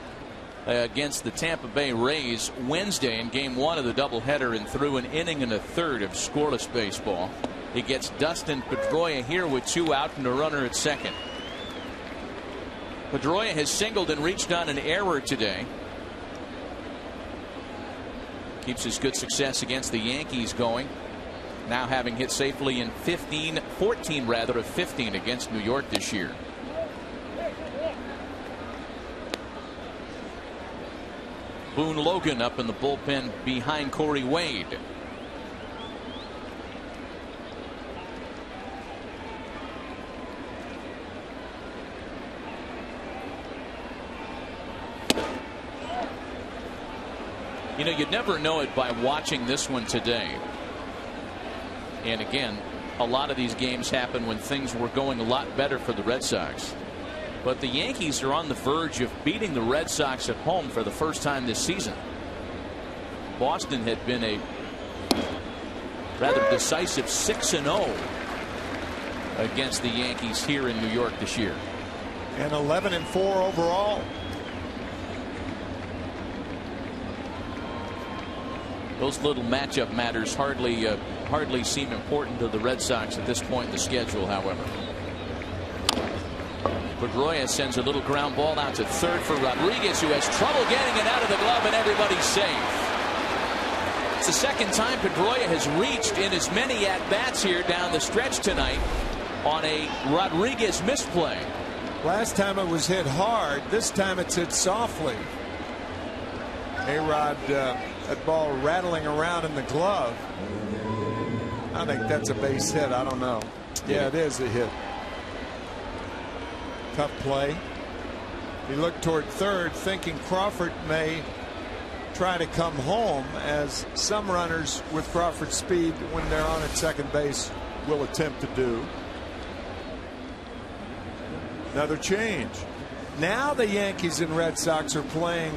against the Tampa Bay Rays Wednesday in Game 1 of the doubleheader and threw an inning and a third of scoreless baseball. He gets Dustin Pedroia here with 2 out and a runner at second. Pedroia has singled and reached on an error today. Keeps his good success against the Yankees going. Now having hit safely in 14 rather of 15 against New York this year. Boone Logan up in the bullpen behind Corey Wade. You know, you'd never know it by watching this one today. And again, a lot of these games happen when things were going a lot better for the Red Sox. But the Yankees are on the verge of beating the Red Sox at home for the first time this season. Boston had been a rather decisive 6-0 against the Yankees here in New York this year. And 11-4 overall. Those little matchup matters hardly seem important to the Red Sox at this point in the schedule, however. Pedroia sends a little ground ball out to third for Rodriguez, who has trouble getting it out of the glove, and everybody's safe. It's the second time Pedroia has reached in as many at-bats here down the stretch tonight on a Rodriguez misplay. Last time it was hit hard. This time it's hit softly. A-Rod, that ball rattling around in the glove. I think that's a base hit. I don't know. Yeah, it is a hit. Tough play. He looked toward third, thinking Crawford may try to come home, as some runners with Crawford's speed, when they're on at second base, will attempt to do. Another change. Now the Yankees and Red Sox are playing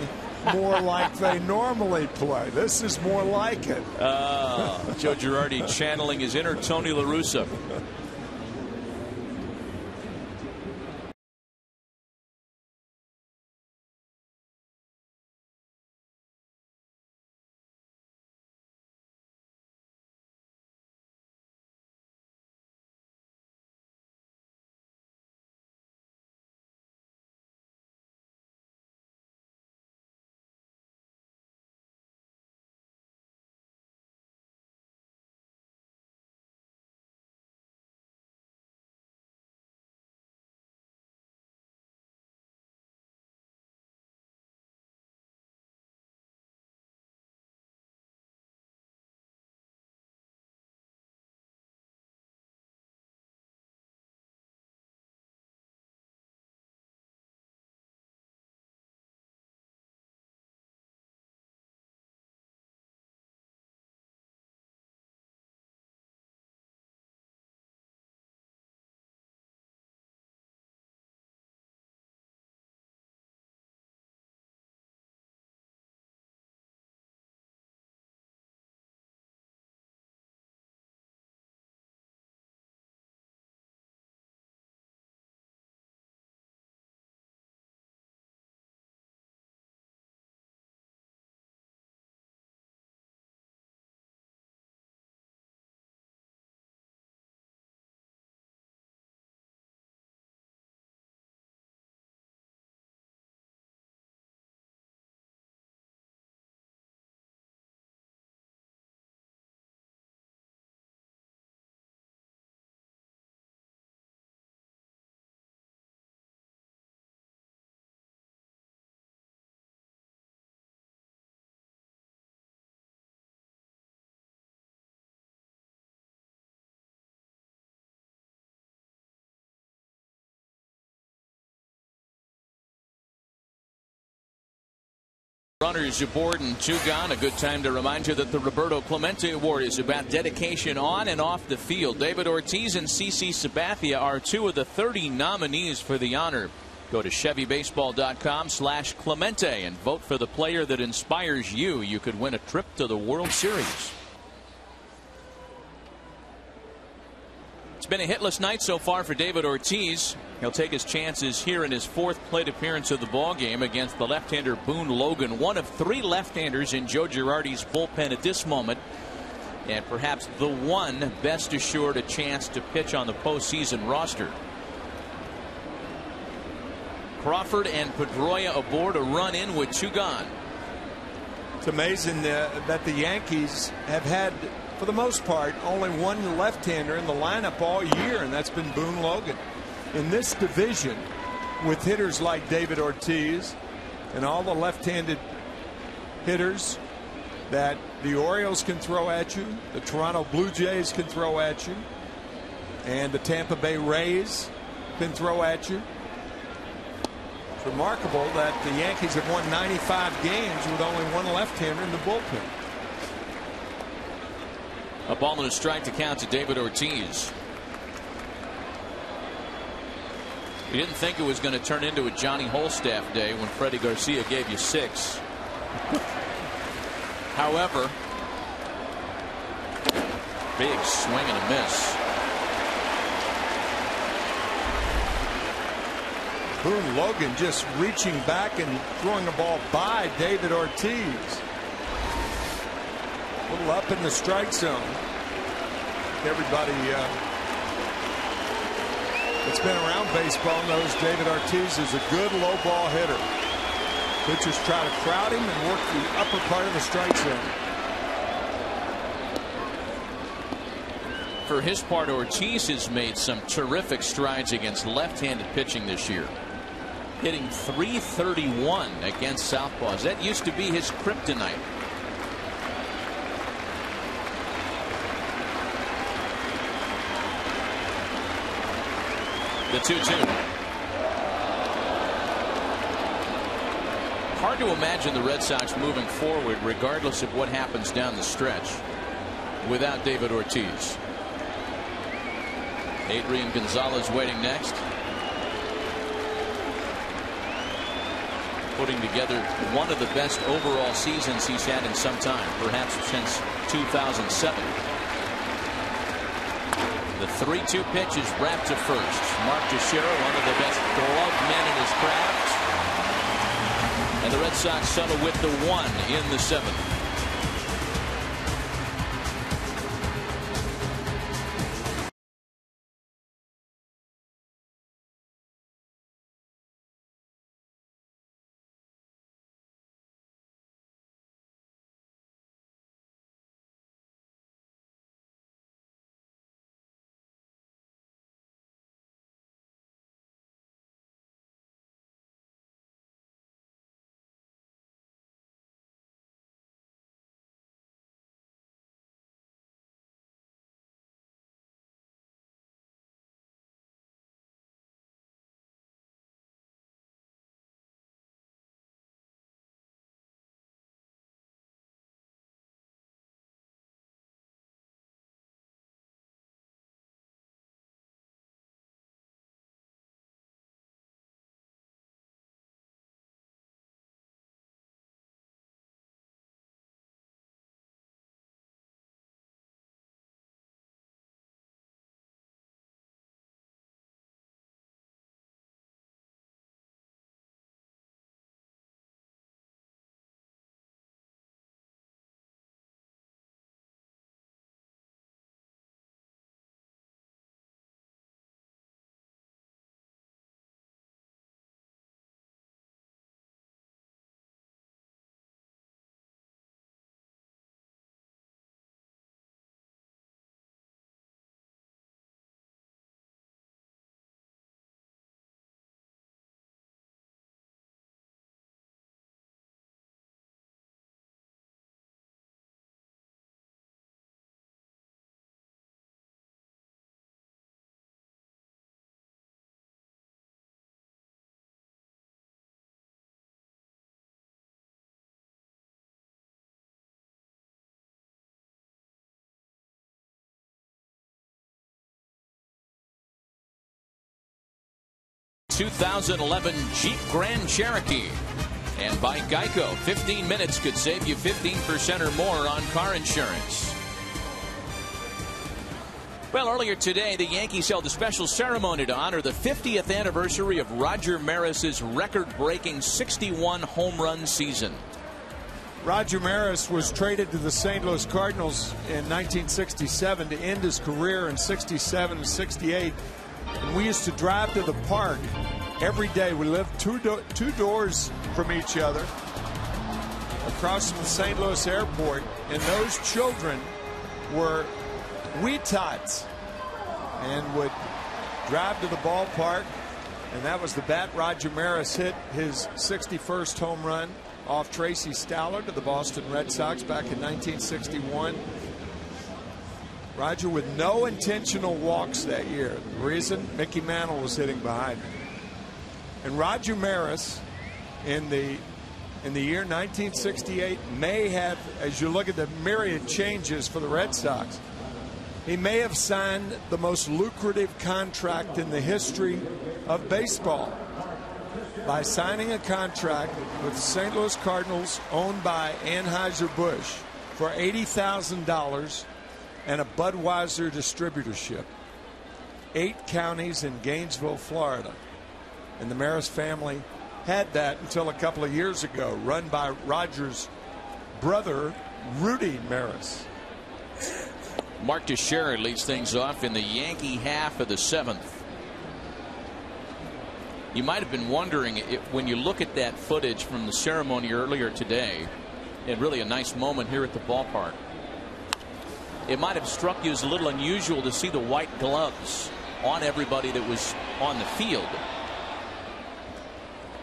more like they normally play. This is more like it. Joe Girardi channeling his inner Tony La Russa. Runners aboard and 2 gone. A good time to remind you that the Roberto Clemente Award is about dedication on and off the field. David Ortiz and CC Sabathia are 2 of the 30 nominees for the honor. Go to ChevyBaseball.com/Clemente and vote for the player that inspires you. You could win a trip to the World Series. It's been a hitless night so far for David Ortiz. He'll take his chances here in his 4th plate appearance of the ball game against the left-hander Boone Logan, one of 3 left-handers in Joe Girardi's bullpen at this moment, and perhaps the one best assured a chance to pitch on the postseason roster. Crawford and Pedroia aboard, a run in with 2 gone. It's amazing that the Yankees have had, for the most part, only one left-hander in the lineup all year, and that's been Boone Logan. In this division, with hitters like David Ortiz and all the left-handed hitters that the Orioles can throw at you, the Toronto Blue Jays can throw at you, and the Tampa Bay Rays can throw at you. It's remarkable that the Yankees have won 95 games with only one left-hander in the bullpen. A ball and a strike to count to David Ortiz. We didn't think it was going to turn into a Johnny Holstaff day when Freddie Garcia gave you 6. However, big swing and a miss. Boone Logan just reaching back and throwing a ball by David Ortiz. A little up in the strike zone. Everybody that's been around baseball knows David Ortiz is a good low ball hitter. Pitchers try to crowd him and work the upper part of the strike zone. For his part, Ortiz has made some terrific strides against left-handed pitching this year. Hitting .331 against southpaws. That used to be his kryptonite. The 2-2. Hard to imagine the Red Sox moving forward regardless of what happens down the stretch without David Ortiz. Adrian Gonzalez waiting next. Putting together one of the best overall seasons he's had in some time, perhaps since 2007. The 3-2 pitch is wrapped to first. Mark Teixeira, one of the best glove men in his craft. And the Red Sox settle with the 1 in the 7th. 2011 Jeep Grand Cherokee. And by Geico, 15 minutes could save you 15% or more on car insurance. Well, earlier today, the Yankees held a special ceremony to honor the 50th anniversary of Roger Maris's record-breaking 61 home run season. Roger Maris was traded to the St. Louis Cardinals in 1967 to end his career in 67 and 68. And we used to drive to the park every day. We lived two doors from each other across from the St. Louis airport. And those children were wee tots and would drive to the ballpark. And that was the bat Roger Maris hit his 61st home run off Tracy Stowler to the Boston Red Sox back in 1961. Roger with no intentional walks that year. The reason, Mickey Mantle was hitting behind him. And Roger Maris in the year 1968 may have, as you look at the myriad changes for the Red Sox, he may have signed the most lucrative contract in the history of baseball by signing a contract with the St. Louis Cardinals owned by Anheuser-Busch for $80,000 and a Budweiser distributorship. 8 counties in Gainesville, Florida. And the Maris family had that until a couple of years ago, run by Roger's brother, Rudy Maris. Mark Teixeira leads things off in the Yankee half of the 7th. You might have been wondering when you look at that footage from the ceremony earlier today, and really a nice moment here at the ballpark. It might have struck you as a little unusual to see the white gloves on everybody that was on the field.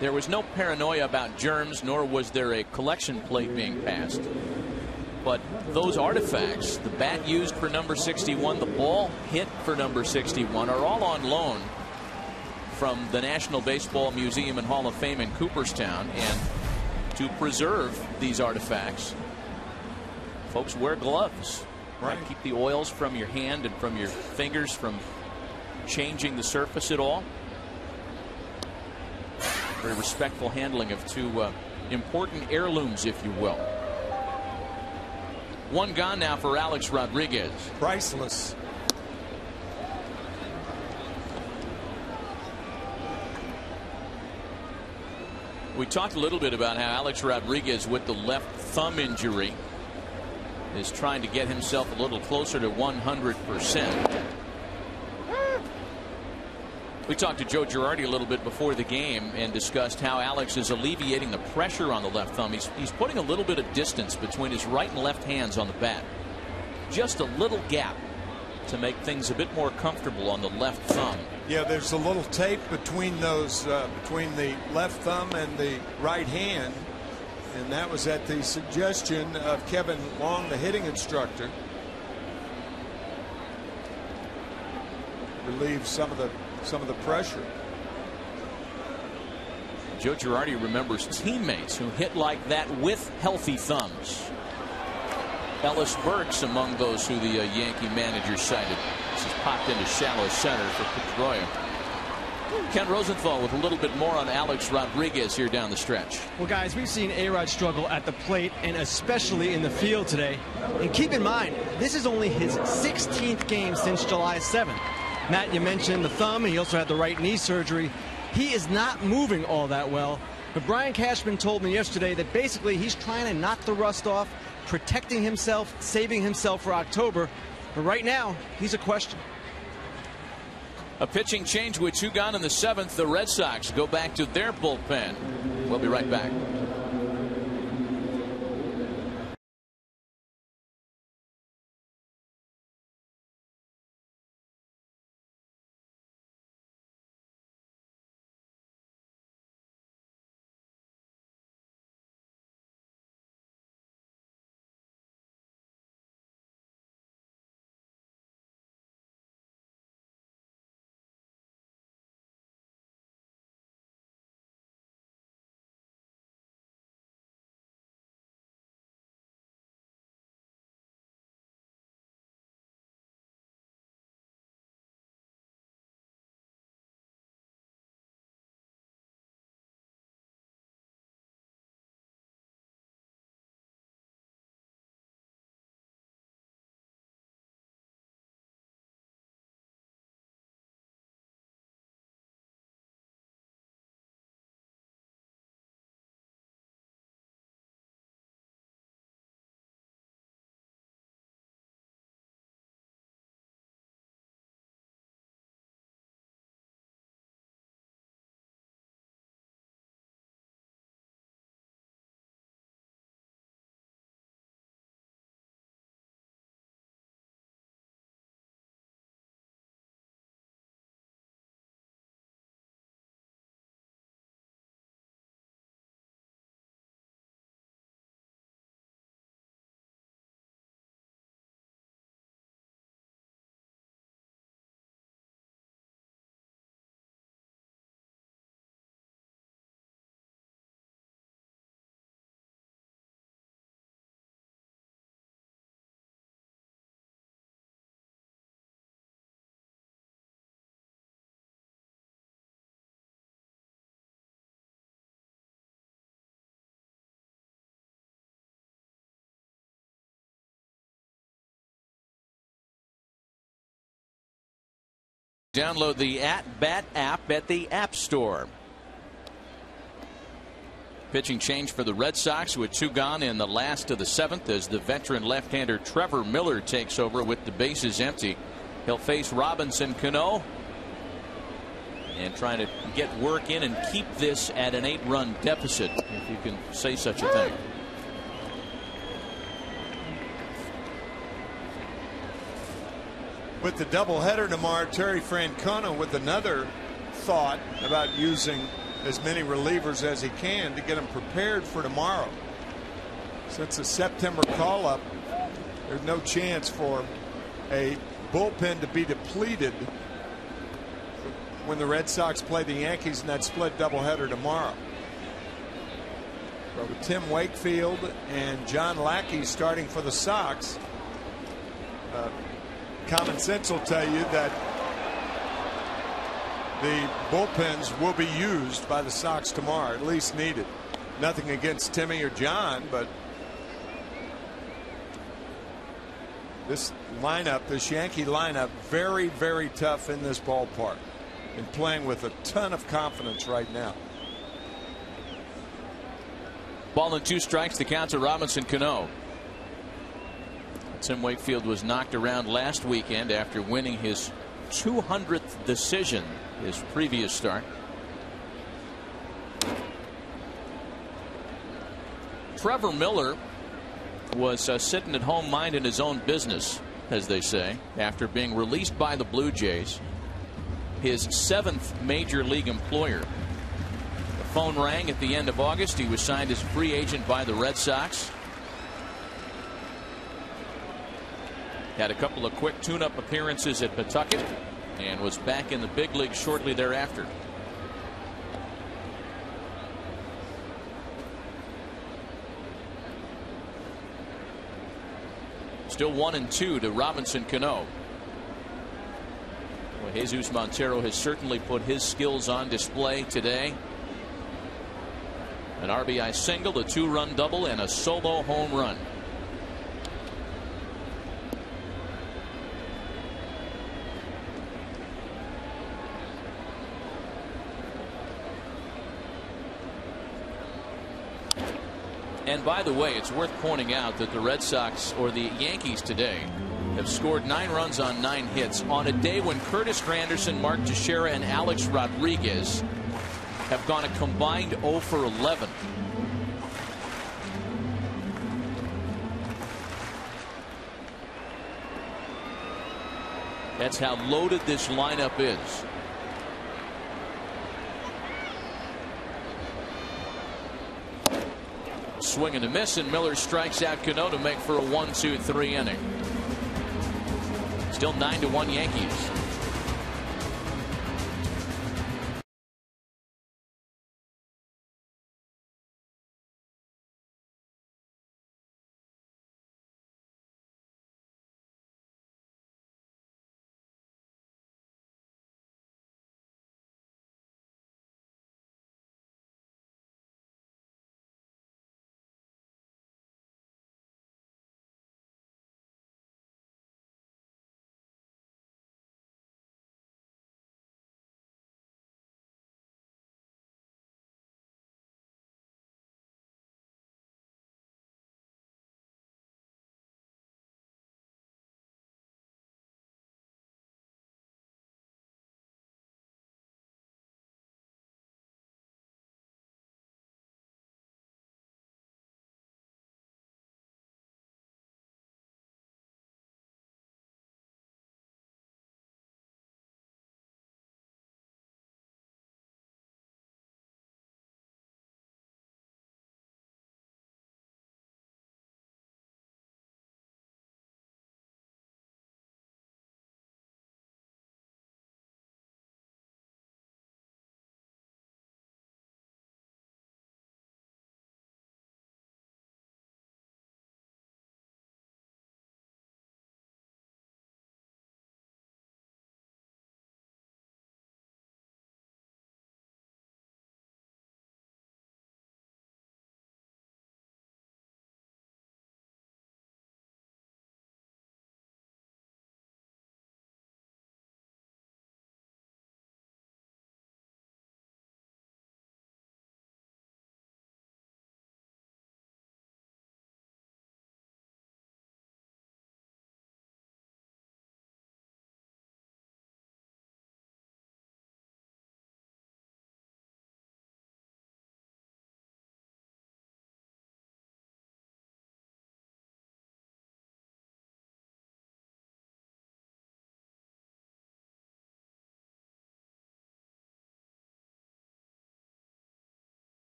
There was no paranoia about germs, nor was there a collection plate being passed. But those artifacts, the bat used for number 61, the ball hit for number 61, are all on loan from the National Baseball Museum and Hall of Fame in Cooperstown. And to preserve these artifacts, folks wear gloves. Right. Keep the oils from your hand and from your fingers from changing the surface at all. Very respectful handling of 2 important heirlooms, if you will. 1 gone now for Alex Rodriguez. Priceless. We talked a little bit about how Alex Rodriguez, with the left thumb injury, is trying to get himself a little closer to 100%. We talked to Joe Girardi a little bit before the game and discussed how Alex is alleviating the pressure on the left thumb. He's putting a little bit of distance between his right and left hands on the bat. Just a little gap to make things a bit more comfortable on the left thumb. Yeah, there's a little tape between those, between the left thumb and the right hand. And that was at the suggestion of Kevin Long, the hitting instructor. Relieve some of the pressure. Joe Girardi remembers teammates who hit like that with healthy thumbs. Ellis Burks among those who the Yankee manager cited. This is popped into shallow center for Pedroia. Ken Rosenthal with a little bit more on Alex Rodriguez here down the stretch. Well, guys, we've seen A-Rod struggle at the plate and especially in the field today. And keep in mind, this is only his 16th game since July 7th. Matt, you mentioned the thumb, and he also had the right knee surgery. He is not moving all that well. But Brian Cashman told me yesterday that basically he's trying to knock the rust off, protecting himself, saving himself for October. But right now, he's a question. A pitching change with 2 gone in the 7th. The Red Sox go back to their bullpen. We'll be right back. Download the At-Bat app at the App Store. Pitching change for the Red Sox with 2 gone in the last of the 7th as the veteran left-hander Trevor Miller takes over with the bases empty. He'll face Robinson Cano and trying to get work in and keep this at an 8-run deficit, if you can say such a thing. With the doubleheader tomorrow, Terry Francona with another thought about using as many relievers as he can to get them prepared for tomorrow. Since the September call-up, there's no chance for a bullpen to be depleted when the Red Sox play the Yankees in that split doubleheader tomorrow. But with Tim Wakefield and John Lackey starting for the Sox, common sense will tell you that the bullpens will be used by the Sox tomorrow, at least needed. Nothing against Timmy or John, but this lineup, this Yankee lineup, very, very tough in this ballpark and playing with a ton of confidence right now. Ball and 2 strikes, the count to Robinson Cano. Tim Wakefield was knocked around last weekend after winning his 200th decision his previous start. Trevor Miller was sitting at home minding his own business, as they say, after being released by the Blue Jays, his 7th major league employer. The phone rang at the end of August. He was signed as a free agent by the Red Sox. Had a couple of quick tune-up appearances at Pawtucket and was back in the big league shortly thereafter. Still 1-2 to Robinson Cano. Well, Jesus Montero has certainly put his skills on display today. An RBI single, a 2-run double, and a solo home run. And by the way, it's worth pointing out that the Red Sox, or the Yankees today, have scored 9 runs on 9 hits on a day when Curtis Granderson, Mark Teixeira, and Alex Rodriguez have gone a combined 0 for 11. That's how loaded this lineup is. Swing and a miss, and Miller strikes out Cano to make for a 1-2-3 inning. Still 9-1 Yankees.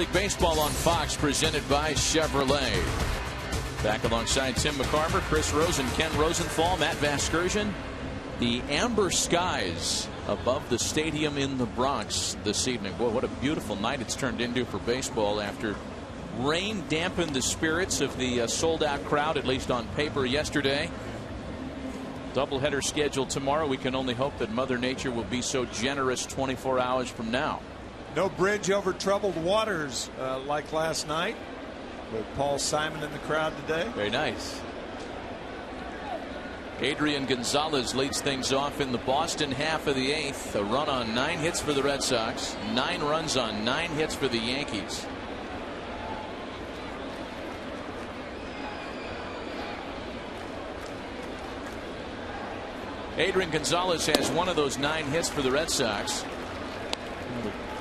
League Baseball on Fox, presented by Chevrolet. Back alongside Tim McCarver, Chris Rosen, Ken Rosenthal, Matt Vasgersian. The amber skies above the stadium in the Bronx this evening. Boy, what a beautiful night it's turned into for baseball after rain dampened the spirits of the sold-out crowd, at least on paper, yesterday. Doubleheader scheduled tomorrow. We can only hope that Mother Nature will be so generous 24 hours from now. No bridge over troubled waters like last night, with Paul Simon in the crowd today. Very nice. Adrian Gonzalez leads things off in the Boston half of the 8th. A run on 9 hits for the Red Sox, 9 runs on 9 hits for the Yankees. Adrian Gonzalez has one of those 9 hits for the Red Sox.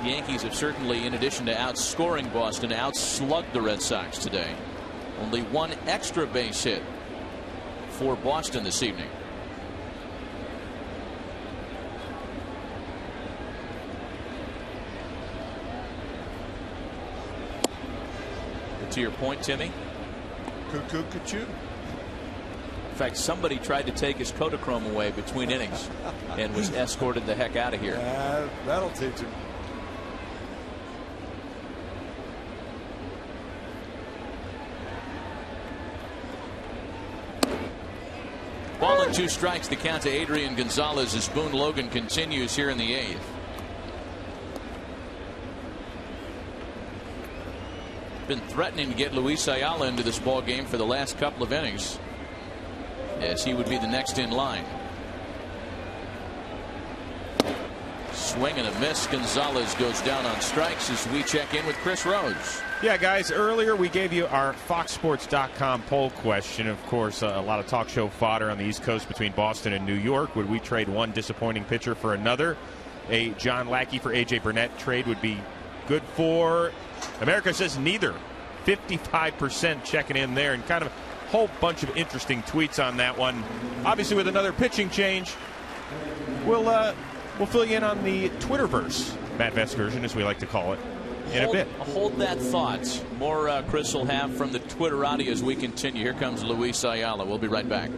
The Yankees have certainly, in addition to outscoring Boston, outslugged the Red Sox today. Only 1 extra base hit for Boston this evening. To your point, Timmy. Cuckoo, cuckoo. In fact, somebody tried to take his Kodachrome away between innings and was escorted the heck out of here. That'll teach him. Ball and 2 strikes, the count to Adrian Gonzalez as Boone Logan continues here in the 8th. Been threatening to get Luis Ayala into this ball game for the last couple of innings, as he would be the next in line. Swing and a miss. Gonzalez goes down on strikes as we check in with Chris Rhodes. Yeah, guys, earlier we gave you our FoxSports.com poll question. Of course, a lot of talk show fodder on the East Coast between Boston and New York. Would we trade one disappointing pitcher for another? A John Lackey for A.J. Burnett trade would be good for. America says neither. 55% checking in there, and kind of a whole bunch of interesting tweets on that one. Obviously, with another pitching change, we'll fill you in on the Twitterverse, Matt Vasgersian, as we like to call it, in a bit. Hold that thought. More Chris will have from the Twitterati as we continue. Here comes Luis Ayala. We'll be right back.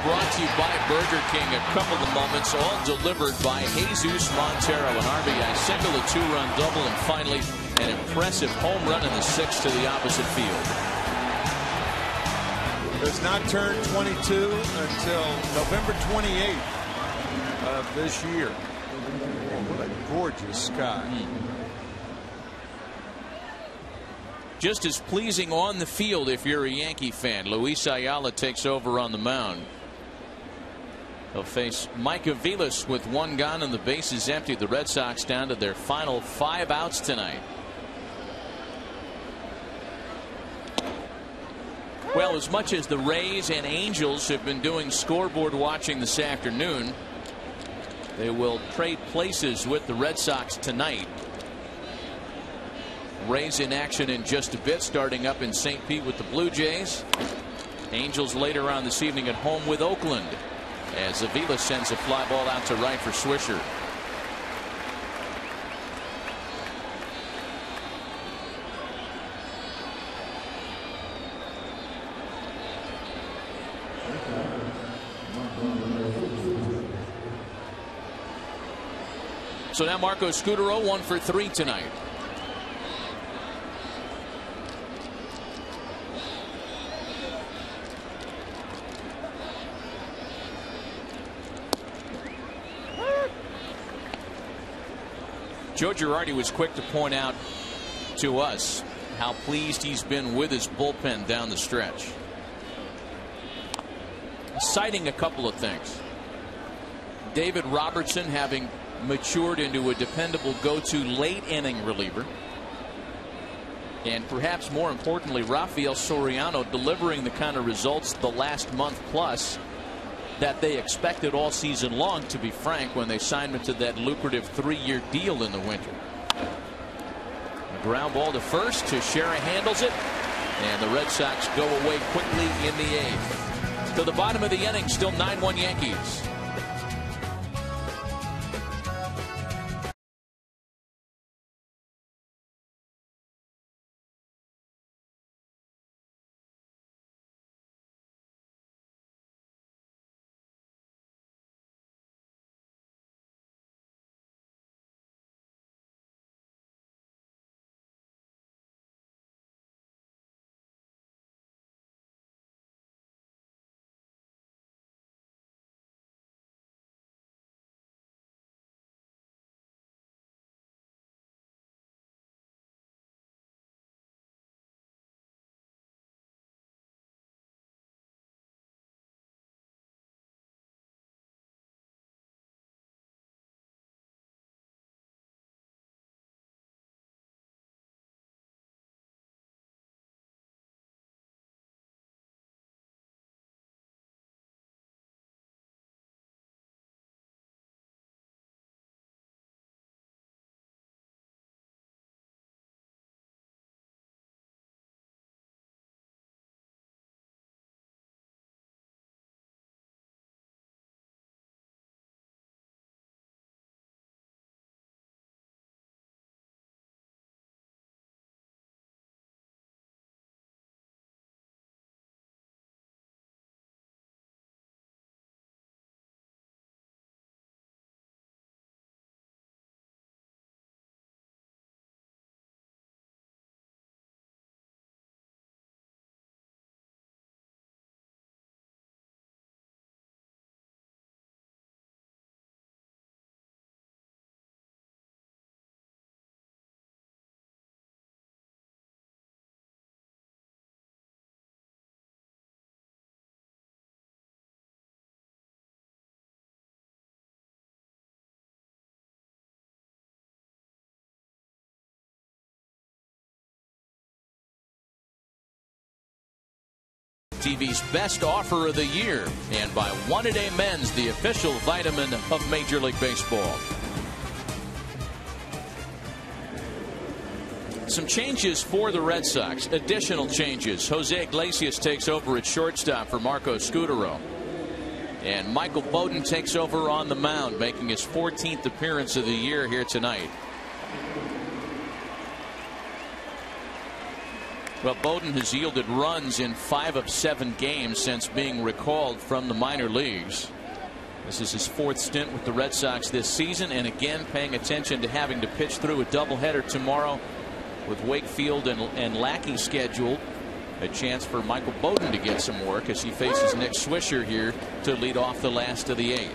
Brought to you by Burger King. A couple of moments all delivered by Jesus Montero. An RBI single, a 2-run double, and finally an impressive home run in the 6th to the opposite field. Does not turn 22 until November 28th of this year. Oh, what a gorgeous sky. Just as pleasing on the field if you're a Yankee fan. Luis Ayala takes over on the mound. They'll face Mike Aviles with 1 gone and the bases empty. The Red Sox down to their final 5 outs tonight. Well, as much as the Rays and Angels have been doing scoreboard watching this afternoon, they will trade places with the Red Sox tonight. Rays in action in just a bit, starting up in St. Pete with the Blue Jays. Angels later on this evening at home with Oakland, as Avila sends a fly ball out to right for Swisher. So now Marco Scutaro 1 for 3 tonight. Joe Girardi was quick to point out to us how pleased he's been with his bullpen down the stretch, citing a couple of things. David Robertson having matured into a dependable go-to late inning reliever, and perhaps more importantly, Rafael Soriano delivering the kind of results the last month plus that they expected all season long, to be frank, when they signed him to that lucrative 3-year deal in the winter. A ground ball to first. Teixeira handles it, and the Red Sox go away quickly in the 8th. To the bottom of the inning, still 9-1 Yankees. TV's best offer of the year, and by One A Day Men's, the official vitamin of Major League Baseball. Some changes for the Red Sox. Additional changes. Jose Iglesias takes over at shortstop for Marco Scutaro, and Michael Bowden takes over on the mound, making his 14th appearance of the year here tonight. Well, Bowden has yielded runs in 5 of 7 games since being recalled from the minor leagues. This is his 4th stint with the Red Sox this season, and again paying attention to having to pitch through a doubleheader tomorrow with Wakefield and Lackey scheduled. A chance for Michael Bowden to get some work as he faces Nick Swisher here to lead off the last of the 8th.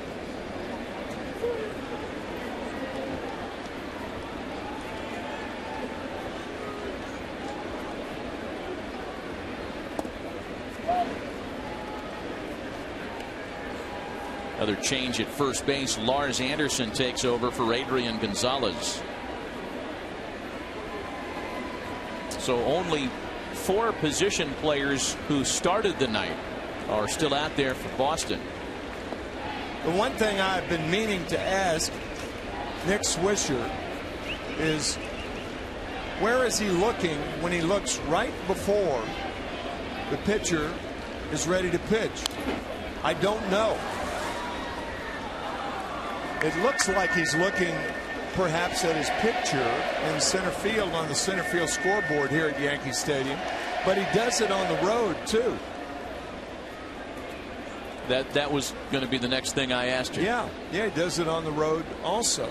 Another change at first base. Lars Anderson takes over for Adrian Gonzalez. So only 4 position players who started the night are still out there for Boston. The one thing I've been meaning to ask Nick Swisher is, where is he looking when he looks right before the pitcher is ready to pitch? I don't know. It looks like he's looking perhaps at his picture in center field on the center field scoreboard here at Yankee Stadium, but he does it on the road too. That was going to be the next thing I asked you. Yeah, he does it on the road also.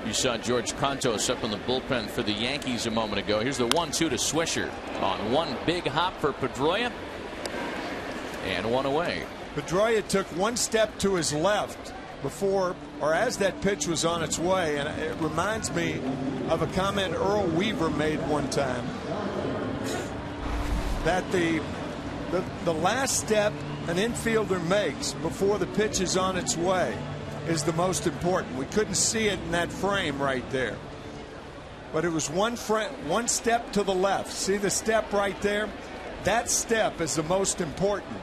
You saw George Contos up in the bullpen for the Yankees a moment ago. Here's the 1-2 to Swisher on one big hop for Pedroia and one away. Pedroia took one step to his left before, or as that pitch was on its way, and it reminds me of a comment Earl Weaver made one time, that the last step an infielder makes before the pitch is on its way is the most important. We couldn't see it in that frame right there, but it was one step to the left. See the step right there? That step is the most important.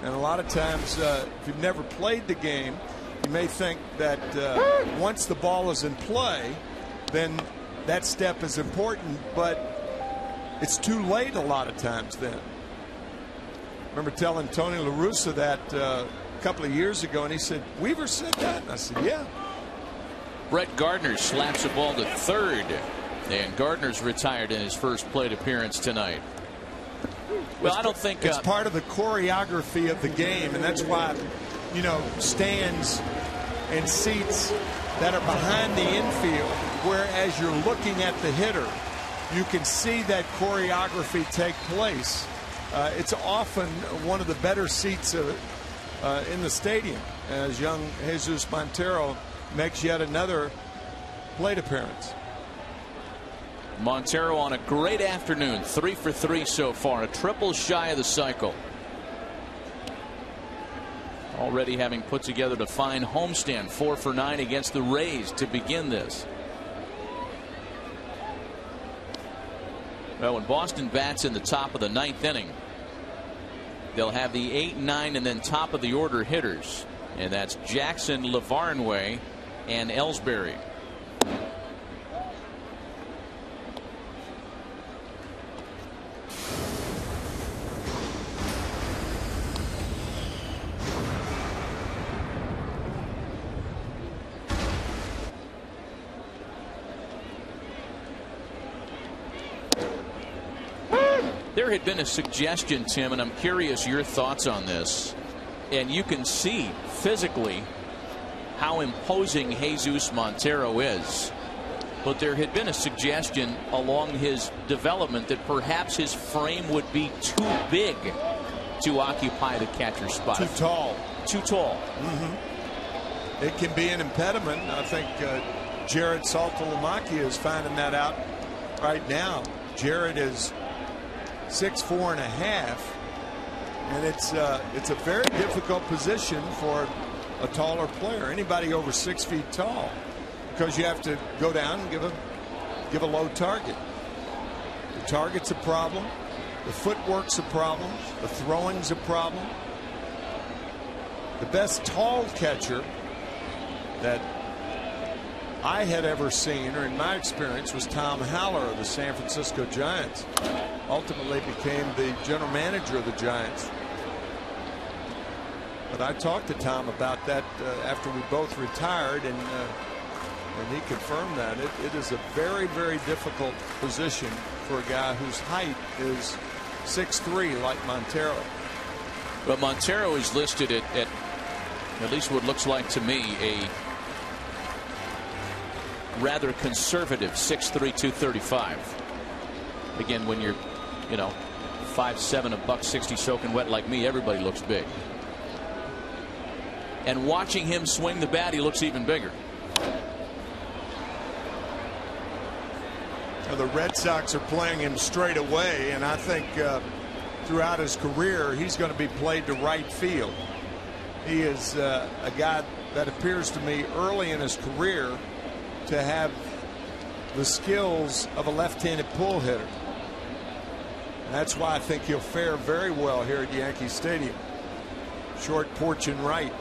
And a lot of times, if you've never played the game, you may think that once the ball is in play, then that step is important, but it's too late a lot of times then. I remember telling Tony La Russa that a couple of years ago, and he said, Weaver said that? And I said, yeah. Brett Gardner slaps a ball to third, and Gardner's retired in his first plate appearance tonight. Well, I don't think it's part of the choreography of the game, and that's why, you know, stands and seats that are behind the infield, whereas you're looking at the hitter, you can see that choreography take place. It's often one of the better seats in the stadium as young Jesus Montero makes yet another plate appearance. Montero on a great afternoon, 3 for 3 so far, a triple shy of the cycle. Already having put together the fine homestand, 4 for 9 against the Rays to begin this. Well, when Boston bats in the top of the 9th inning, they'll have the 8, 9, and then top of the order hitters, and that's Jackson, Lavarnway, and Ellsbury. There had been a suggestion, Tim, and I'm curious your thoughts on this. And you can see physically how imposing Jesus Montero is. But there had been a suggestion along his development that perhaps his frame would be too big to occupy the catcher spot. Too tall. Too tall. Mm-hmm. It can be an impediment. I think Jared Saltalamacchia is finding that out right now. Jared is 6'4.5", and it's a very difficult position for a taller player, anybody over 6 feet tall, because you have to go down and give a low target. The target's a problem, the footwork's a problem, the throwing's a problem. The best tall catcher that I had ever seen, or in my experience, was Tom Haller of the San Francisco Giants. Ultimately became the general manager of the Giants. But I talked to Tom about that after we both retired, and he confirmed that. It is a very, very difficult position for a guy whose height is 6'3", like Montero. But Montero is listed at least what looks like to me a rather conservative 6'3", 235. Again, when you're 5'7", $160 soaking wet like me, everybody looks big. And watching him swing the bat, he looks even bigger. Now, the Red Sox are playing him straight away, and I think throughout his career he's going to be played to right field. He is a guy that appears to me early in his career to have the skills of a left-handed pull hitter. That's why I think he'll fare very well here at Yankee Stadium. Short porch and right.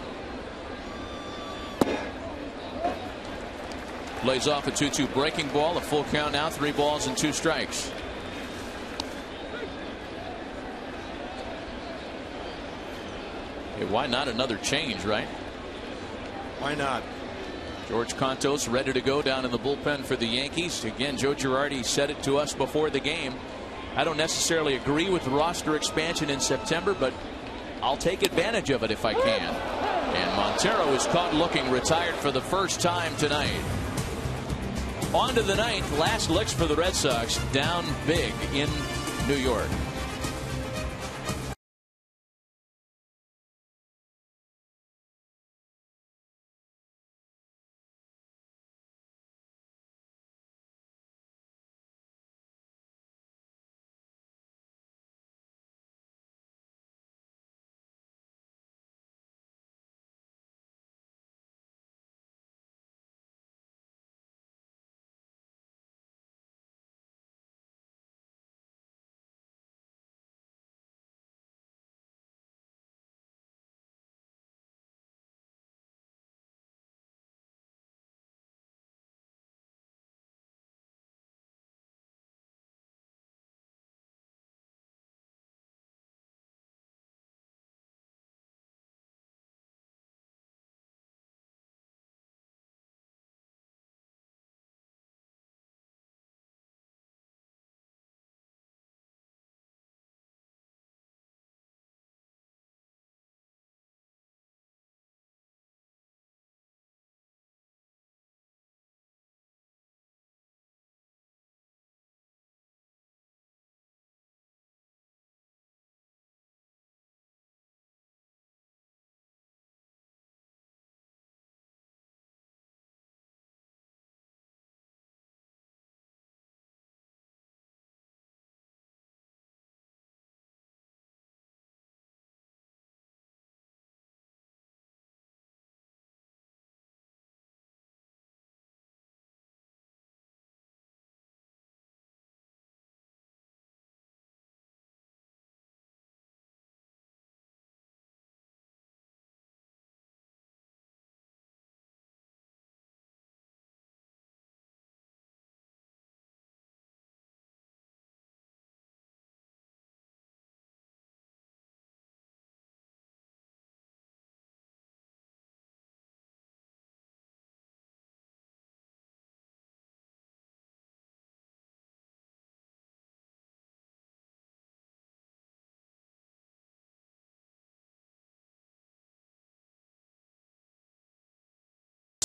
Lays off a 2-2 breaking ball. A full count now. 3 balls and 2 strikes. Hey, why not another change, right? Why not? George Contos ready to go down in the bullpen for the Yankees. Again, Joe Girardi said it to us before the game. I don't necessarily agree with roster expansion in September, but I'll take advantage of it if I can. And Montero is caught looking retired for the first time tonight. On to the ninth. Last licks for the Red Sox. Down big in New York.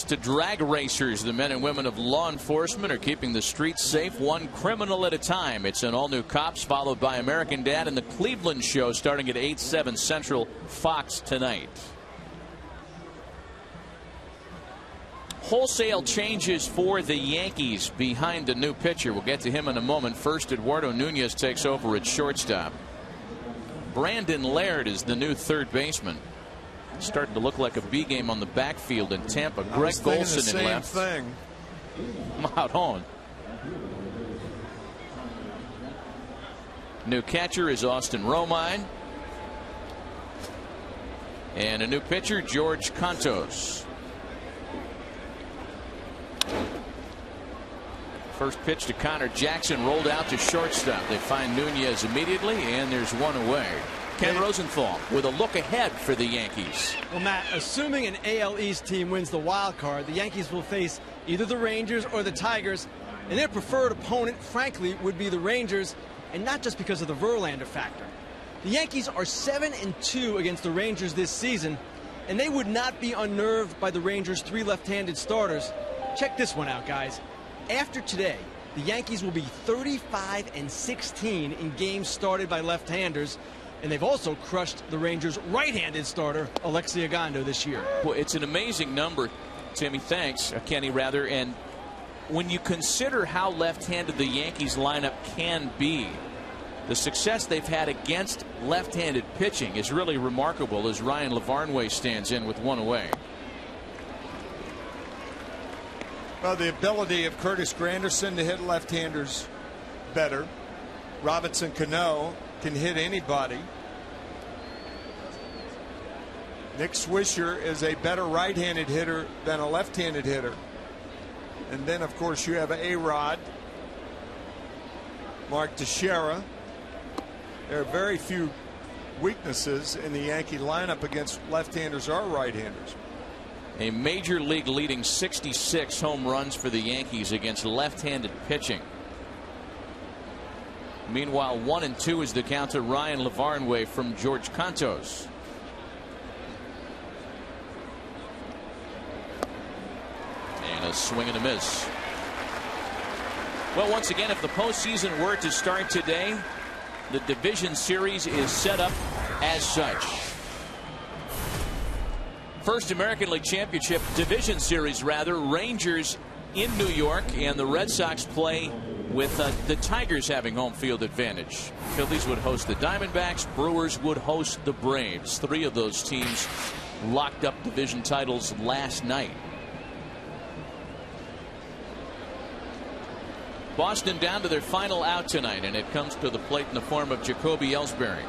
To drag racers, the men and women of law enforcement are keeping the streets safe, one criminal at a time. It's an all-new Cops, followed by American Dad and the Cleveland Show, starting at 8/7 Central, Fox tonight. Wholesale changes for the Yankees behind a new pitcher. We'll get to him in a moment. First, Eduardo Nunez takes over at shortstop. Brandon Laird is the new third baseman. Starting to look like a B game on the backfield in Tampa. Greg Golson in left. Thing. Out on. New catcher is Austin Romine. And a new pitcher, George Contos. First pitch to Connor Jackson, rolled out to shortstop. They find Nunez immediately, and there's one away. Ken Rosenthal with a look ahead for the Yankees. Well, Matt, assuming an AL East team wins the wild card, the Yankees will face either the Rangers or the Tigers, and their preferred opponent, frankly, would be the Rangers, and not just because of the Verlander factor. The Yankees are 7-2 against the Rangers this season, and they would not be unnerved by the Rangers' 3 left-handed starters. Check this one out, guys. After today, the Yankees will be 35-16 in games started by left-handers. And they've also crushed the Rangers' right-handed starter, Alexi Ogando, this year. Well, it's an amazing number, Timmy. Thanks, Kenny, rather. And when you consider how left-handed the Yankees lineup can be, the success they've had against left-handed pitching is really remarkable as Ryan Lavarnway stands in with one away. Well, the ability of Curtis Granderson to hit left-handers better. Robinson Cano can hit anybody. Nick Swisher is a better right-handed hitter than a left-handed hitter. And then, of course, you have A-Rod, Mark Teixeira. There are very few weaknesses in the Yankee lineup against left-handers or right-handers. A major league leading 66 home runs for the Yankees against left-handed pitching. Meanwhile, 1-2 is the count to Ryan Lavarnway from George Cantos. And a swing and a miss. Well, once again, if the postseason were to start today, the division series is set up as such. First American League Championship division series, rather. Rangers in New York, and the Red Sox play with the Tigers having home field advantage. Phillies would host the Diamondbacks. Brewers would host the Braves. 3 of those teams locked up division titles last night. Boston down to their final out tonight, and it comes to the plate in the form of Jacoby Ellsbury.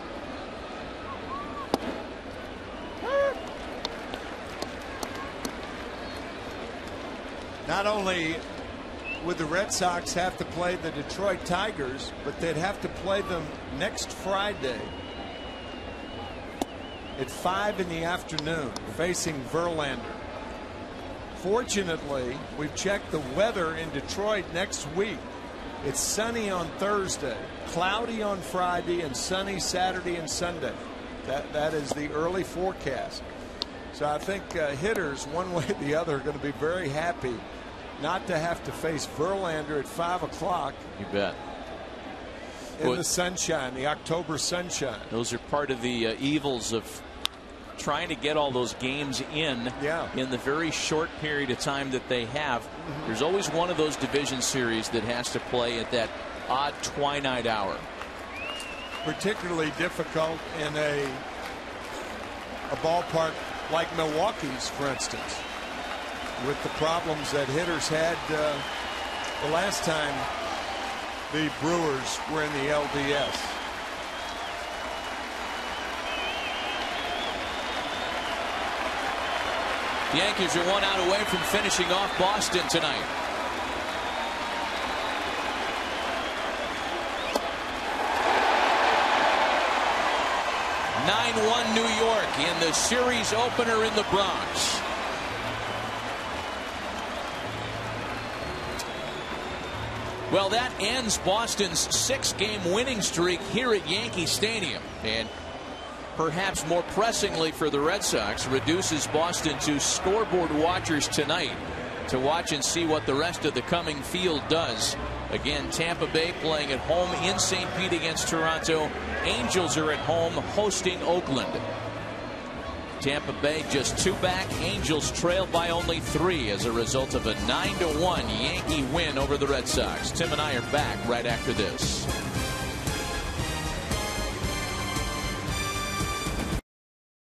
Not only would the Red Sox have to play the Detroit Tigers, but they'd have to play them next Friday at 5 in the afternoon, facing Verlander. Fortunately, we've checked the weather in Detroit next week. It's sunny on Thursday, cloudy on Friday, and sunny Saturday and Sunday. That is the early forecast. So I think hitters, one way or the other, are going to be very happy not to have to face Verlander at 5 o'clock. You bet. In the sunshine, the October sunshine. Those are part of the evils of trying to get all those games in the very short period of time that they have. There's always one of those division series that has to play at that odd twilight hour. Particularly difficult in a ballpark like Milwaukee's, for instance, with the problems that hitters had the last time the Brewers were in the LDS. The Yankees are 1 out away from finishing off Boston tonight. (9-1) New York in the series opener in the Bronx. Well, that ends Boston's 6-game winning streak here at Yankee Stadium, and perhaps more pressingly for the Red Sox, reduces Boston to scoreboard watchers tonight to watch and see what the rest of the coming field does. Again, Tampa Bay playing at home in St. Pete against Toronto. Angels are at home hosting Oakland. Tampa Bay just 2 back. Angels trail by only 3 as a result of a 9-1 Yankee win over the Red Sox. Tim and I are back right after this.